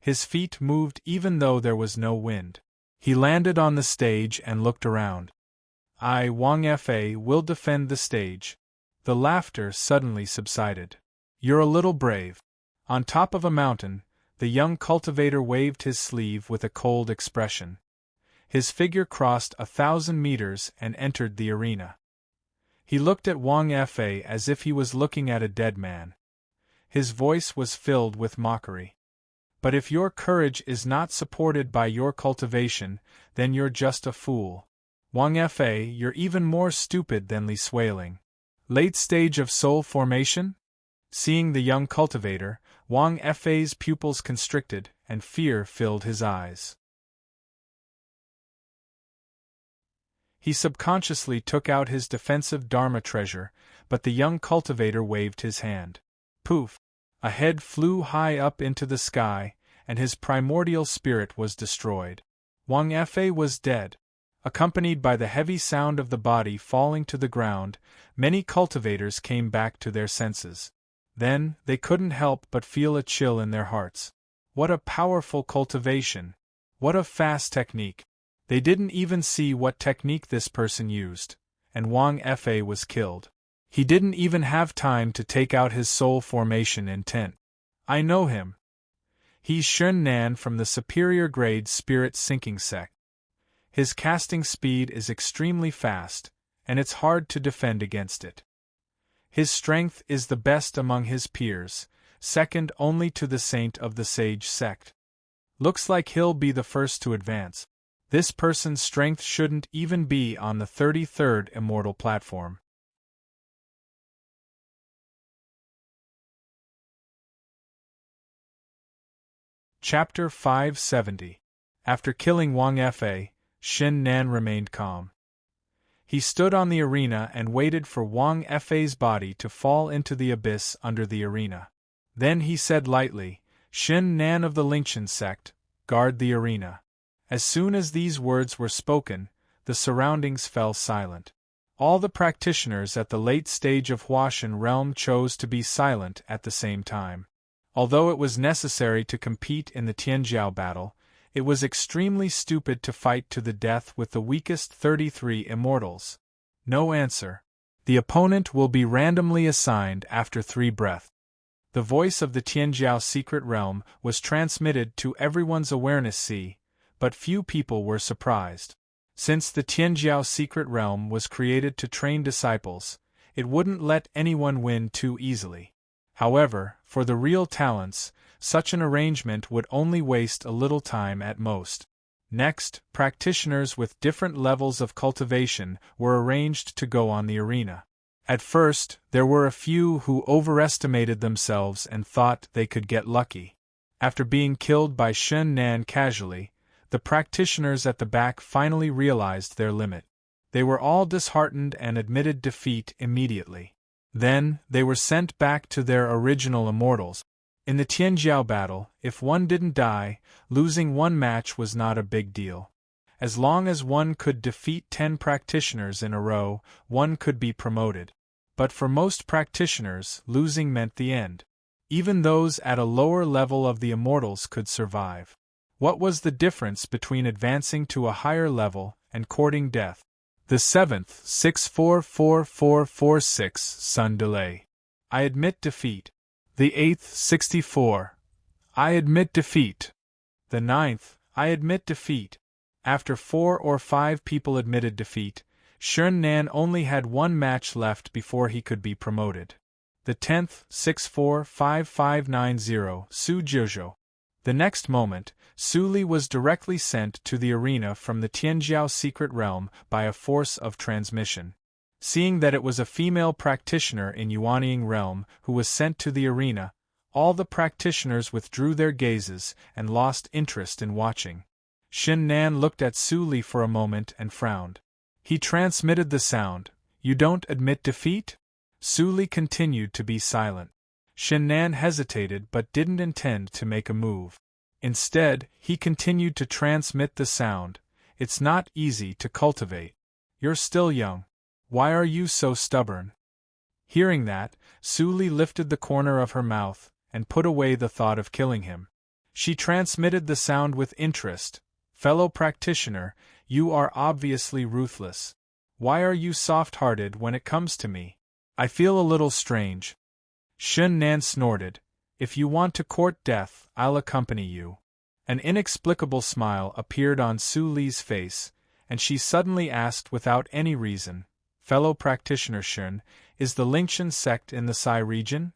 His feet moved even though there was no wind. He landed on the stage and looked around. "I, Wang Fei, will defend the stage." The laughter suddenly subsided. "You're a little brave." On top of a mountain, the young cultivator waved his sleeve with a cold expression. His figure crossed 1,000 meters and entered the arena. He looked at Wang Fei as if he was looking at a dead man. His voice was filled with mockery. "But if your courage is not supported by your cultivation, then you're just a fool. Wang Fei, you're even more stupid than Li Suiling." Late stage of soul formation? Seeing the young cultivator, Wang Fei's pupils constricted, and fear filled his eyes. He subconsciously took out his defensive Dharma treasure, but the young cultivator waved his hand. Poof! A head flew high up into the sky, and his primordial spirit was destroyed. Wang Fei was dead. Accompanied by the heavy sound of the body falling to the ground, many cultivators came back to their senses. Then, they couldn't help but feel a chill in their hearts. What a powerful cultivation! What a fast technique! They didn't even see what technique this person used, and Wang Fei was killed. He didn't even have time to take out his soul formation intent. "I know him. He's Shun Nan from the superior grade spirit sinking sect. His casting speed is extremely fast, and it's hard to defend against it. His strength is the best among his peers, second only to the saint of the sage sect. Looks like he'll be the first to advance. This person's strength shouldn't even be on the 33rd immortal platform." Chapter 570. After killing Wang Fei, Shin Nan remained calm. He stood on the arena and waited for Wang Fei's body to fall into the abyss under the arena. Then he said lightly, "Shin Nan of the Lingchen sect, guard the arena." As soon as these words were spoken, the surroundings fell silent. All the practitioners at the late stage of Huashan realm chose to be silent at the same time. Although it was necessary to compete in the Tianjiao battle, it was extremely stupid to fight to the death with the weakest 33 immortals. No answer. The opponent will be randomly assigned after 3 breaths. The voice of the Tianjiao secret realm was transmitted to everyone's awareness sea, but few people were surprised. Since the Tianjiao secret realm was created to train disciples, it wouldn't let anyone win too easily. However, for the real talents, such an arrangement would only waste a little time at most. Next, practitioners with different levels of cultivation were arranged to go on the arena. At first, there were a few who overestimated themselves and thought they could get lucky. After being killed by Shun Nan casually, the practitioners at the back finally realized their limit. They were all disheartened and admitted defeat immediately. Then, they were sent back to their original immortals. In the Tianjiao battle, if one didn't die, losing one match was not a big deal. As long as one could defeat 10 practitioners in a row, one could be promoted. But for most practitioners, losing meant the end. Even those at a lower level of the immortals could survive. What was the difference between advancing to a higher level and courting death? The 7th 644446 Sun delay. I admit defeat. The 8th 64. I admit defeat. The 9th, I admit defeat. After 4 or 5 people admitted defeat, Shun Nan only had 1 match left before he could be promoted. The 10th 645590 Su Jiuzhou. The next moment, Su Li was directly sent to the arena from the Tianjiao secret realm by a force of transmission. Seeing that it was a female practitioner in Yuanying realm who was sent to the arena, All the practitioners withdrew their gazes and lost interest in watching. Shin Nan looked at Su Li for a moment and frowned. He transmitted the sound. You don't admit defeat? Su Li continued to be silent. Shin Nan hesitated but didn't intend to make a move. Instead, he continued to transmit the sound. It's not easy to cultivate. You're still young. Why are you so stubborn? Hearing that, Su Li lifted the corner of her mouth and put away the thought of killing him. She transmitted the sound with interest. Fellow practitioner, you are obviously ruthless. Why are you soft-hearted when it comes to me? I feel a little strange. Shin Nan snorted. If you want to court death, I'll accompany you. An inexplicable smile appeared on Su Li's face, and she suddenly asked without any reason, Fellow practitioner Shin, is the Lingchen sect in the Sai region?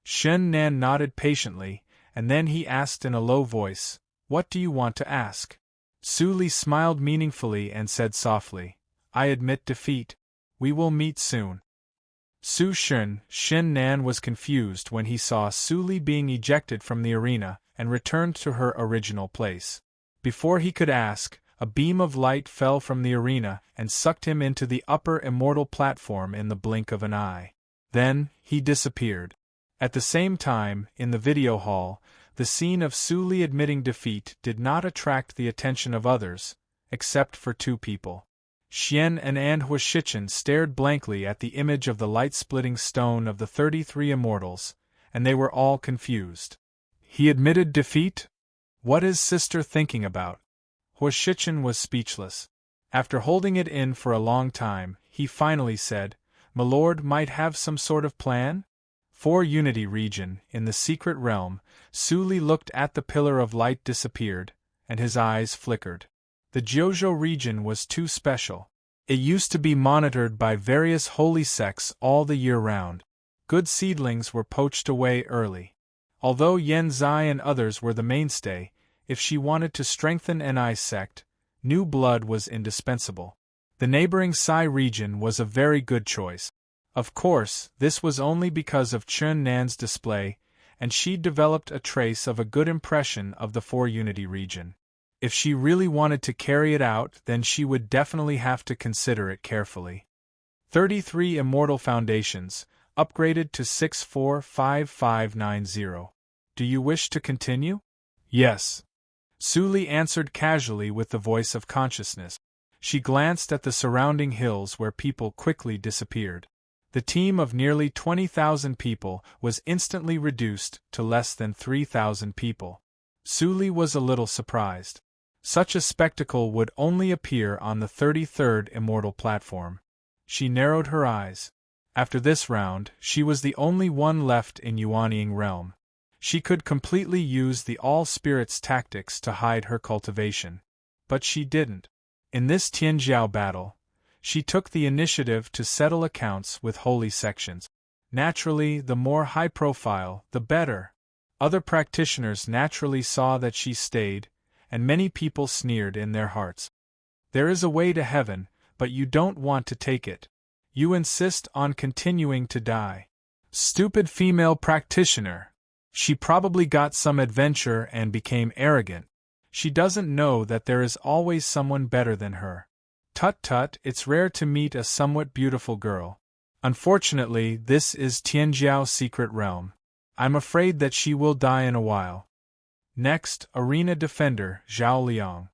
Shin Nan nodded patiently, and then he asked in a low voice, What do you want to ask? Su Li smiled meaningfully and said softly, I admit defeat. We will meet soon. Shin Nan was confused when he saw Su Li being ejected from the arena and returned to her original place. Before he could ask, a beam of light fell from the arena and sucked him into the upper immortal platform in the blink of an eye. Then, he disappeared. At the same time, in the video hall, the scene of Su Li admitting defeat did not attract the attention of others, except for two people. Xian and Huashichen stared blankly at the image of the light-splitting stone of the 33 immortals, and they were all confused. He admitted defeat? What is sister thinking about? Huashichen was speechless. After holding it in for a long time, he finally said, My lord might have some sort of plan? For Unity region, in the secret realm, Su Li looked at the pillar of light disappeared, and his eyes flickered. The Jiuzhou region was too special. It used to be monitored by various holy sects all the year round. Good seedlings were poached away early. Although Yen Zai and others were the mainstay, if she wanted to strengthen Ni's sect, new blood was indispensable. The neighboring Sai region was a very good choice. Of course, this was only because of Chun Nan's display, and she developed a trace of a good impression of the 4 Unity region. If she really wanted to carry it out, then she would definitely have to consider it carefully. 33 Immortal Foundations, upgraded to 645590. Do you wish to continue? Yes. Su Li answered casually with the voice of consciousness. She glanced at the surrounding hills where people quickly disappeared. The team of nearly 20,000 people was instantly reduced to less than 3,000 people. Su Li was a little surprised. Such a spectacle would only appear on the 33rd Immortal platform. She narrowed her eyes. After this round, she was the only one left in Yuanying realm. She could completely use the all-spirits tactics to hide her cultivation. But she didn't. In this Tianjiao battle, she took the initiative to settle accounts with holy sections. Naturally, the more high-profile, the better. Other practitioners naturally saw that she stayed, and many people sneered in their hearts. There is a way to heaven, but you don't want to take it. You insist on continuing to die. Stupid female practitioner. She probably got some adventure and became arrogant. She doesn't know that there is always someone better than her. Tut-tut, it's rare to meet a somewhat beautiful girl. Unfortunately, this is Tianjiao's secret realm. I'm afraid that she will die in a while. Next, Arena Defender, Zhao Liang.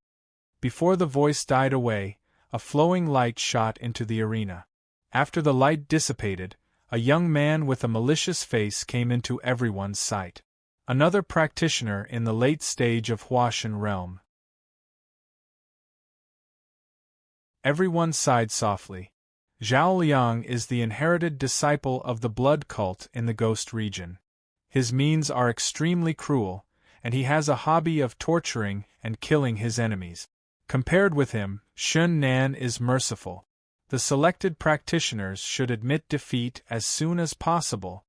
Before the voice died away, a flowing light shot into the arena. After the light dissipated, a young man with a malicious face came into everyone's sight. Another practitioner in the late stage of Huashan realm. Everyone sighed softly. Zhao Liang is the inherited disciple of the blood cult in the ghost region. His means are extremely cruel, and he has a hobby of torturing and killing his enemies. Compared with him, Shun Nan is merciful. The selected practitioners should admit defeat as soon as possible.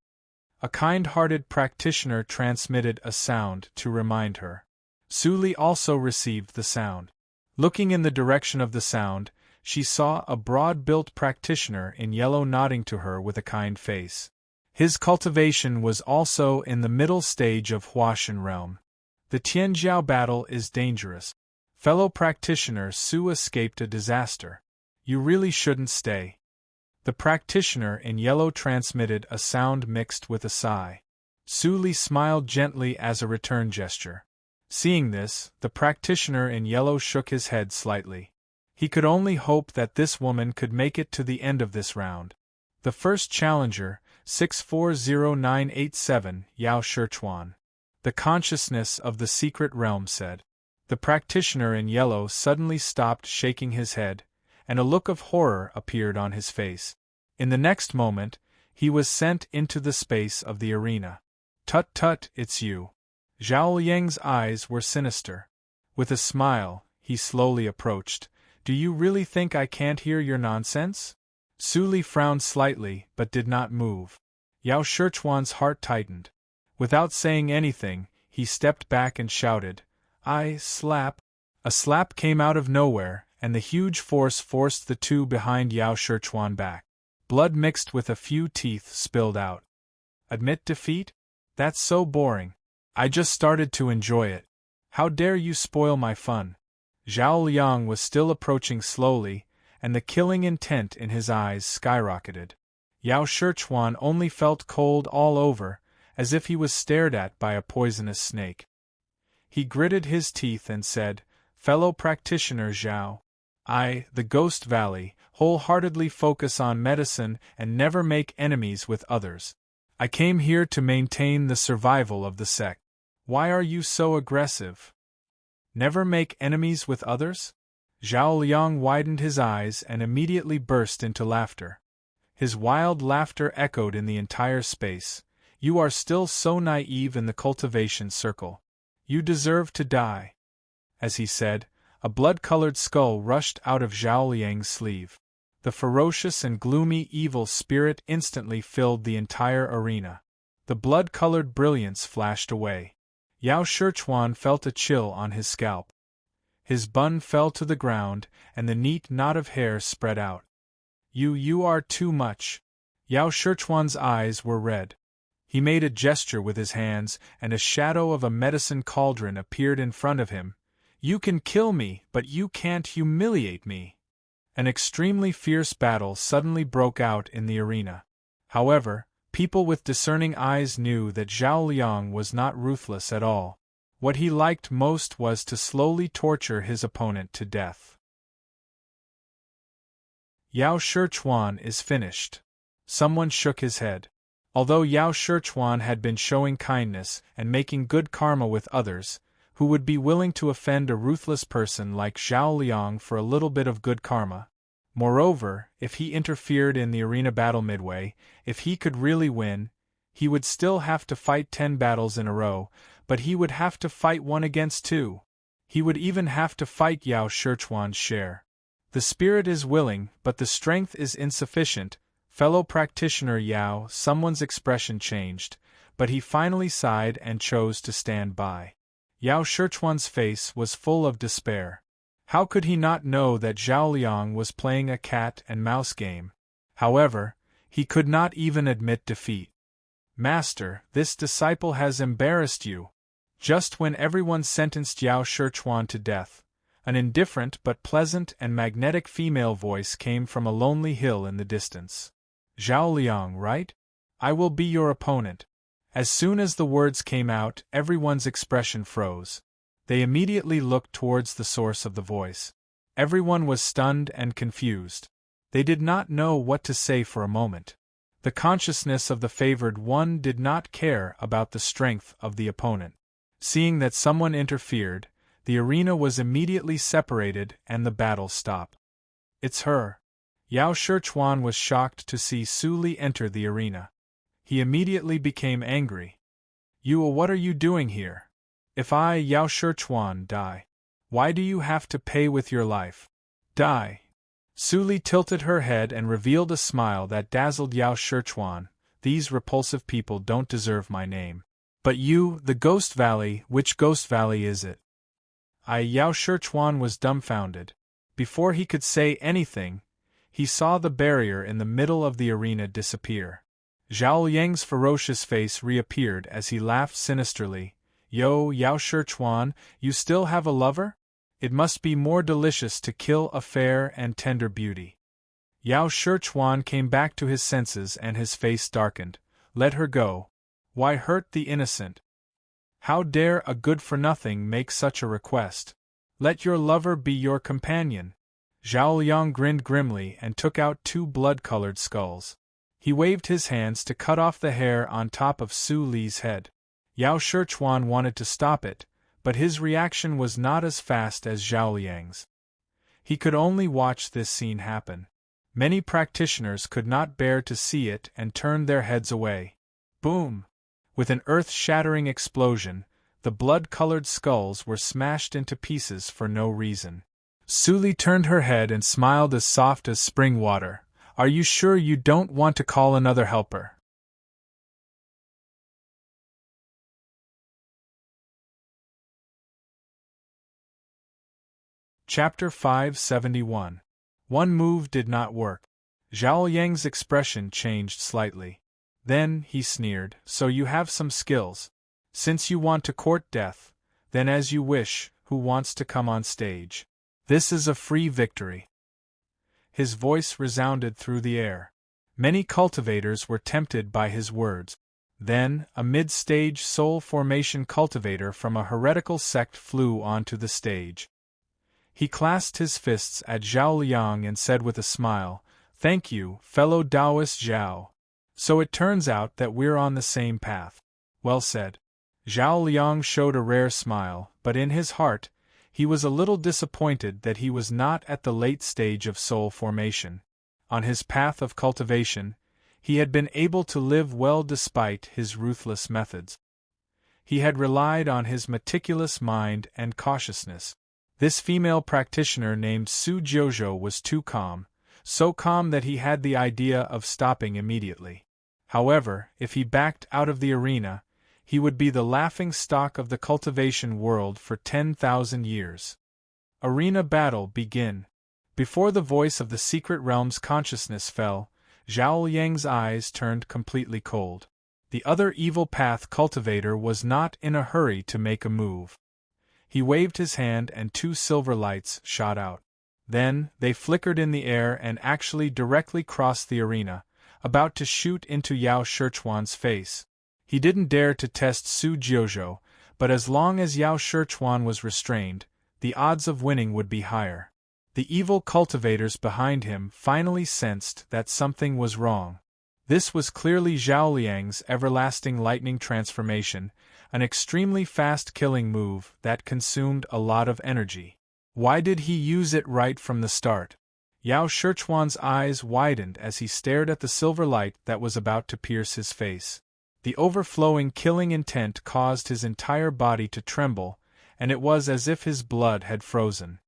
A kind-hearted practitioner transmitted a sound to remind her. Su Li also received the sound. Looking in the direction of the sound, she saw a broad-built practitioner in yellow nodding to her with a kind face. His cultivation was also in the middle stage of Huashan realm. The Tianjiao battle is dangerous. Fellow practitioner Su escaped a disaster. You really shouldn't stay. The practitioner in yellow transmitted a sound mixed with a sigh. Su Li smiled gently as a return gesture. Seeing this, the practitioner in yellow shook his head slightly. He could only hope that this woman could make it to the end of this round. The first challenger, 640987, Yao Shichuan. The consciousness of the secret realm said. The practitioner in yellow suddenly stopped shaking his head, and a look of horror appeared on his face. In the next moment, he was sent into the space of the arena. Tut tut, it's you. Zhao Yang's eyes were sinister. With a smile, he slowly approached. Do you really think I can't hear your nonsense? Su Li frowned slightly, but did not move. Yao Shichuan's heart tightened. Without saying anything, he stepped back and shouted, "I slap." A slap came out of nowhere, and the huge force forced the two behind Yao Shichuan back. Blood mixed with a few teeth spilled out. Admit defeat? That's so boring. I just started to enjoy it. How dare you spoil my fun? Zhao Liang was still approaching slowly, and the killing intent in his eyes skyrocketed. Yao Shichuan only felt cold all over, as if he was stared at by a poisonous snake. He gritted his teeth and said, "Fellow practitioner Zhao, I, the Ghost Valley, wholeheartedly focus on medicine and never make enemies with others. I came here to maintain the survival of the sect. Why are you so aggressive? Never make enemies with others?" Zhao Liang widened his eyes and immediately burst into laughter. His wild laughter echoed in the entire space. You are still so naive in the cultivation circle. You deserve to die. As he said, a blood-colored skull rushed out of Zhao Liang's sleeve. The ferocious and gloomy evil spirit instantly filled the entire arena. The blood-colored brilliance flashed away. Yao Shichuan felt a chill on his scalp. His bun fell to the ground, and the neat knot of hair spread out. You are too much." Yao Shichuan's eyes were red. He made a gesture with his hands, and a shadow of a medicine cauldron appeared in front of him. "You can kill me, but you can't humiliate me." An extremely fierce battle suddenly broke out in the arena. However, people with discerning eyes knew that Zhao Liang was not ruthless at all. What he liked most was to slowly torture his opponent to death. Yao Shichuan is finished. Someone shook his head. Although Yao Shichuan had been showing kindness and making good karma with others, who would be willing to offend a ruthless person like Zhao Liang for a little bit of good karma? Moreover, if he interfered in the arena battle midway, if he could really win, he would still have to fight 10 battles in a row, but he would have to fight 1 against 2. He would even have to fight Yao Shichuan's share. The spirit is willing, but the strength is insufficient. Fellow practitioner Yao, someone's expression changed, but he finally sighed and chose to stand by. Yao Shichuan's face was full of despair. How could he not know that Zhao Liang was playing a cat-and-mouse game? However, he could not even admit defeat. "Master, this disciple has embarrassed you." Just when everyone sentenced Yao Shichuan to death, an indifferent but pleasant and magnetic female voice came from a lonely hill in the distance. "Zhao Liang, right? I will be your opponent." As soon as the words came out, everyone's expression froze. They immediately looked towards the source of the voice. Everyone was stunned and confused. They did not know what to say for a moment. The consciousness of the favored one did not care about the strength of the opponent. Seeing that someone interfered, the arena was immediately separated and the battle stopped. "It's her." Yao Shichuan was shocked to see Su Li enter the arena. He immediately became angry. What are you doing here? If I, Yao Shichuan, die, why do you have to pay with your life? Die." Su Li tilted her head and revealed a smile that dazzled Yao Shichuan. "These repulsive people don't deserve my name. But you, the Ghost Valley, which Ghost Valley is it?" Yao Shichuan was dumbfounded. Before he could say anything, he saw the barrier in the middle of the arena disappear. Zhao Yang's ferocious face reappeared as he laughed sinisterly. Yo, Yao Shichuan, you still have a lover? It must be more delicious to kill a fair and tender beauty. Yao Shichuan came back to his senses and his face darkened. Let her go. Why hurt the innocent? How dare a good-for-nothing make such a request? Let your lover be your companion. Zhao Liang grinned grimly and took out 2 blood-colored skulls. He waved his hands to cut off the hair on top of Su Li's head. Yao Shichuan wanted to stop it, but his reaction was not as fast as Zhao Liang's. He could only watch this scene happen. Many practitioners could not bear to see it and turned their heads away. Boom! With an earth-shattering explosion, the blood-colored skulls were smashed into pieces for no reason. Su Li turned her head and smiled as soft as spring water. Are you sure you don't want to call another helper? Chapter 571. One move did not work. Zhao Yang's expression changed slightly. Then, he sneered, so you have some skills. Since you want to court death, then as you wish, who wants to come on stage? This is a free victory. His voice resounded through the air. Many cultivators were tempted by his words. Then, a mid-stage soul formation cultivator from a heretical sect flew onto the stage. He clasped his fists at Zhao Liang and said with a smile, "Thank you, fellow Taoist Zhao. So it turns out that we're on the same path. Well said." Zhao Liang showed a rare smile, but in his heart, he was a little disappointed that he was not at the late stage of soul formation. On his path of cultivation, he had been able to live well despite his ruthless methods. He had relied on his meticulous mind and cautiousness. This female practitioner named Su Jiuzhou was too calm, so calm that he had the idea of stopping immediately. However, if he backed out of the arena, he would be the laughing-stock of the cultivation world for 10,000 years. Arena battle begin. Before the voice of the secret realm's consciousness fell, Zhao Yang's eyes turned completely cold. The other evil path cultivator was not in a hurry to make a move. He waved his hand and 2 silver lights shot out. Then, they flickered in the air and actually directly crossed the arena, about to shoot into Yao Shichuan's face. He didn't dare to test Su Jiuzhou, but as long as Yao Shichuan was restrained, the odds of winning would be higher. The evil cultivators behind him finally sensed that something was wrong. This was clearly Zhao Liang's everlasting lightning transformation, an extremely fast killing move that consumed a lot of energy. Why did he use it right from the start? Yao Shichuan's eyes widened as he stared at the silver light that was about to pierce his face. The overflowing killing intent caused his entire body to tremble, and it was as if his blood had frozen.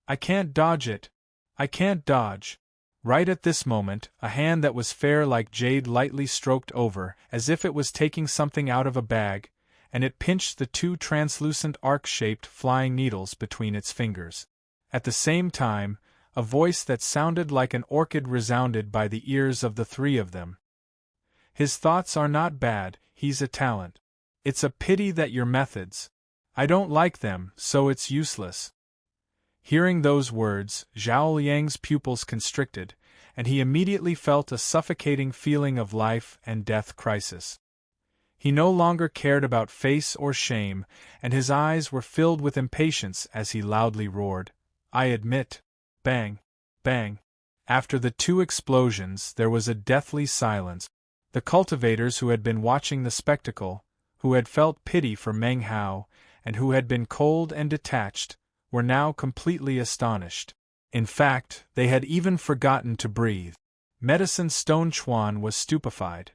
I can't dodge it. I can't dodge. Right at this moment, a hand that was fair like jade lightly stroked over, as if it was taking something out of a bag, and it pinched the 2 translucent arc-shaped flying needles between its fingers. At the same time, a voice that sounded like an orchid resounded by the ears of the 3 of them. His thoughts are not bad, he's a talent. It's a pity that your methods. I don't like them, so it's useless. Hearing those words, Zhao Liang's pupils constricted, and he immediately felt a suffocating feeling of life and death crisis. He no longer cared about face or shame, and his eyes were filled with impatience as he loudly roared, "I admit." Bang! Bang! After the 2 explosions, there was a deathly silence. The cultivators who had been watching the spectacle, who had felt pity for Meng Hao, and who had been cold and detached, were now completely astonished. In fact, they had even forgotten to breathe. Medicine Stone Chuan was stupefied.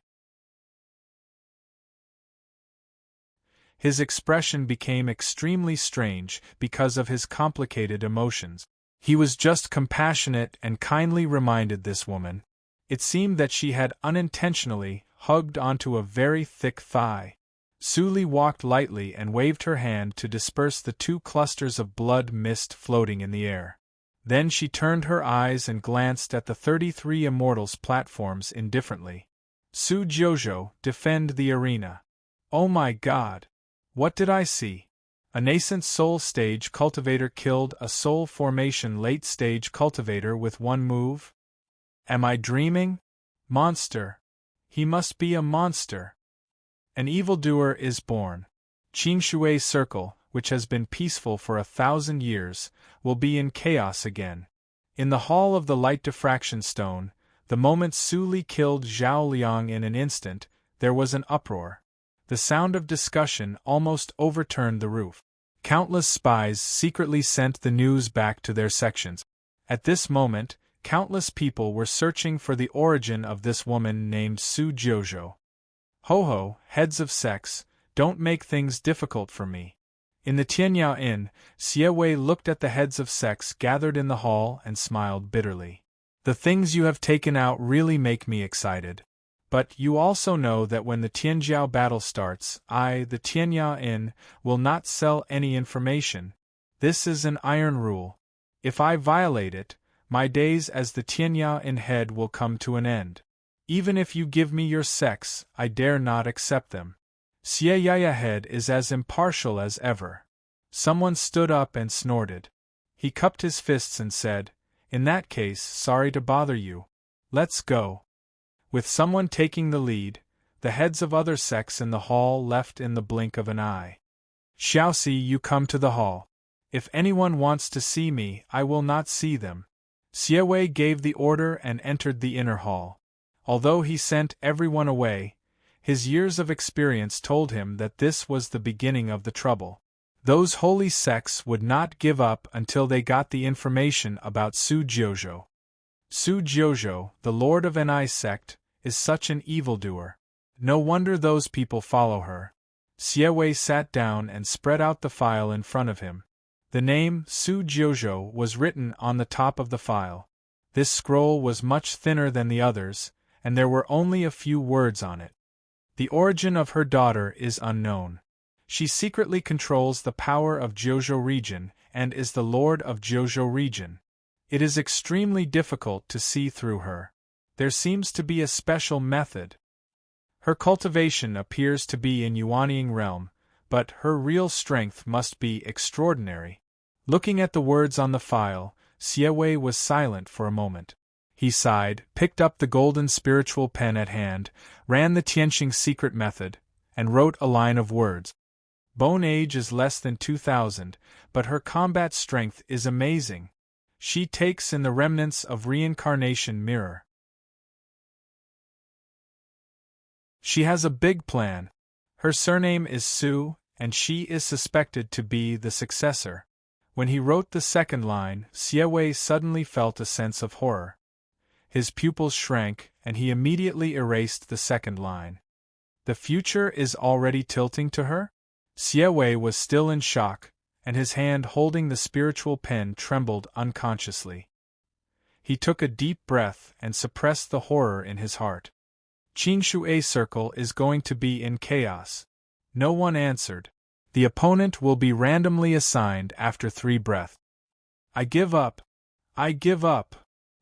His expression became extremely strange because of his complicated emotions. He was just compassionate and kindly reminded this woman. It seemed that she had unintentionally hugged onto a very thick thigh. Su Li walked lightly and waved her hand to disperse the 2 clusters of blood mist floating in the air. Then she turned her eyes and glanced at the 33 immortals' platforms indifferently. Su Jiuzhou, defend the arena. Oh my God! What did I see? A nascent soul stage cultivator killed a soul formation late stage cultivator with one move? Am I dreaming? Monster! He must be a monster! An evildoer is born. Qingshui Circle, which has been peaceful for 1,000 years, will be in chaos again. In the Hall of the Light Diffraction Stone, the moment Su Li killed Zhao Liang in an instant, there was an uproar. The sound of discussion almost overturned the roof. Countless spies secretly sent the news back to their sections. At this moment, countless people were searching for the origin of this woman named Su Jiuzhou. Ho, heads of sects, don't make things difficult for me. In the Tianyao Inn, Xie Wei looked at the heads of sects gathered in the hall and smiled bitterly. The things you have taken out really make me excited. But you also know that when the Tianjiao battle starts, I, the Tianyao Inn, will not sell any information. This is an iron rule. If I violate it, my days as the Tianyao Inn head will come to an end. Even if you give me your sects, I dare not accept them. Xie Yaya head is as impartial as ever. Someone stood up and snorted. He cupped his fists and said, "In that case, sorry to bother you. Let's go." With someone taking the lead, the heads of other sects in the hall left in the blink of an eye. Xiaoxi, you come to the hall. If anyone wants to see me, I will not see them. Xie Wei gave the order and entered the inner hall. Although he sent everyone away, his years of experience told him that this was the beginning of the trouble. Those holy sects would not give up until they got the information about Su Jiuzhou. Su Jiuzhou, the lord of Ni sect, is such an evildoer. No wonder those people follow her. Xie Wei sat down and spread out the file in front of him. The name Su Jiuzhou was written on the top of the file. This scroll was much thinner than the others, and there were only a few words on it. The origin of her daughter is unknown. She secretly controls the power of Jiuzhou region and is the lord of Jiuzhou region. It is extremely difficult to see through her. There seems to be a special method. Her cultivation appears to be in Yuanying realm, but her real strength must be extraordinary. Looking at the words on the file, Xie Wei was silent for a moment. He sighed, picked up the golden spiritual pen at hand, ran the Tianxing secret method, and wrote a line of words. Bone age is less than 2,000, but her combat strength is amazing. She takes in the remnants of reincarnation mirror. She has a big plan. Her surname is Su, and she is suspected to be the successor. When he wrote the second line, Xie Wei suddenly felt a sense of horror. His pupils shrank, and he immediately erased the second line. The future is already tilting to her? Xie Wei was still in shock, and his hand holding the spiritual pen trembled unconsciously. He took a deep breath and suppressed the horror in his heart. Qingshui Circle is going to be in chaos. No one answered. The opponent will be randomly assigned after 3 breaths. I give up. I give up.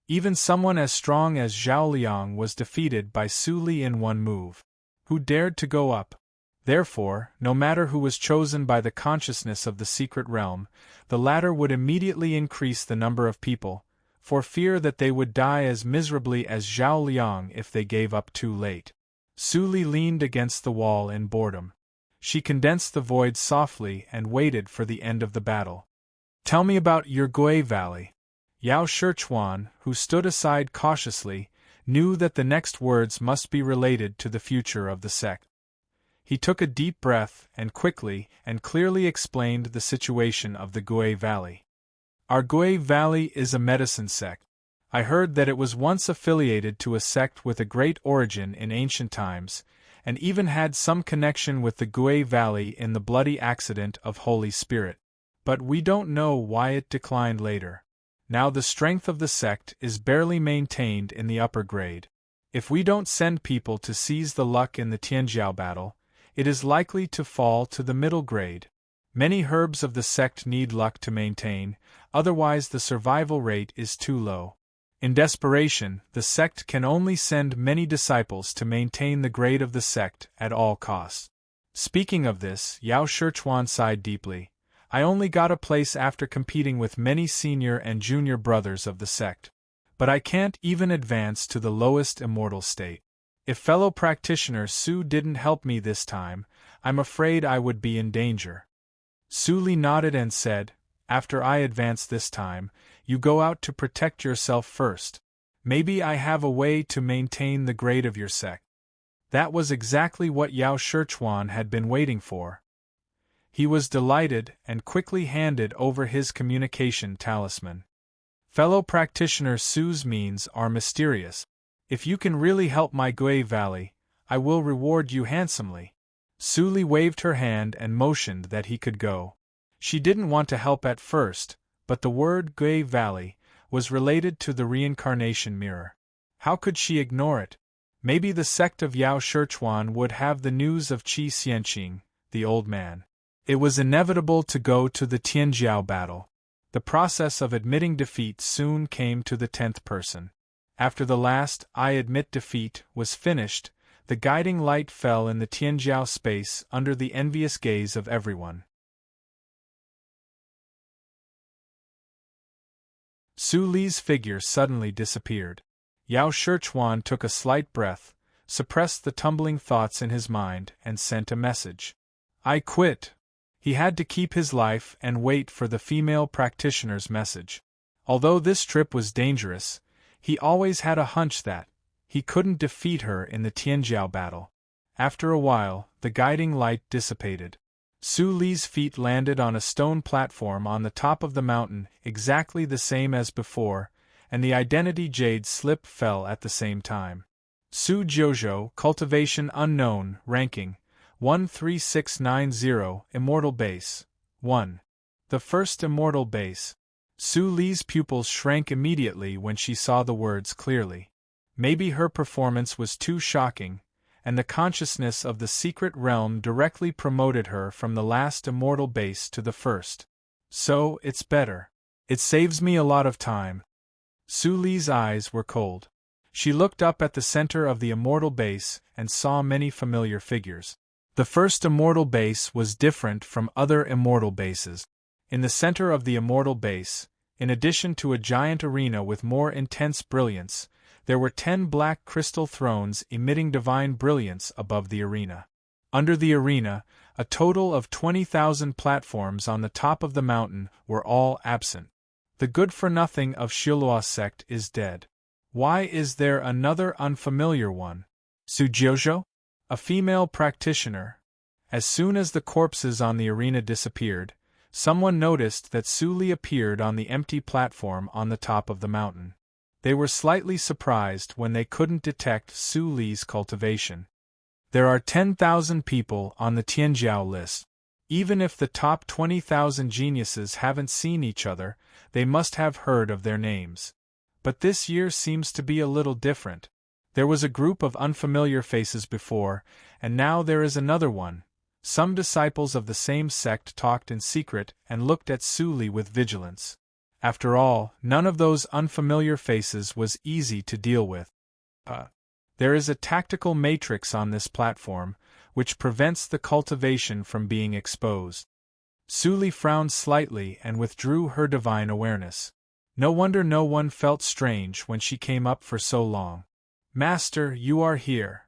Even someone as strong as Zhao Liang was defeated by Su Li in one move. Who dared to go up? Therefore, no matter who was chosen by the consciousness of the secret realm, the latter would immediately increase the number of people, for fear that they would die as miserably as Zhao Liang if they gave up too late. Su Li leaned against the wall in boredom. She condensed the void softly and waited for the end of the battle. Tell me about your Gui Valley. Yao Shichuan, who stood aside cautiously, knew that the next words must be related to the future of the sect. He took a deep breath and quickly and clearly explained the situation of the Gui Valley. Our Gui Valley is a medicine sect. I heard that it was once affiliated to a sect with a great origin in ancient times, and even had some connection with the Gui Valley in the bloody accident of Holy Spirit. But we don't know why it declined later. Now the strength of the sect is barely maintained in the upper grade. If we don't send people to seize the luck in the Tianjiao battle, it is likely to fall to the middle grade. Many herbs of the sect need luck to maintain, otherwise the survival rate is too low. In desperation, the sect can only send many disciples to maintain the grade of the sect at all costs. Speaking of this, Yao Shichuan sighed deeply. I only got a place after competing with many senior and junior brothers of the sect. But I can't even advance to the lowest immortal state. If fellow practitioner Su didn't help me this time, I'm afraid I would be in danger. Su Li nodded and said, after I advance this time, you go out to protect yourself first. Maybe I have a way to maintain the grade of your sect. That was exactly what Yao Shichuan had been waiting for. He was delighted and quickly handed over his communication talisman. Fellow practitioner Su's means are mysterious. If you can really help my Gui Valley, I will reward you handsomely. Su Li waved her hand and motioned that he could go. She didn't want to help at first, but the word Gui Valley was related to the reincarnation mirror. How could she ignore it? Maybe the sect of Yao Shichuan would have the news of Qi Xianqing, the old man. It was inevitable to go to the Tianjiao battle. The process of admitting defeat soon came to the 10th person. After the last I admit defeat was finished, the guiding light fell in the Tianjiao space under the envious gaze of everyone. Su Li's figure suddenly disappeared. Yao Shichuan took a slight breath, suppressed the tumbling thoughts in his mind, and sent a message. I quit. He had to keep his life and wait for the female practitioner's message. Although this trip was dangerous, he always had a hunch that he couldn't defeat her in the Tianjiao battle. After a while, the guiding light dissipated. Su Li's feet landed on a stone platform on the top of the mountain, exactly the same as before, and the identity jade slip fell at the same time. Su Jiuzhou, cultivation unknown, ranking 13690, immortal base 1. The first immortal base. Su Li's pupils shrank immediately when she saw the words clearly. Maybe her performance was too shocking, and the consciousness of the secret realm directly promoted her from the last immortal base to the first. So, it's better. It saves me a lot of time. Su Li's eyes were cold. She looked up at the center of the immortal base and saw many familiar figures. The first immortal base was different from other immortal bases. In the center of the immortal base, in addition to a giant arena with more intense brilliance, there were 10 black crystal thrones emitting divine brilliance above the arena. Under the arena, a total of 20,000 platforms on the top of the mountain were all absent. The good-for-nothing of Shilua sect is dead. Why is there another unfamiliar one? Su Jiuzhou? A female practitioner. As soon as the corpses on the arena disappeared, someone noticed that Su Li appeared on the empty platform on the top of the mountain. They were slightly surprised when they couldn't detect Su Li's cultivation. There are 10,000 people on the Tianjiao list. Even if the top 20,000 geniuses haven't seen each other, they must have heard of their names. But this year seems to be a little different. There was a group of unfamiliar faces before, and now there is another one. Some disciples of the same sect talked in secret and looked at Su Li with vigilance. After all, none of those unfamiliar faces was easy to deal with. There is a tactical matrix on this platform, which prevents the cultivation from being exposed. Su Li frowned slightly and withdrew her divine awareness. No wonder no one felt strange when she came up for so long. Master, you are here.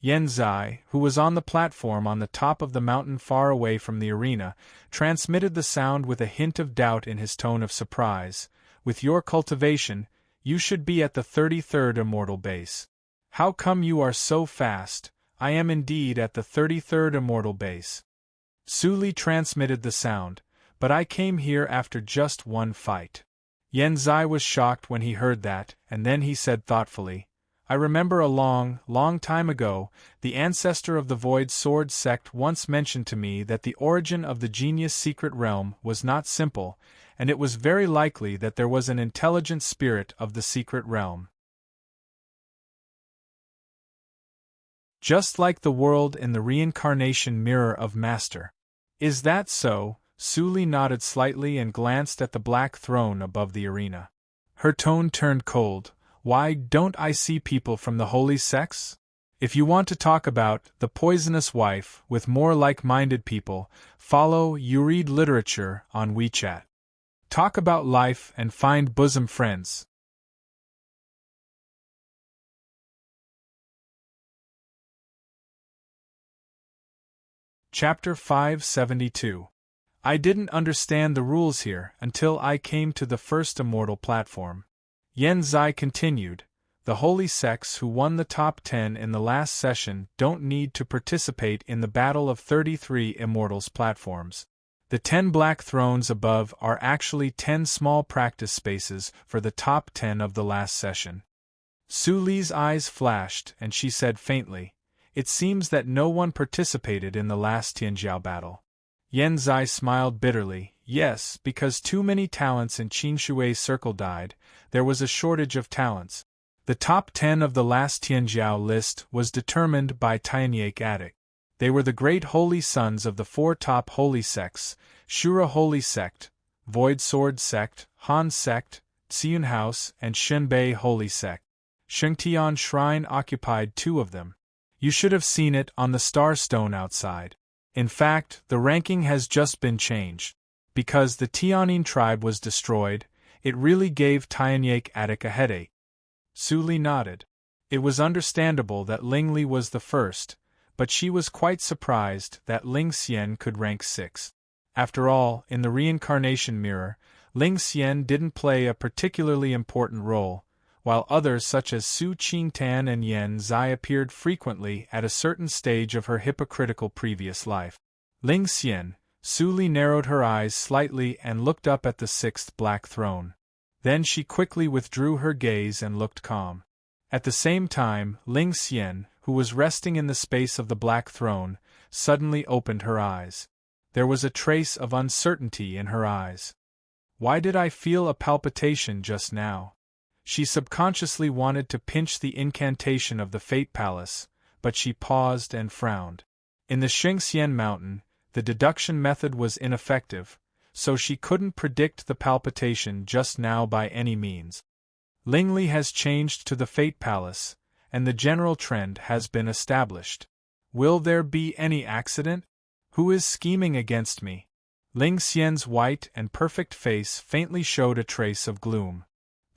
Yan Zai, who was on the platform on the top of the mountain far away from the arena, transmitted the sound with a hint of doubt in his tone of surprise. With your cultivation, you should be at the 33rd immortal base. How come you are so fast? I am indeed at the 33rd immortal base. Su Li transmitted the sound, but I came here after just one fight. Yan Zai was shocked when he heard that, and then he said thoughtfully, I remember a long, long time ago, the ancestor of the Void Sword sect once mentioned to me that the origin of the genius secret realm was not simple, and it was very likely that there was an intelligent spirit of the secret realm. Just like the world in the reincarnation mirror of Master. Is that so? Su Li nodded slightly and glanced at the black throne above the arena. Her tone turned cold. Why don't I see people from the holy sects? If you want to talk about the poisonous wife with more like-minded people, follow You Read Literature on WeChat. Talk about life and find bosom friends. Chapter 572. I didn't understand the rules here until I came to the first immortal platform. Yen Zai continued, the holy sects who won the top 10 in the last session don't need to participate in the battle of 33 immortals platforms. The 10 black thrones above are actually 10 small practice spaces for the top 10 of the last session. Su Li's eyes flashed and she said faintly, it seems that no one participated in the last Tianjiao battle. Yen Zai smiled bitterly. Yes, because too many talents in Qing Shui's circle died, there was a shortage of talents. The top 10 of the last Tianjiao list was determined by Tianyake Attic. They were the great holy sons of the 4 top holy sects, Shura Holy Sect, Void Sword Sect, Han Sect, Xiun House, and Shenbei Holy Sect. Shengtian Shrine occupied 2 of them. You should have seen it on the star stone outside. In fact, the ranking has just been changed. Because the Tianyin tribe was destroyed, it really gave Tianyake Attic a headache. Su Li nodded. It was understandable that Ling Li was the first, but she was quite surprised that Ling Xian could rank 6. After all, in the reincarnation mirror, Ling Xian didn't play a particularly important role, while others such as Su Qingtan and Yen Zai appeared frequently at a certain stage of her hypocritical previous life. Ling Xian, Su Li narrowed her eyes slightly and looked up at the 6th black throne. Then she quickly withdrew her gaze and looked calm. At the same time, Ling Xian, who was resting in the space of the black throne, suddenly opened her eyes. There was a trace of uncertainty in her eyes. Why did I feel a palpitation just now? She subconsciously wanted to pinch the incantation of the Fate Palace, but she paused and frowned. In the Shengxian Mountain, the deduction method was ineffective, so she couldn't predict the palpitation just now by any means. Ling Li has changed to the Fate Palace, and the general trend has been established. Will there be any accident? Who is scheming against me? Ling Xian's white and perfect face faintly showed a trace of gloom.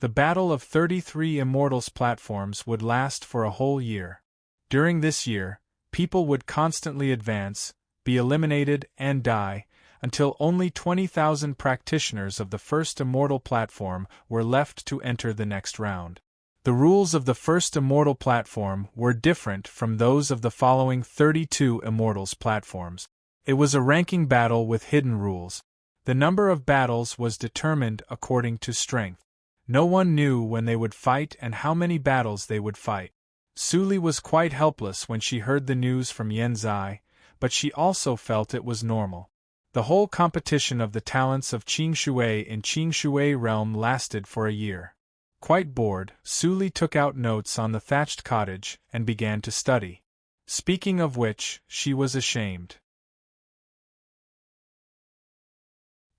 The battle of 33 immortals platforms would last for a whole year. During this year, people would constantly advance, be eliminated, and die, until only 20,000 practitioners of the first immortal platform were left to enter the next round. The rules of the first immortal platform were different from those of the following 32 immortals platforms. It was a ranking battle with hidden rules. The number of battles was determined according to strength. No one knew when they would fight and how many battles they would fight. Su Li was quite helpless when she heard the news from Yen Zai, but she also felt it was normal. The whole competition of the talents of Qing Shui in Qing Shui realm lasted for a year. Quite bored, Su Li took out notes on the thatched cottage and began to study. Speaking of which, she was ashamed.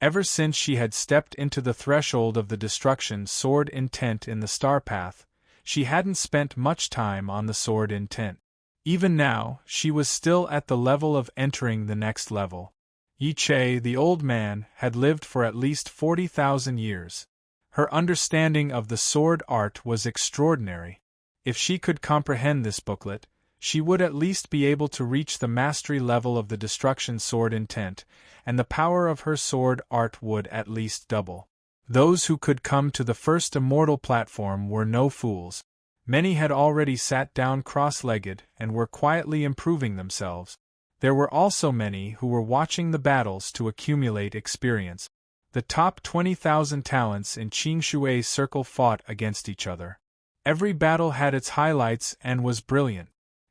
Ever since she had stepped into the threshold of the destruction sword intent in the star path, she hadn't spent much time on the sword intent. Even now, she was still at the level of entering the next level. Yi Che, the old man, had lived for at least 40,000 years. Her understanding of the sword art was extraordinary. If she could comprehend this booklet, she would at least be able to reach the mastery level of the destruction sword intent, and the power of her sword art would at least double. Those who could come to the first immortal platform were no fools. Many had already sat down cross-legged and were quietly improving themselves. There were also many who were watching the battles to accumulate experience. The top 20,000 talents in Qing Shui's circle fought against each other. Every battle had its highlights and was brilliant.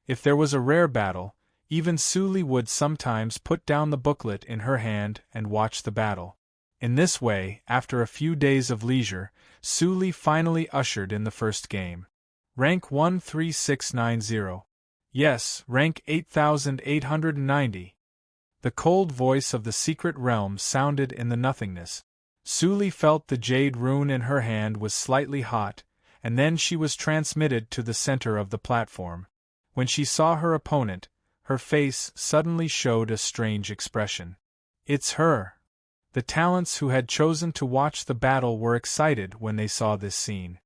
If there was a rare battle, even Su Li would sometimes put down the booklet in her hand and watch the battle. In this way, after a few days of leisure, Su Li finally ushered in the first game. Rank 13690. Yes, rank 8890. The cold voice of the secret realm sounded in the nothingness. Su Li felt the jade rune in her hand was slightly hot, and then she was transmitted to the center of the platform. When she saw her opponent, her face suddenly showed a strange expression. It's her! The talents who had chosen to watch the battle were excited when they saw this scene.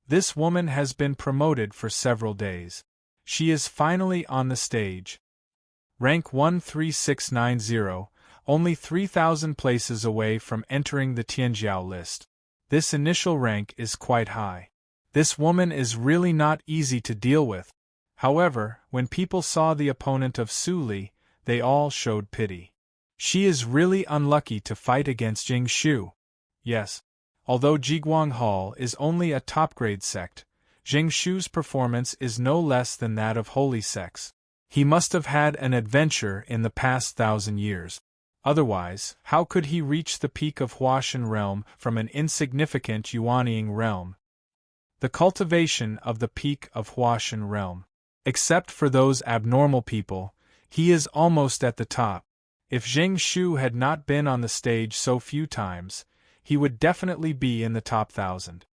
This woman has been promoted for several days. She is finally on the stage. Rank 13690, only 3,000 places away from entering the Tianjiao list. This initial rank is quite high. This woman is really not easy to deal with. However, when people saw the opponent of Su Li, they all showed pity. She is really unlucky to fight against Jing Shu. Yes. Although Jiguang Hall is only a top-grade sect, Jing Shu's performance is no less than that of holy sects. He must have had an adventure in the past 1,000 years. Otherwise, how could he reach the peak of Huashan realm from an insignificant Yuanying realm? The cultivation of the peak of Huashan realm. Except for those abnormal people, he is almost at the top. If Jing Shu had not been on the stage so few times, he would definitely be in the top 1,000.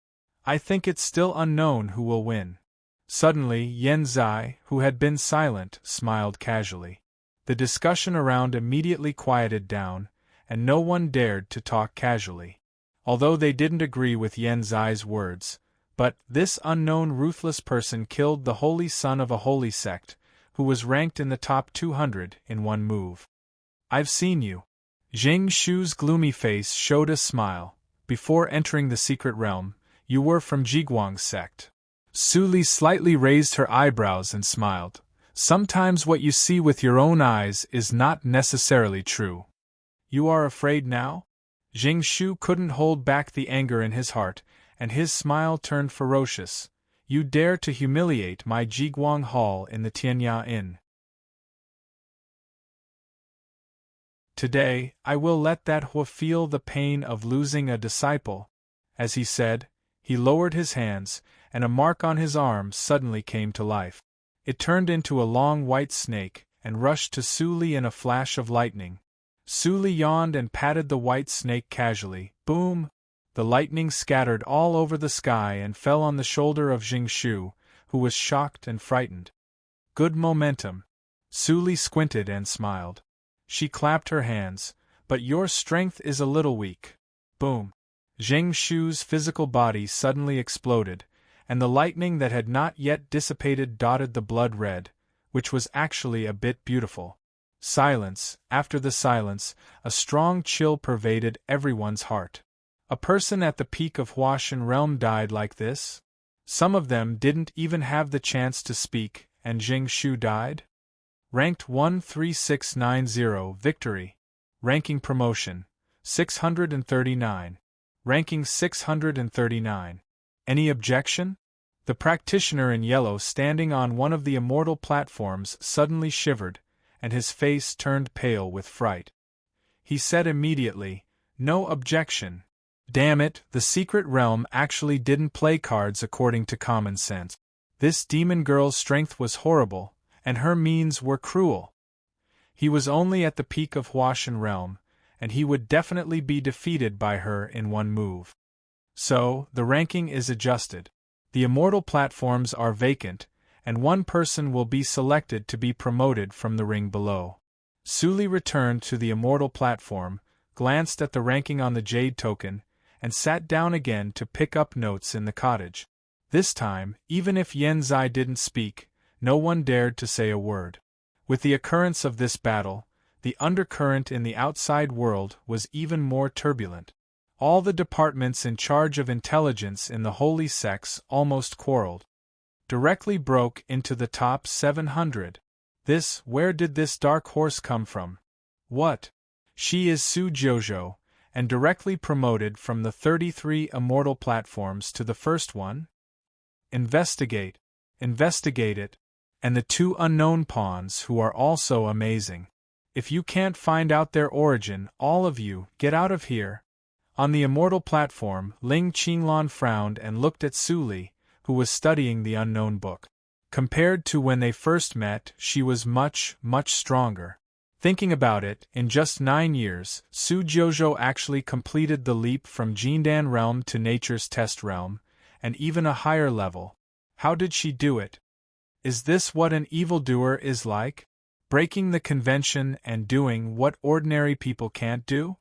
I think it's still unknown who will win. Suddenly, Yan Zai, who had been silent, smiled casually. The discussion around immediately quieted down, and no one dared to talk casually. Although they didn't agree with Yan Zai's words, but this unknown ruthless person killed the holy son of a holy sect, who was ranked in the top 200 in one move. I've seen you. Jing Shu's gloomy face showed a smile. Before entering the secret realm, you were from Jiguang's sect. Su Li slightly raised her eyebrows and smiled. Sometimes what you see with your own eyes is not necessarily true. You are afraid now? Jing Shu couldn't hold back the anger in his heart, and his smile turned ferocious. You dare to humiliate my Jiguang Hall in the Tianya Inn. Today, I will let that Hua feel the pain of losing a disciple. As he said, he lowered his hands, and a mark on his arm suddenly came to life. It turned into a long white snake, and rushed to Su Li in a flash of lightning. Su Li yawned and patted the white snake casually. Boom! The lightning scattered all over the sky and fell on the shoulder of Jing Shu, who was shocked and frightened. Good momentum. Su Li squinted and smiled. She clapped her hands. But your strength is a little weak. Boom! Jing Shu's physical body suddenly exploded, and the lightning that had not yet dissipated dotted the blood red, which was actually a bit beautiful. Silence. After the silence, a strong chill pervaded everyone's heart. A person at the peak of Huashan realm died like this? Some of them didn't even have the chance to speak, and Jing Shu died? Ranked 13690 Victory. Ranking Promotion 639. Ranking 639. Any objection? The practitioner in yellow standing on one of the immortal platforms suddenly shivered, and his face turned pale with fright. He said immediately, "No objection." Damn it, the secret realm actually didn't play cards according to common sense. This demon girl's strength was horrible, and her means were cruel. He was only at the peak of Huashan realm, and he would definitely be defeated by her in one move. So, the ranking is adjusted. The immortal platforms are vacant, and one person will be selected to be promoted from the ring below. Su Li returned to the immortal platform, glanced at the ranking on the jade token, and sat down again to pick up notes in the cottage. This time, even if Yan Zai didn't speak, no one dared to say a word. With the occurrence of this battle, the undercurrent in the outside world was even more turbulent. All the departments in charge of intelligence in the holy sects almost quarreled. Directly broke into the top 700. Where did this dark horse come from? What? She is Su Jojo, and directly promoted from the 33 immortal platforms to the first one? Investigate it, and the two unknown pawns who are also amazing. If you can't find out their origin, all of you, get out of here. On the immortal platform, Ling Qinglan frowned and looked at Su Li, who was studying the unknown book. Compared to when they first met, she was much, much stronger. Thinking about it, in just 9 years, Su Jojo actually completed the leap from Jindan realm to nature's test realm, and even a higher level. How did she do it? Is this what an evildoer is like? Breaking the convention and doing what ordinary people can't do?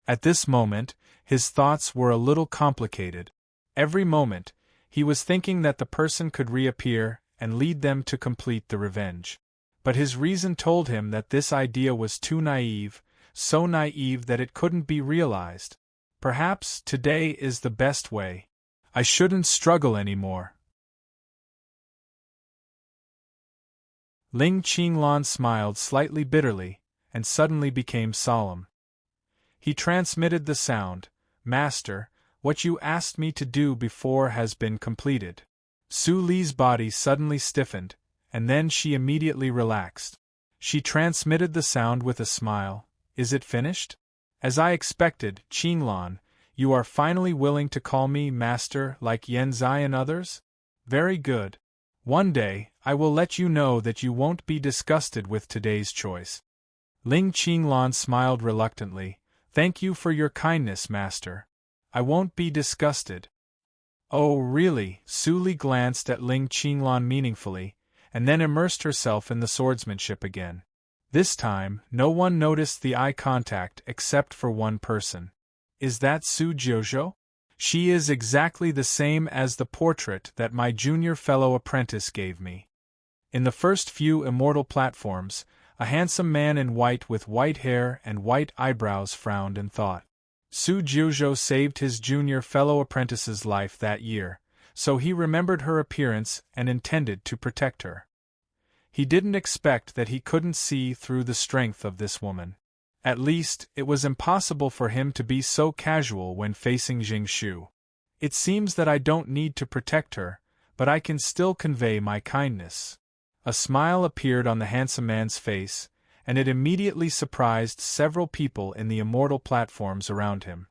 At this moment, his thoughts were a little complicated. Every moment, he was thinking that the person could reappear and lead them to complete the revenge. But his reason told him that this idea was too naive, so naive that it couldn't be realized. Perhaps today is the best way. I shouldn't struggle anymore. Ling Qinglan smiled slightly bitterly, and suddenly became solemn. He transmitted the sound, "Master, what you asked me to do before has been completed." Su Li's body suddenly stiffened, and then she immediately relaxed. She transmitted the sound with a smile, "Is it finished?" "As I expected, Qinglan, you are finally willing to call me master like Yanzai and others? Very good. One day, I will let you know that you won't be disgusted with today's choice." Ling Qinglan smiled reluctantly. "Thank you for your kindness, master. I won't be disgusted." "Oh, really?" Su Li glanced at Ling Qinglan meaningfully, and then immersed herself in the swordsmanship again. This time, no one noticed the eye contact except for one person. "Is that Su Jiuzhou?" "She is exactly the same as the portrait that my junior fellow apprentice gave me." In the first few immortal platforms, a handsome man in white with white hair and white eyebrows frowned and thought. Su Jiuzhou saved his junior fellow apprentice's life that year, so he remembered her appearance and intended to protect her. He didn't expect that he couldn't see through the strength of this woman. At least, it was impossible for him to be so casual when facing Jingshu. "It seems that I don't need to protect her, but I can still convey my kindness." A smile appeared on the handsome man's face, and it immediately surprised several people in the immortal platforms around him.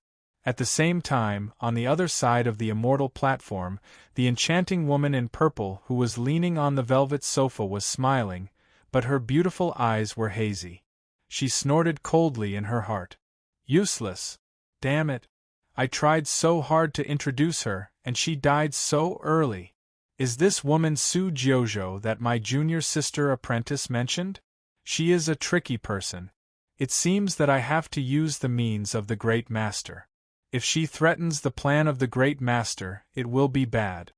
At the same time, on the other side of the immortal platform, the enchanting woman in purple who was leaning on the velvet sofa was smiling, but her beautiful eyes were hazy. She snorted coldly in her heart. "Useless. Damn it. I tried so hard to introduce her, and she died so early. Is this woman Su Jiuzhou that my junior sister apprentice mentioned? She is a tricky person. It seems that I have to use the means of the Great Master. If she threatens the plan of the Great Master, it will be bad."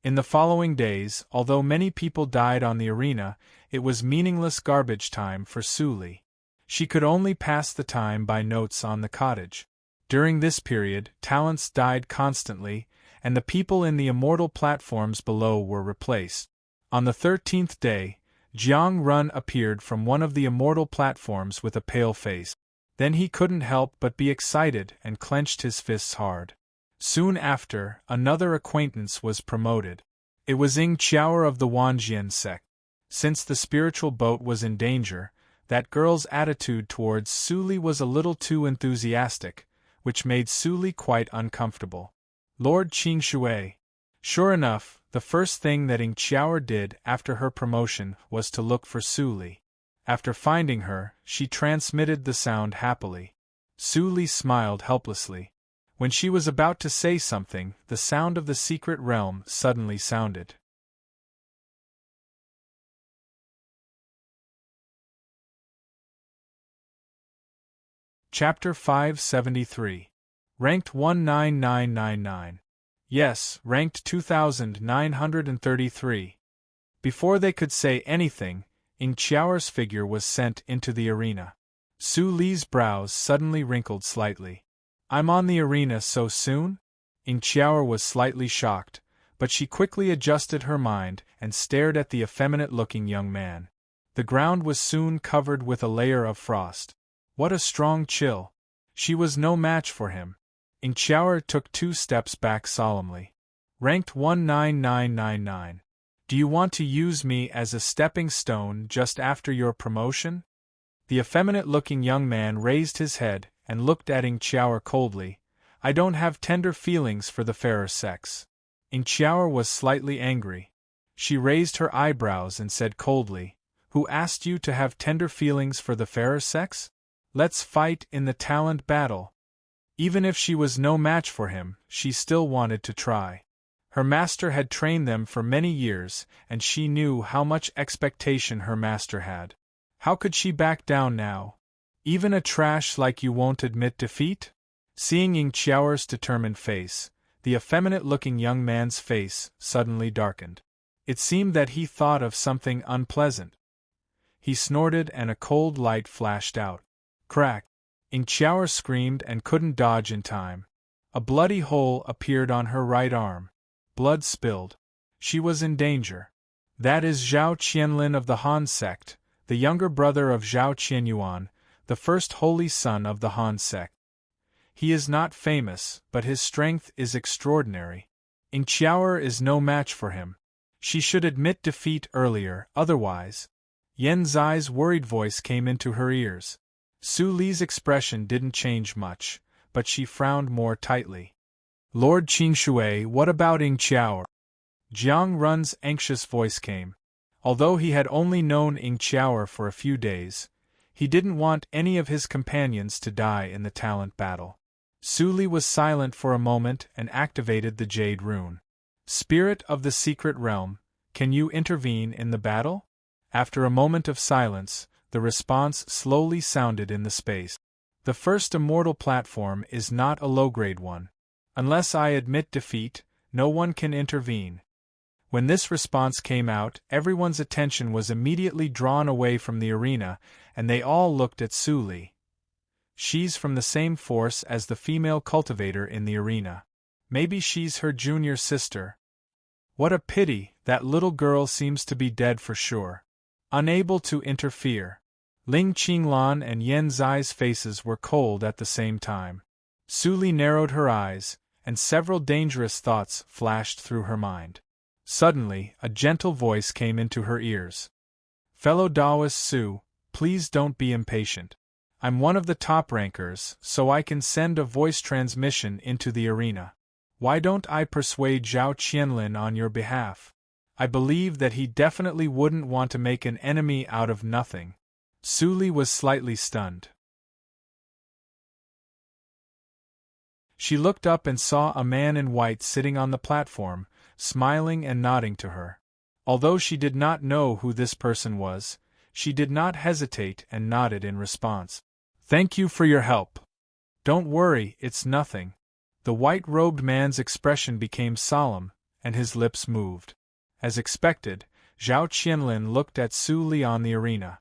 In the following days, although many people died on the arena, it was meaningless garbage time for Su Li. She could only pass the time by notes on the cottage. During this period, talents died constantly, and the people in the immortal platforms below were replaced. On the 13th day, Jiang Run appeared from one of the immortal platforms with a pale face. Then he couldn't help but be excited and clenched his fists hard. Soon after, another acquaintance was promoted. It was Ying Qiaoer of the Wanjian sect. Since the spiritual boat was in danger, that girl's attitude towards Su Li was a little too enthusiastic, which made Su Li quite uncomfortable. Lord Qingshui. Sure enough, the first thing that Ying Qiaoer did after her promotion was to look for Su Li. After finding her, she transmitted the sound happily. Su Li smiled helplessly. When she was about to say something, the sound of the secret realm suddenly sounded. Chapter 573. Ranked 19999. Yes, ranked 2933. Before they could say anything, Ying Qiaoer's figure was sent into the arena. Su Li's brows suddenly wrinkled slightly. "I'm on the arena so soon?" Ying Qiaoer was slightly shocked, but she quickly adjusted her mind and stared at the effeminate-looking young man. The ground was soon covered with a layer of frost. What a strong chill! She was no match for him. Ying Qiaoer took 2 steps back solemnly. Ranked 19999. Do you want to use me as a stepping stone just after your promotion? The effeminate-looking young man raised his head and looked at Ying Qiaoer coldly. "I don't have tender feelings for the fairer sex." Ying Qiaoer was slightly angry. She raised her eyebrows and said coldly, "Who asked you to have tender feelings for the fairer sex? Let's fight in the talent battle." Even if she was no match for him, she still wanted to try. Her master had trained them for many years, and she knew how much expectation her master had. How could she back down now? Even a trash like you won't admit defeat? Seeing Ying Qiao's determined face, the effeminate-looking young man's face suddenly darkened. It seemed that he thought of something unpleasant. He snorted and a cold light flashed out. Crack! Ying Qiao screamed and couldn't dodge in time. A bloody hole appeared on her right arm. Blood spilled. She was in danger. That is Zhao Qianlin of the Han sect, the younger brother of Zhao Qianyuan, the first holy son of the Han sect. He is not famous, but his strength is extraordinary. Ying Qiao is no match for him. She should admit defeat earlier, otherwise. Yan Zai's worried voice came into her ears. Su Li's expression didn't change much, but she frowned more tightly. Lord Qingshui, what about Ying Qiao? Jiang Run's anxious voice came. Although he had only known Ying Qiao for a few days, he didn't want any of his companions to die in the talent battle. Su Li was silent for a moment and activated the Jade Rune. Spirit of the Secret Realm, can you intervene in the battle? After a moment of silence, the response slowly sounded in the space. The first immortal platform is not a low-grade one. Unless I admit defeat, no one can intervene. When this response came out, everyone's attention was immediately drawn away from the arena, and they all looked at Su Li. She's from the same force as the female cultivator in the arena. Maybe she's her junior sister. What a pity, that little girl seems to be dead for sure. Unable to interfere. Ling Qinglan and Yan Zai's faces were cold at the same time. Su Li narrowed her eyes, and several dangerous thoughts flashed through her mind. Suddenly, a gentle voice came into her ears. Fellow Daoist Su, please don't be impatient. I'm one of the top rankers, so I can send a voice transmission into the arena. Why don't I persuade Zhao Qianlin on your behalf? I believe that he definitely wouldn't want to make an enemy out of nothing. Su Li was slightly stunned. She looked up and saw a man in white sitting on the platform, smiling and nodding to her. Although she did not know who this person was, she did not hesitate and nodded in response. Thank you for your help. Don't worry, it's nothing. The white-robed man's expression became solemn, and his lips moved. As expected, Zhao Qianlin looked at Su Li on the arena.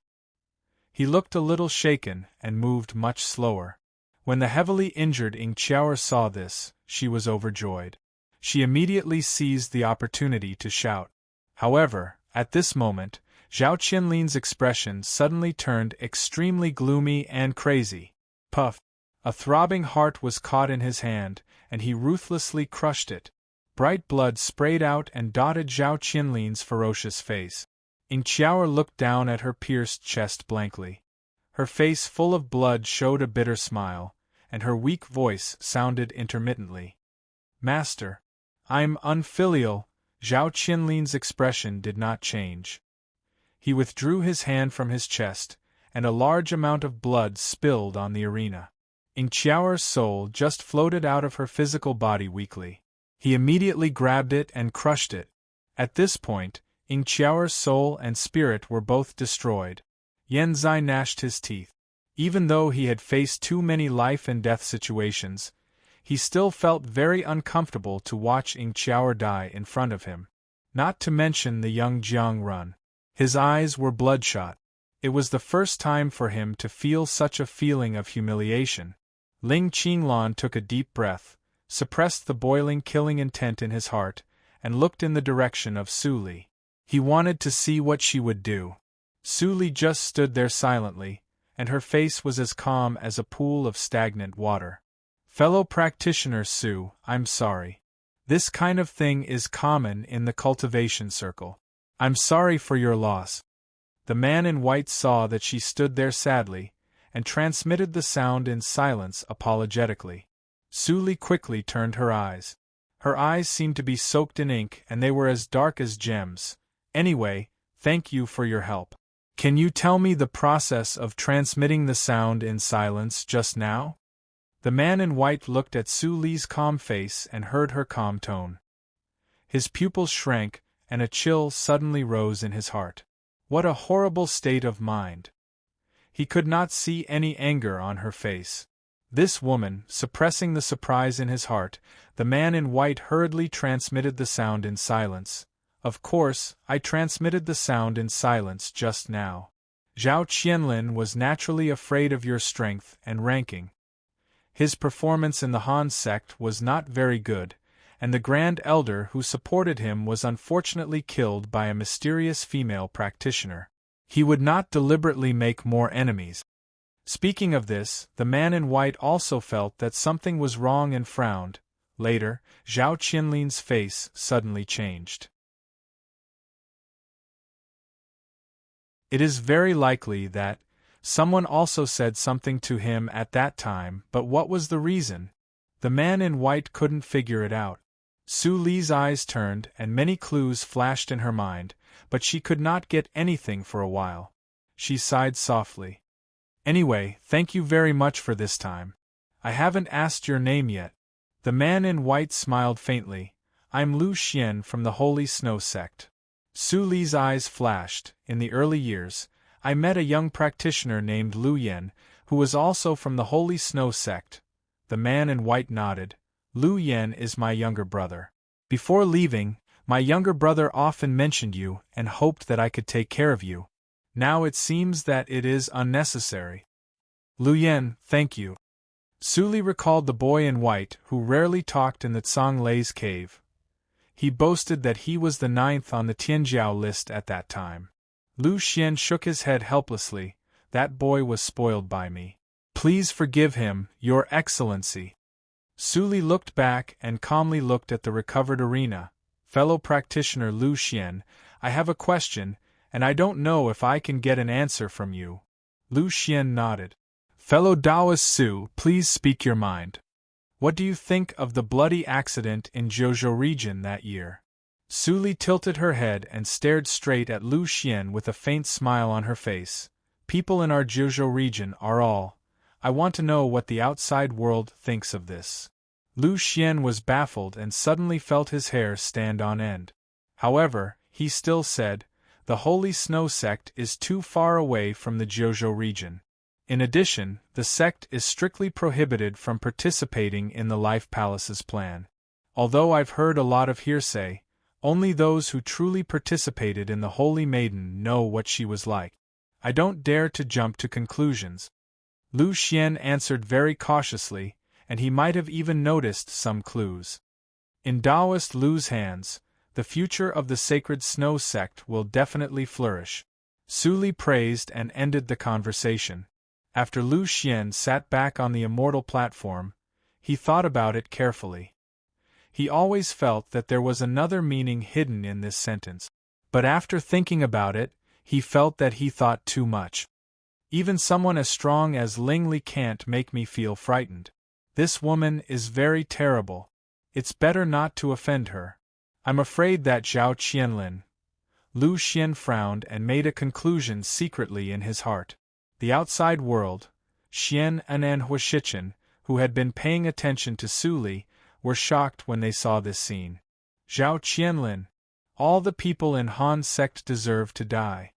He looked a little shaken and moved much slower. When the heavily injured Ying Qiao saw this, she was overjoyed. She immediately seized the opportunity to shout. However, at this moment, Zhao Qianlin's expression suddenly turned extremely gloomy and crazy. Puff! A throbbing heart was caught in his hand, and he ruthlessly crushed it. Bright blood sprayed out and dotted Zhao Qianlin's ferocious face. Ying Qiao looked down at her pierced chest blankly. Her face full of blood showed a bitter smile, and her weak voice sounded intermittently. Master, I'm unfilial. Zhao Qianlin's expression did not change. He withdrew his hand from his chest, and a large amount of blood spilled on the arena. Ying Qiao's soul just floated out of her physical body weakly. He immediately grabbed it and crushed it. At this point, Ying Qiao's soul and spirit were both destroyed. Yan Zai gnashed his teeth. Even though he had faced too many life-and-death situations, he still felt very uncomfortable to watch Ying Qiao die in front of him. Not to mention the young Jiang Run. His eyes were bloodshot. It was the first time for him to feel such a feeling of humiliation. Ling Qinglan took a deep breath, suppressed the boiling killing intent in his heart, and looked in the direction of Su Li. He wanted to see what she would do. Su Li just stood there silently, and her face was as calm as a pool of stagnant water. Fellow practitioner Su, I'm sorry. This kind of thing is common in the cultivation circle. I'm sorry for your loss. The man in white saw that she stood there sadly, and transmitted the sound in silence apologetically. Su Li quickly turned her eyes. Her eyes seemed to be soaked in ink and they were as dark as gems. Anyway, thank you for your help. Can you tell me the process of transmitting the sound in silence just now? The man in white looked at Su Li's calm face and heard her calm tone. His pupils shrank, and a chill suddenly rose in his heart. What a horrible state of mind! He could not see any anger on her face. This woman, suppressing the surprise in his heart, the man in white hurriedly transmitted the sound in silence. Of course, I transmitted the sound in silence just now. Zhao Qianlin was naturally afraid of your strength and ranking. His performance in the Han sect was not very good, and the Grand Elder who supported him was unfortunately killed by a mysterious female practitioner. He would not deliberately make more enemies. Speaking of this, the man in white also felt that something was wrong and frowned. Later, Zhao Qianlin's face suddenly changed. It is very likely that someone also said something to him at that time, but what was the reason? The man in white couldn't figure it out. Su Li's eyes turned and many clues flashed in her mind, but she could not get anything for a while. She sighed softly. Anyway, thank you very much for this time. I haven't asked your name yet. The man in white smiled faintly. I'm Lu Xian from the Holy Snow Sect. Su Li's eyes flashed. In the early years, I met a young practitioner named Lu Yen, who was also from the Holy Snow Sect. The man in white nodded. Lu Yen is my younger brother. Before leaving, my younger brother often mentioned you and hoped that I could take care of you. Now it seems that it is unnecessary. Lu Yen, thank you. Su Li recalled the boy in white who rarely talked in the Tsang Lei's cave. He boasted that he was the 9th on the Tianjiao list at that time. Lu Xian shook his head helplessly. That boy was spoiled by me. Please forgive him, Your Excellency. Su Li looked back and calmly looked at the recovered arena. Fellow practitioner Lu Xian, I have a question, and I don't know if I can get an answer from you. Lu Xian nodded. Fellow Taoist Su, please speak your mind. What do you think of the bloody accident in Zhouzhou region that year? Su Li tilted her head and stared straight at Lu Xian with a faint smile on her face. People in our Zhouzhou region are all. I want to know what the outside world thinks of this. Lu Xian was baffled and suddenly felt his hair stand on end. However, he still said, the Holy Snow Sect is too far away from the Zhouzhou region. In addition, the sect is strictly prohibited from participating in the Life Palace's plan. Although I've heard a lot of hearsay, only those who truly participated in the Holy Maiden know what she was like. I don't dare to jump to conclusions. Lu Xian answered very cautiously, and he might have even noticed some clues. In Taoist Lu's hands, the future of the sacred snow sect will definitely flourish. Su Li praised and ended the conversation. After Lu Xian sat back on the immortal platform, he thought about it carefully. He always felt that there was another meaning hidden in this sentence. But after thinking about it, he felt that he thought too much. Even someone as strong as Ling Li can't make me feel frightened. This woman is very terrible. It's better not to offend her. I'm afraid that Zhao Qianlin. Lu Xian frowned and made a conclusion secretly in his heart. The outside world, Xian and Huashichen, who had been paying attention to Su Li, were shocked when they saw this scene. Zhao Qianlin. All the people in Han sect deserve to die.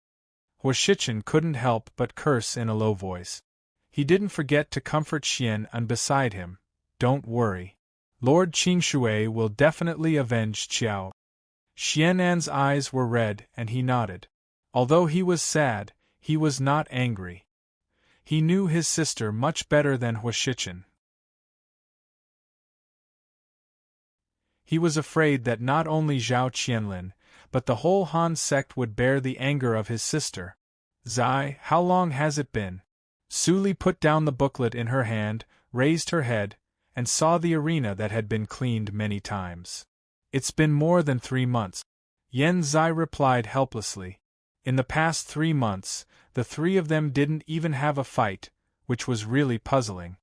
Huashichen couldn't help but curse in a low voice. He didn't forget to comfort Xian and beside him. Don't worry. Lord Qingshui will definitely avenge Qiao. Xianan's eyes were red and he nodded. Although he was sad, he was not angry. He knew his sister much better than Huashichen. He was afraid that not only Zhao Qianlin, but the whole Han sect would bear the anger of his sister. Zai, how long has it been? Su Li put down the booklet in her hand, raised her head, and saw the arena that had been cleaned many times. It's been more than 3 months. Yan Zai replied helplessly. In the past 3 months, the 3 of them didn't even have a fight, which was really puzzling.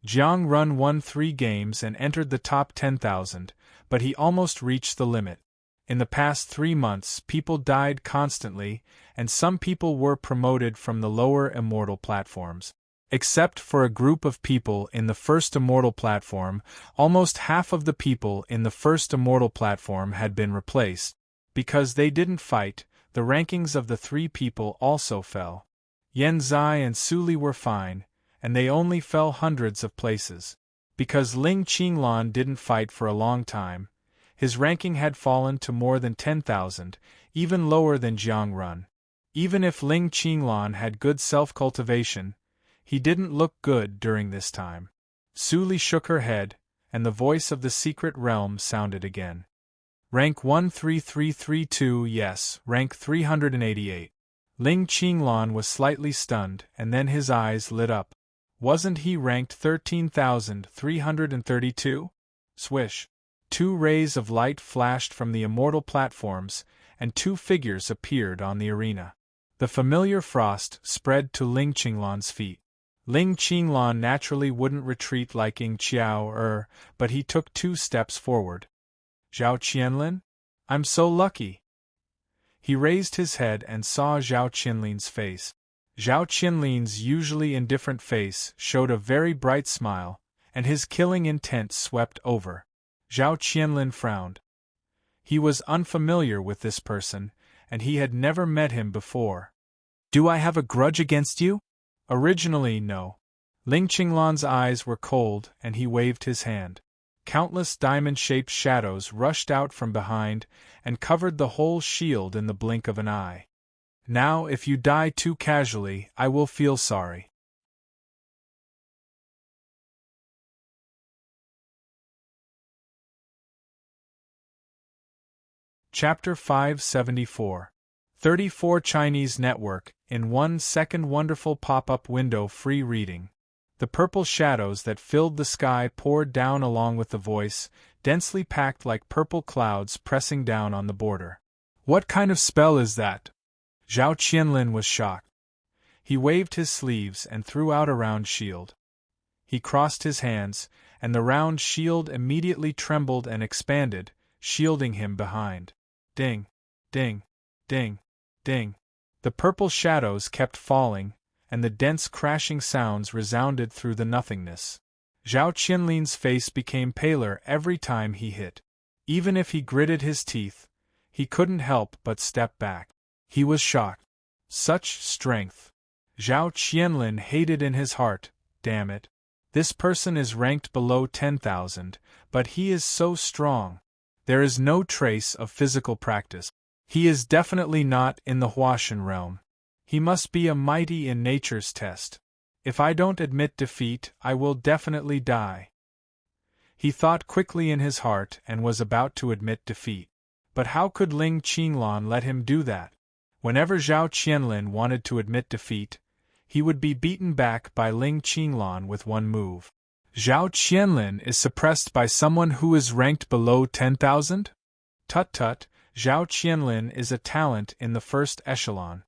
Jiang Run won 3 games and entered the top 10,000, but he almost reached the limit. In the past 3 months, people died constantly, and some people were promoted from the lower immortal platforms. Except for a group of people in the first immortal platform, almost half of the people in the first immortal platform had been replaced. Because they didn't fight, the rankings of the 3 people also fell. Yan Zai and Su Li were fine, and they only fell hundreds of places. Because Ling Qinglan didn't fight for a long time, his ranking had fallen to more than 10,000, even lower than Jiang Run. Even if Ling Qinglan had good self-cultivation, he didn't look good during this time. Su Li shook her head, and the voice of the secret realm sounded again. Rank 13332, yes, rank 388. Ling Qinglan was slightly stunned, and then his eyes lit up. Wasn't he ranked 13,332? Swish. 2 rays of light flashed from the immortal platforms, and 2 figures appeared on the arena. The familiar frost spread to Ling Qinglan's feet. Ling Qinglan naturally wouldn't retreat like Ying Qiao but he took 2 steps forward. Zhao Qianlin? I'm so lucky. He raised his head and saw Zhao Qianlin's face. Zhao Qianlin's usually indifferent face showed a very bright smile, and his killing intent swept over. Zhao Qianlin frowned. He was unfamiliar with this person, and he had never met him before. Do I have a grudge against you? Originally, no. Ling Qinglan's eyes were cold, and he waved his hand. Countless diamond-shaped shadows rushed out from behind and covered the whole shield in the blink of an eye. Now, if you die too casually, I will feel sorry. Chapter 574. 34 Chinese Network, in 1 second wonderful pop-up window free reading. The purple shadows that filled the sky poured down along with the voice, densely packed like purple clouds pressing down on the border. What kind of spell is that? Zhao Qianlin was shocked. He waved his sleeves and threw out a round shield. He crossed his hands, and the round shield immediately trembled and expanded, shielding him behind. Ding, ding, ding, ding. The purple shadows kept falling, and the dense crashing sounds resounded through the nothingness. Zhao Qianlin's face became paler every time he hit. Even if he gritted his teeth, he couldn't help but step back. He was shocked. Such strength. Zhao Qianlin hated in his heart, damn it. This person is ranked below 10,000, but he is so strong. There is no trace of physical practice. He is definitely not in the Huashan realm. He must be a mighty in nature's test. If I don't admit defeat, I will definitely die. He thought quickly in his heart and was about to admit defeat. But how could Ling Qinglan let him do that? Whenever Zhao Qianlin wanted to admit defeat, he would be beaten back by Ling Qinglan with one move. Zhao Qianlin is suppressed by someone who is ranked below 10,000? Tut-tut, Zhao Qianlin is a talent in the first echelon.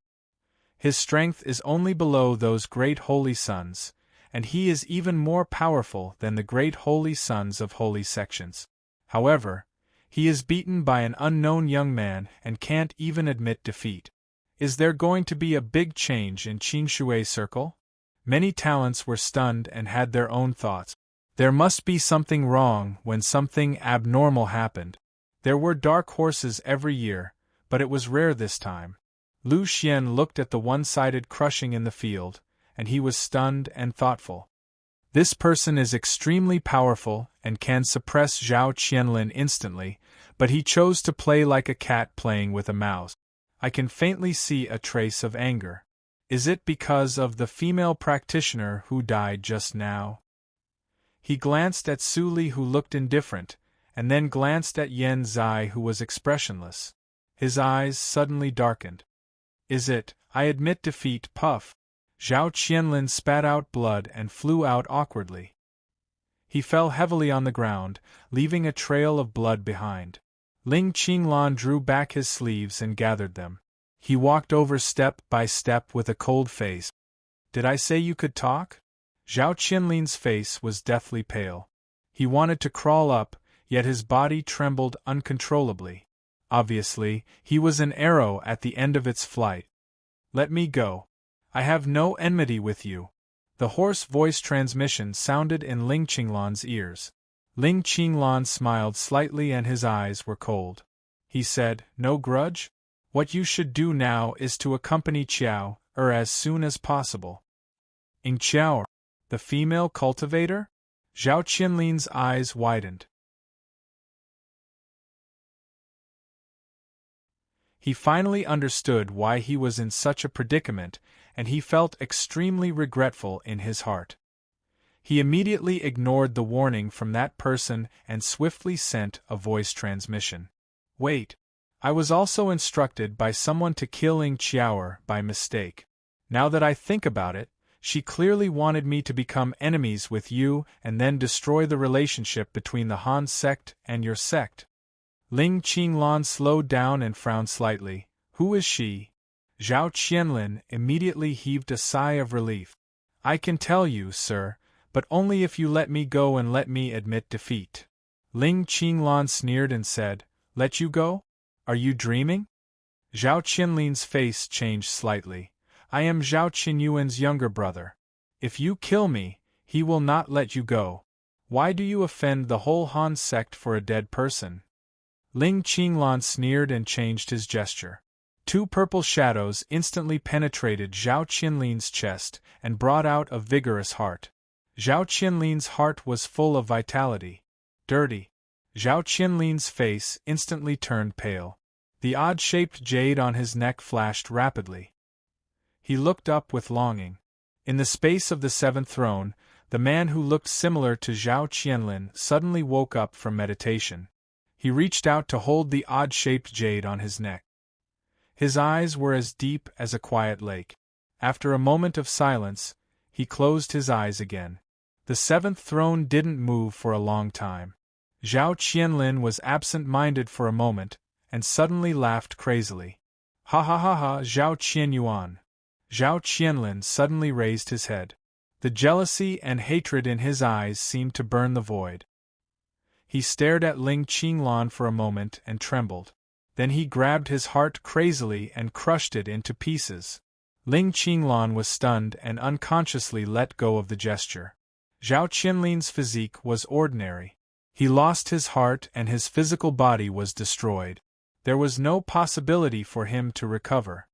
His strength is only below those great holy sons, and he is even more powerful than the great holy sons of holy sections. However, he is beaten by an unknown young man and can't even admit defeat. Is there going to be a big change in Qingshui Circle? Many talents were stunned and had their own thoughts. There must be something wrong when something abnormal happened. There were dark horses every year, but it was rare this time. Lu Xian looked at the one-sided crushing in the field, and he was stunned and thoughtful. This person is extremely powerful and can suppress Zhao Qianlin instantly, but he chose to play like a cat playing with a mouse. I can faintly see a trace of anger. Is it because of the female practitioner who died just now? He glanced at Su Li, who looked indifferent, and then glanced at Yan Zai, who was expressionless. His eyes suddenly darkened. Is it, I admit defeat, puff? Zhao Qianlin spat out blood and flew out awkwardly. He fell heavily on the ground, leaving a trail of blood behind. Ling Qinglan drew back his sleeves and gathered them. He walked over step by step with a cold face. Did I say you could talk? Zhao Qianlin's face was deathly pale. He wanted to crawl up, yet his body trembled uncontrollably. Obviously, he was an arrow at the end of its flight. Let me go. I have no enmity with you. The hoarse voice transmission sounded in Ling Qinglan's ears. Ling Qinglan smiled slightly and his eyes were cold. He said, "No grudge? What you should do now is to accompany Qiao, as soon as possible." "Ing Qiao, the female cultivator?" Zhao Qianlin's eyes widened. He finally understood why he was in such a predicament, and he felt extremely regretful in his heart. He immediately ignored the warning from that person and swiftly sent a voice transmission. "Wait. I was also instructed by someone to kill Ing Qiao by mistake. Now that I think about it, she clearly wanted me to become enemies with you and then destroy the relationship between the Han sect and your sect." Ling Qinglan slowed down and frowned slightly. "Who is she?" Zhao Qianlin immediately heaved a sigh of relief. "I can tell you, sir, but only if you let me go and let me admit defeat." Ling Qinglan sneered and said, "Let you go? Are you dreaming?" Zhao Qianlin's face changed slightly. "I am Zhao Qinyuan's younger brother. If you kill me, he will not let you go. Why do you offend the whole Han sect for a dead person?" Ling Qinglan sneered and changed his gesture. Two purple shadows instantly penetrated Zhao Qianlin's chest and brought out a vigorous heart. Zhao Qianlin's heart was full of vitality. "Dirty." Zhao Qianlin's face instantly turned pale. The odd-shaped jade on his neck flashed rapidly. He looked up with longing. In the space of the seventh throne, the man who looked similar to Zhao Qianlin suddenly woke up from meditation. He reached out to hold the odd-shaped jade on his neck. His eyes were as deep as a quiet lake. After a moment of silence, he closed his eyes again. The seventh throne didn't move for a long time. Zhao Qianlin was absent-minded for a moment, and suddenly laughed crazily. "Ha ha ha ha, Zhao Qianyuan." Zhao Qianlin suddenly raised his head. The jealousy and hatred in his eyes seemed to burn the void. He stared at Ling Qinglan for a moment and trembled. Then he grabbed his heart crazily and crushed it into pieces. Ling Qinglan was stunned and unconsciously let go of the gesture. Zhao Qianlin's physique was ordinary. He lost his heart and his physical body was destroyed. There was no possibility for him to recover.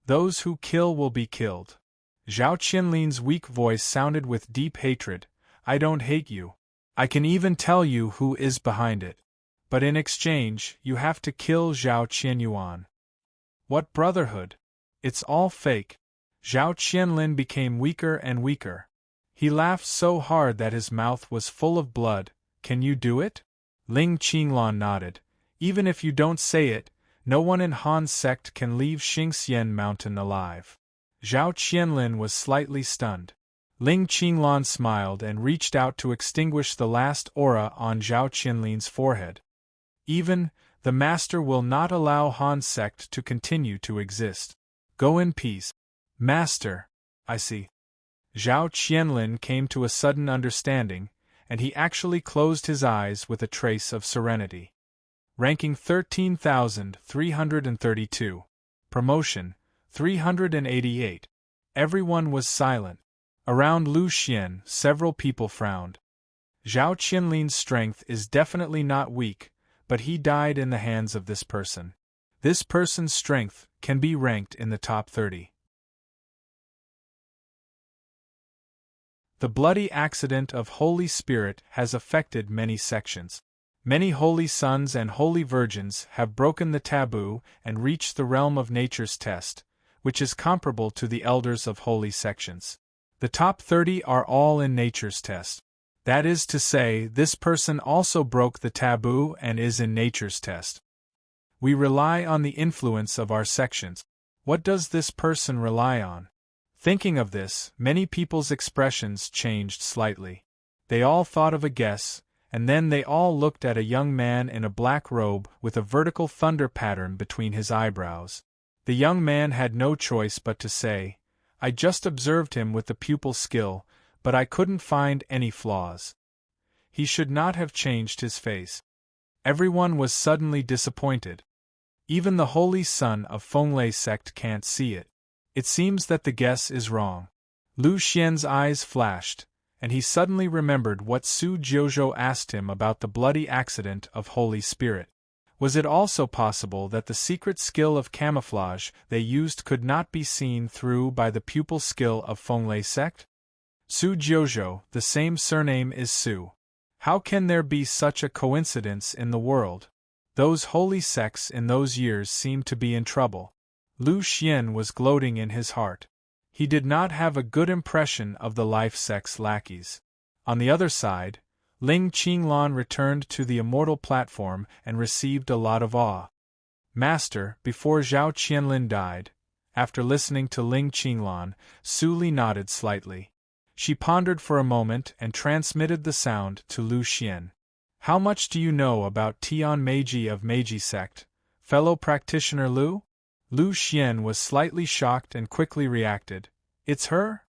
Those who kill will be killed. Zhao Qianlin's weak voice sounded with deep hatred. "I don't hate you. I can even tell you who is behind it. But in exchange, you have to kill Zhao Qianyuan." "What brotherhood? It's all fake." Zhao Qianlin became weaker and weaker. He laughed so hard that his mouth was full of blood. "Can you do it?" Ling Qinglan nodded. "Even if you don't say it, no one in Han's sect can leave Xingxian Mountain alive." Zhao Qianlin was slightly stunned. Ling Qinglan smiled and reached out to extinguish the last aura on Zhao Qianlin's forehead. "Even, the Master will not allow Han's sect to continue to exist. Go in peace." "Master, I see." Zhao Qianlin came to a sudden understanding, and he actually closed his eyes with a trace of serenity. Ranking 13,332. Promotion, 388. Everyone was silent. Around Lu Xian, several people frowned. Zhao Qianlin's strength is definitely not weak, but he died in the hands of this person. This person's strength can be ranked in the top 30. The bloody accident of Holy Spirit has affected many sections. Many holy sons and holy virgins have broken the taboo and reached the realm of nature's test, which is comparable to the elders of holy sections. The top 30 are all in nature's test. That is to say, this person also broke the taboo and is in nature's test. We rely on the influence of our sections. What does this person rely on? Thinking of this, many people's expressions changed slightly. They all thought of a guess, and then they all looked at a young man in a black robe with a vertical thunder pattern between his eyebrows. The young man had no choice but to say, "I just observed him with the pupil skill, but I couldn't find any flaws." He should not have changed his face. Everyone was suddenly disappointed. Even the holy son of Fenglai sect can't see it. It seems that the guess is wrong. Lu Xian's eyes flashed, and he suddenly remembered what Su Jiuzhou asked him about the bloody accident of Holy Spirit. Was it also possible that the secret skill of camouflage they used could not be seen through by the pupil skill of Fenglei sect? Su Jiuzhou, the same surname is Su. How can there be such a coincidence in the world? Those holy sects in those years seemed to be in trouble. Lu Xian was gloating in his heart. He did not have a good impression of the life sect's lackeys. On the other side, Ling Qinglan returned to the immortal platform and received a lot of awe. Master, before Zhao Qianlin died, after listening to Ling Qinglan, Su Li nodded slightly. She pondered for a moment and transmitted the sound to Lu Xian. How much do you know about Tian Meiji of Meiji sect, fellow practitioner Lu? Lu Xian was slightly shocked and quickly reacted. It's her?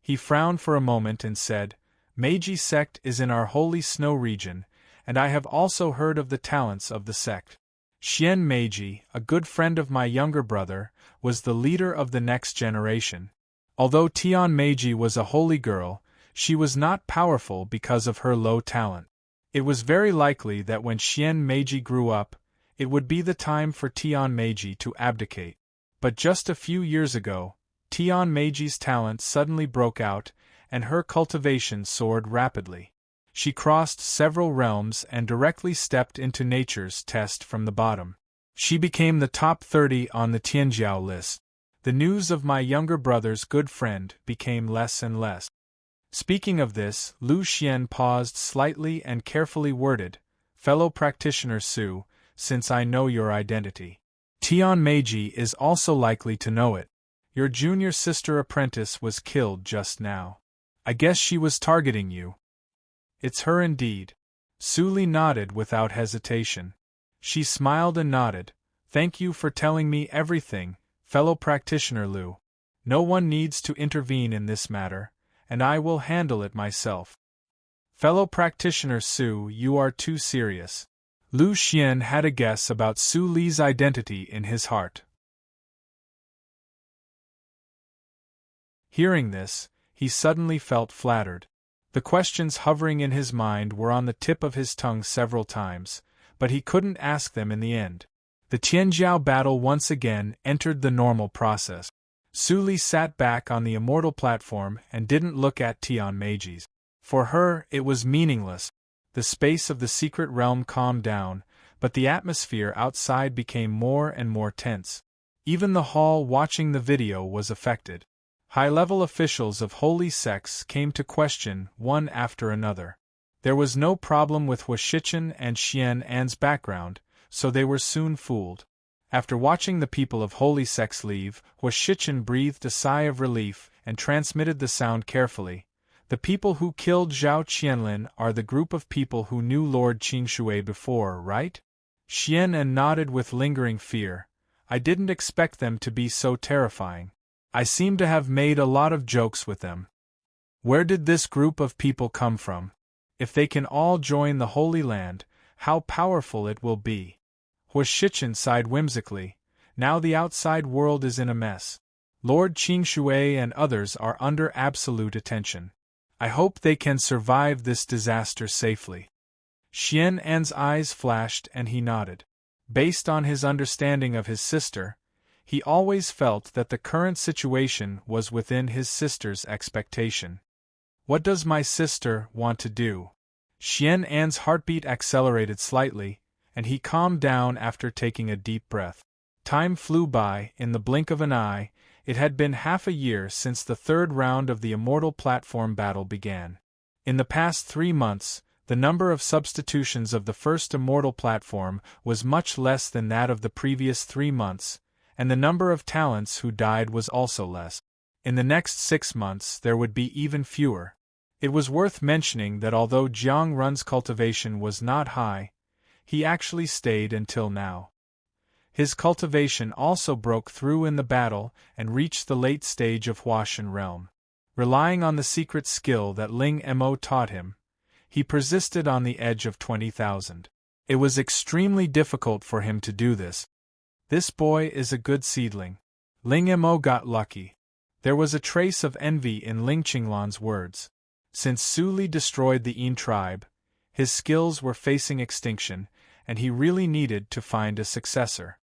He frowned for a moment and said, Meiji sect is in our holy snow region, and I have also heard of the talents of the sect. Xian Meiji, a good friend of my younger brother, was the leader of the next generation. Although Tian Meiji was a holy girl, she was not powerful because of her low talent. It was very likely that when Xian Meiji grew up, it would be the time for Tian Meiji to abdicate. But just a few years ago, Tian Meiji's talent suddenly broke out, and her cultivation soared rapidly. She crossed several realms and directly stepped into nature's test from the bottom. She became the top 30 on the Tianjiao list. The news of my younger brother's good friend became less and less. Speaking of this, Lu Xian paused slightly and carefully worded, Fellow practitioner Su, since I know your identity. Tian Meiji is also likely to know it. Your junior sister apprentice was killed just now. I guess she was targeting you. It's her indeed. Su Li nodded without hesitation. She smiled and nodded. Thank you for telling me everything, fellow practitioner Lu. No one needs to intervene in this matter, and I will handle it myself. Fellow practitioner Su, you are too serious. Lu Xian had a guess about Su Li's identity in his heart. Hearing this, he suddenly felt flattered. The questions hovering in his mind were on the tip of his tongue several times, but he couldn't ask them in the end. The Tianjiao battle once again entered the normal process. Su Li sat back on the immortal platform and didn't look at Tian Meiji's. For her, it was meaningless. The space of the secret realm calmed down, but the atmosphere outside became more and more tense. Even the hall watching the video was affected. High-level officials of holy sects came to question one after another. There was no problem with Huashichen and Xian An's background, so they were soon fooled. After watching the people of holy sects leave, Huashichen breathed a sigh of relief and transmitted the sound carefully. The people who killed Zhao Qianlin are the group of people who knew Lord Qingshui before, right? Xian An nodded with lingering fear. I didn't expect them to be so terrifying. I seem to have made a lot of jokes with them. Where did this group of people come from? If they can all join the Holy Land, how powerful it will be. Huashichen sighed whimsically. Now the outside world is in a mess. Lord Qingshui and others are under absolute attention. I hope they can survive this disaster safely. Xian An's eyes flashed and he nodded. Based on his understanding of his sister, he always felt that the current situation was within his sister's expectation. What does my sister want to do? Xian An's heartbeat accelerated slightly, and he calmed down after taking a deep breath. Time flew by, in the blink of an eye. It had been half a year since the third round of the Immortal Platform battle began. In the past 3 months, the number of substitutions of the first Immortal Platform was much less than that of the previous 3 months, and the number of talents who died was also less. In the next 6 months there would be even fewer. It was worth mentioning that although Jiang Run's cultivation was not high, he actually stayed until now. His cultivation also broke through in the battle and reached the late stage of Huashan realm. Relying on the secret skill that Ling Mo taught him, he persisted on the edge of 20,000. It was extremely difficult for him to do this. This boy is a good seedling. Ling Mo got lucky. There was a trace of envy in Ling Qinglan's words. Since Su Li destroyed the Yin tribe, his skills were facing extinction, and he really needed to find a successor.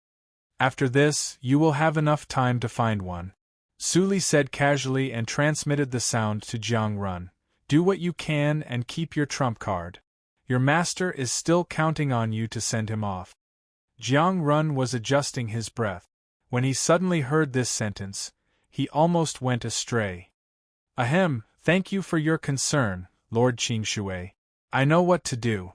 After this, you will have enough time to find one, Su Li said casually and transmitted the sound to Jiang Run. Do what you can and keep your trump card. Your master is still counting on you to send him off. Jiang Run was adjusting his breath. When he suddenly heard this sentence, he almost went astray. Ahem, thank you for your concern, Lord Qingshui. I know what to do.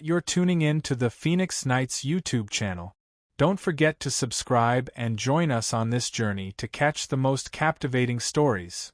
You're tuning in to the Phoenix Knights YouTube channel. Don't forget to subscribe and join us on this journey to catch the most captivating stories.